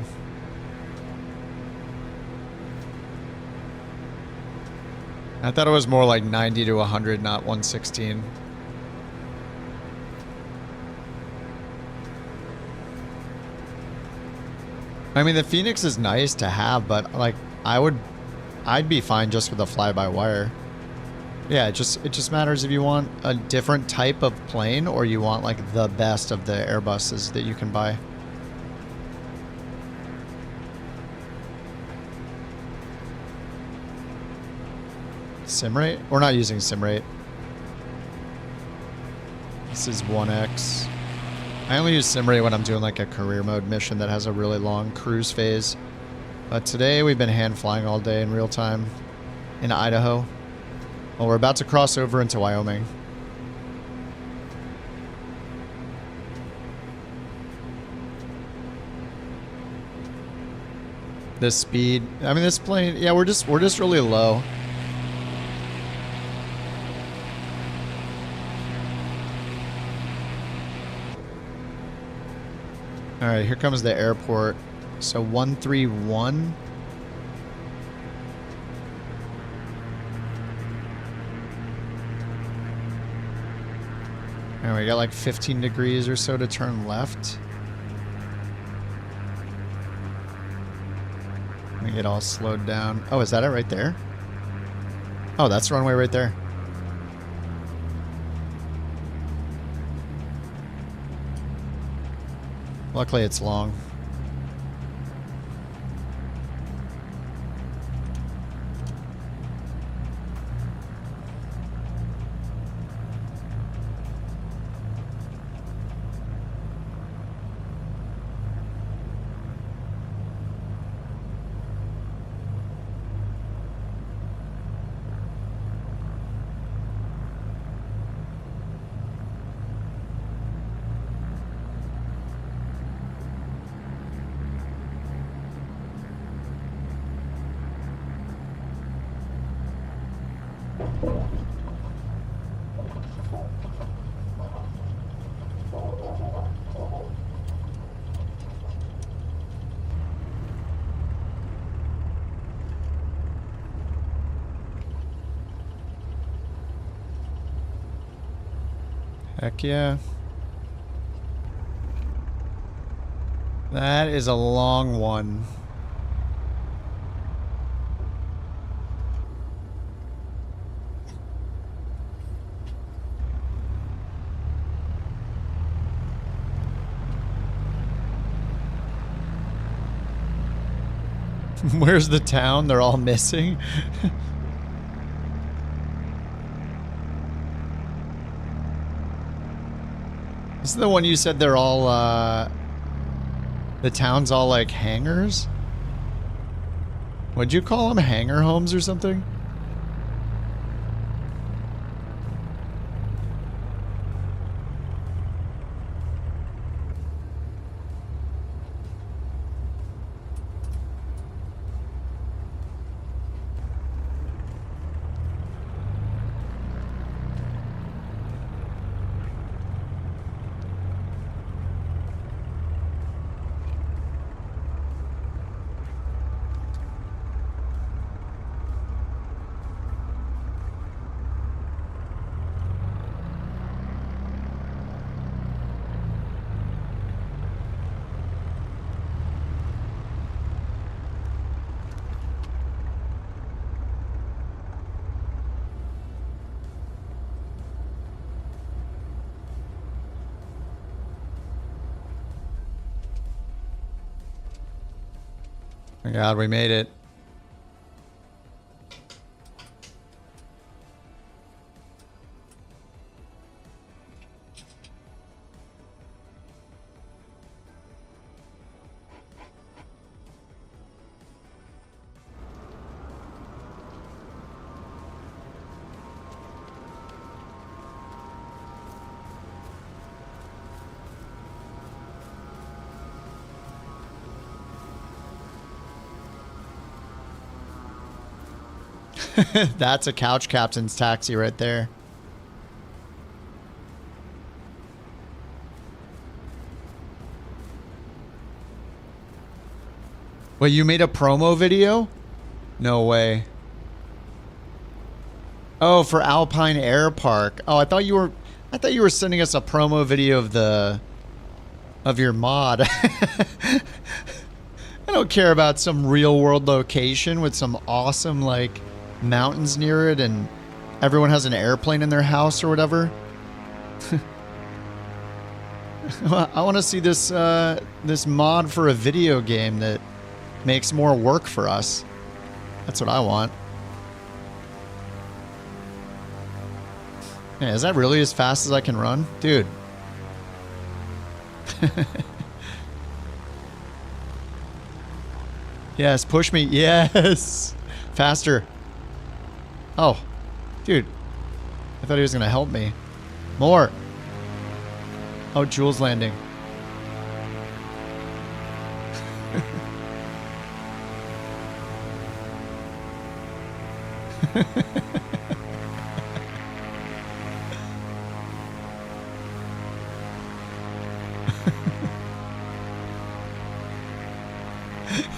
Speaker 1: I thought it was more like 90 to 100, not 116. I mean, the Phoenix is nice to have, but like I'd be fine just with a fly-by-wire. Yeah, it just matters if you want a different type of plane or you want like the best of the Airbuses that you can buy. Simrate? We're not using Simrate. This is 1X. I only use Simrate when I'm doing like a career mode mission that has a really long cruise phase. But today we've been hand flying all day in real time in Idaho. Well, we're about to cross over into Wyoming. This speed, I mean this plane, yeah, we're just really low. All right, here comes the airport. So 131. And we got like 15 degrees or so to turn left. Let me get all slowed down. Oh, is that it right there? Oh, that's the runway right there. Luckily, it's long. Heck yeah. That is a long one. Where's the town? They're all missing. This is the one you said they're all, the town's all like hangars? Would you call them hangar homes or something? Oh my God, we made it. That's a couch captain's taxi right there. Wait, you made a promo video? No way. Oh, for Alpine Air Park. Oh, I thought you were sending us a promo video of your mod. I don't care about some real world location with some awesome like mountains near it and everyone has an airplane in their house or whatever. I want to see this this mod for a video game that makes more work for us. That's what I want. Yeah, is that really as fast as I can run? Dude. Yes, push me. Yes. Faster. Oh. Dude. I thought he was going to help me. More. Oh, Jules landing.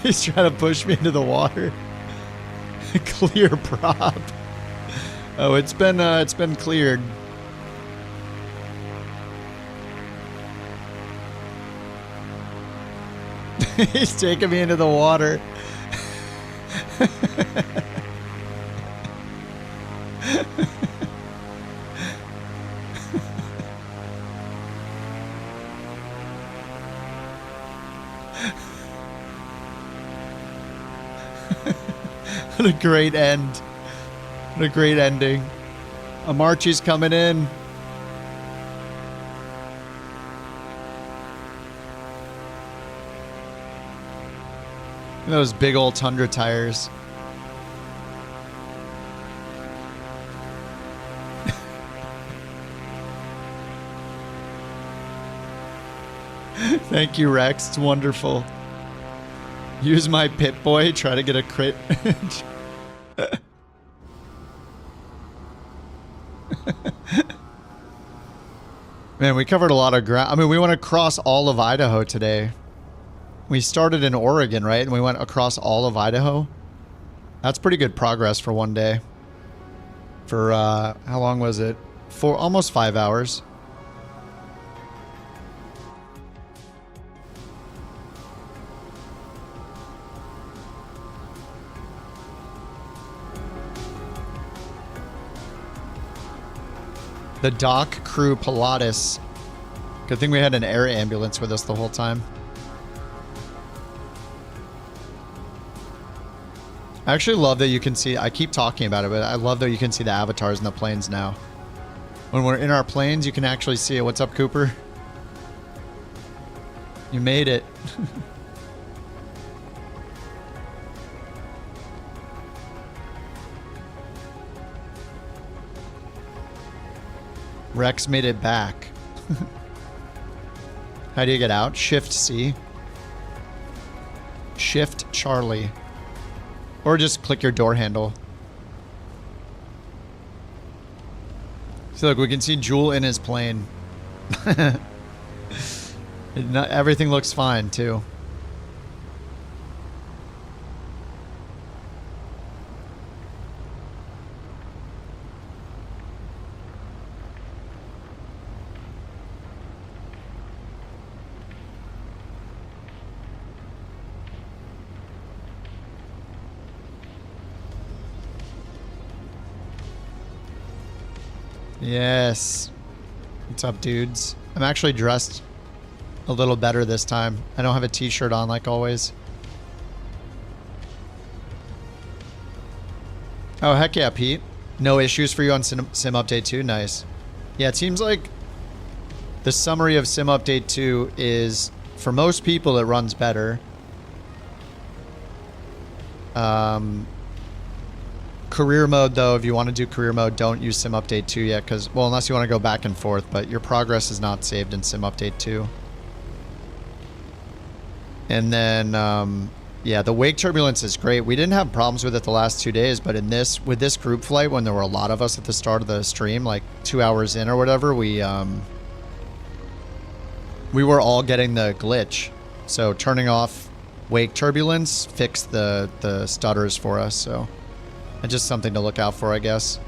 Speaker 1: He's trying to push me into the water. Clear prop. Oh, it's been cleared. He's taking me into the water. What a great end. What a great ending. Amarchi's coming in. Those big old Tundra tires. Thank you, Rex. It's wonderful. Use my Pip-Boy, try to get a crit. Man, we covered a lot of ground. I mean, we went across all of Idaho today. We started in Oregon, right? And we went across all of Idaho. That's pretty good progress for one day. For, how long was it? For almost 5 hours. The dock crew Pilatus. Good thing we had an air ambulance with us the whole time. I actually love that you can see, I keep talking about it, but I love that you can see the avatars in the planes now. When we're in our planes, you can actually see it. What's up, Cooper? You made it. Rex made it back. How do you get out? Shift C. Shift Charlie. Or just click your door handle. So look, we can see Jewel in his plane. Everything looks fine too. Yes. What's up, dudes? I'm actually dressed a little better this time. I don't have a t-shirt on like always. Oh, heck yeah, Pete. No issues for you on Sim Update 2? Nice. Yeah, it seems like the summary of Sim Update 2 is, for most people, it runs better. Career mode, though, if you want to do career mode, don't use Sim Update 2 yet, because, well, unless you want to go back and forth, but your progress is not saved in Sim Update 2. And then, yeah, the wake turbulence is great. We didn't have problems with it the last 2 days, but with this group flight, when there were a lot of us at the start of the stream, like 2 hours in or whatever, we were all getting the glitch. So turning off wake turbulence fixed the stutters for us, so... And just something to look out for, I guess.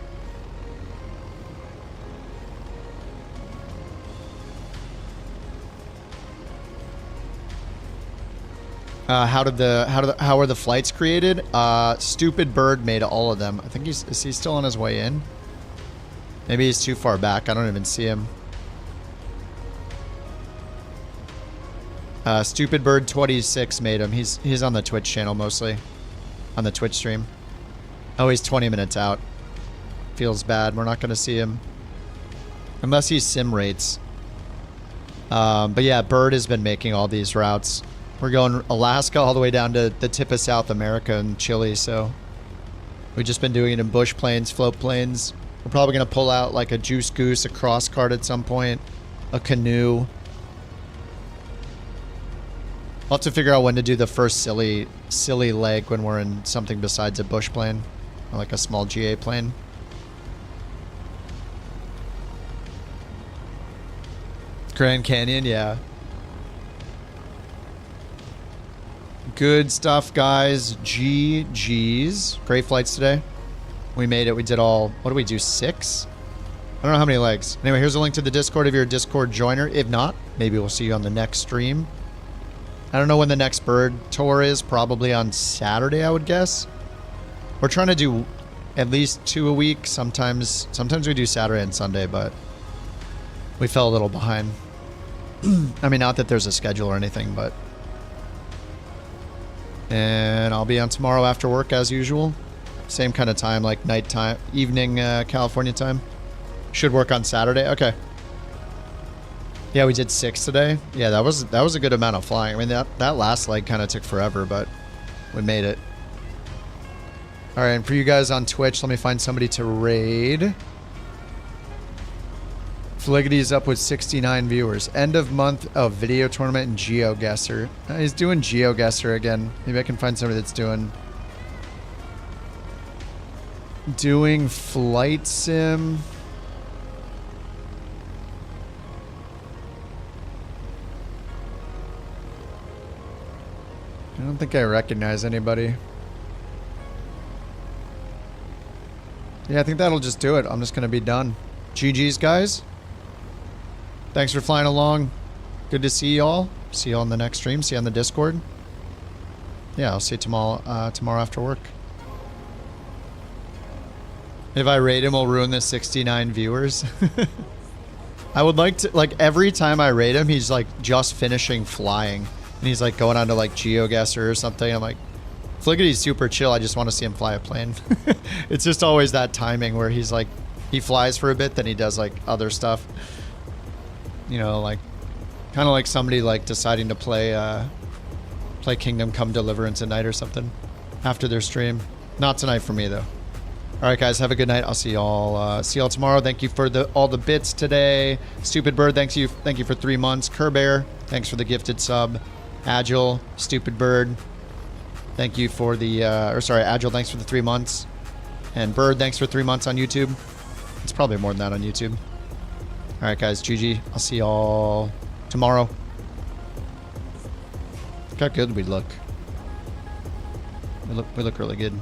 Speaker 1: How are the flights created? Stupid Bird made all of them. I think is he still on his way in? Maybe he's too far back. I don't even see him. Stupid Bird 26 made him. He's on the Twitch channel mostly. On the Twitch stream. Oh, he's 20 minutes out. Feels bad. We're not going to see him. Unless he sim rates. But yeah, Bird has been making all these routes. We're going Alaska all the way down to the tip of South America and Chile, so... We've just been doing it in bush planes, float planes. We're probably going to pull out like a Juice Goose, a cross cart at some point. A canoe. I'll have to figure out when to do the first silly leg when we're in something besides a bush plane. Or like a small GA plane. Grand Canyon, yeah. Good stuff, guys. GG's. Great flights today. We made it. We did all... What do we do? 6? I don't know how many legs. Anyway, here's a link to the Discord if you're a Discord joiner. If not, maybe we'll see you on the next stream. I don't know when the next bird tour is. Probably on Saturday, I would guess. We're trying to do at least 2 a week. Sometimes we do Saturday and Sunday, but we fell a little behind. I mean, not that there's a schedule or anything, but... And I'll be on tomorrow after work as usual. Same kind of time, like nighttime, evening California time. Should work on Saturday. Okay. Yeah, we did 6 today. Yeah, that was a good amount of flying. I mean, that last leg kind of took forever, but we made it. All right, and for you guys on Twitch, let me find somebody to raid. Fliggity's up with 69 viewers. End of month of video tournament and GeoGuessr. He's doing GeoGuessr again. Maybe I can find somebody that's doing flight sim. I don't think I recognize anybody. Yeah, I think that'll just do it. I'm just going to be done. GG's, guys. Thanks for flying along. Good to see y'all. See y'all on the next stream. See you on the Discord. Yeah, I'll see you tomorrow after work. If I raid him, we'll ruin the 69 viewers. I would like to, like, every time I raid him, he's like just finishing flying. And he's like going on to like GeoGuessr or something. I'm like, Fliggity's super chill. I just want to see him fly a plane. It's just always that timing where he's like, he flies for a bit, then he does like other stuff. You know, like, kind of like somebody like deciding to play Kingdom Come Deliverance at night or something after their stream. Not tonight for me though. All right, guys, have a good night. I'll see y'all tomorrow. Thank you for all the bits today. Stupid Bird, thank you for 3 months. Kerbear, thanks for the gifted sub. Agile, Stupid Bird, thank you for the Agile, thanks for the 3 months. And Bird, thanks for 3 months on YouTube. It's probably more than that on YouTube. All right, guys, GG. I'll see y'all tomorrow. Look how good we look. We look really good.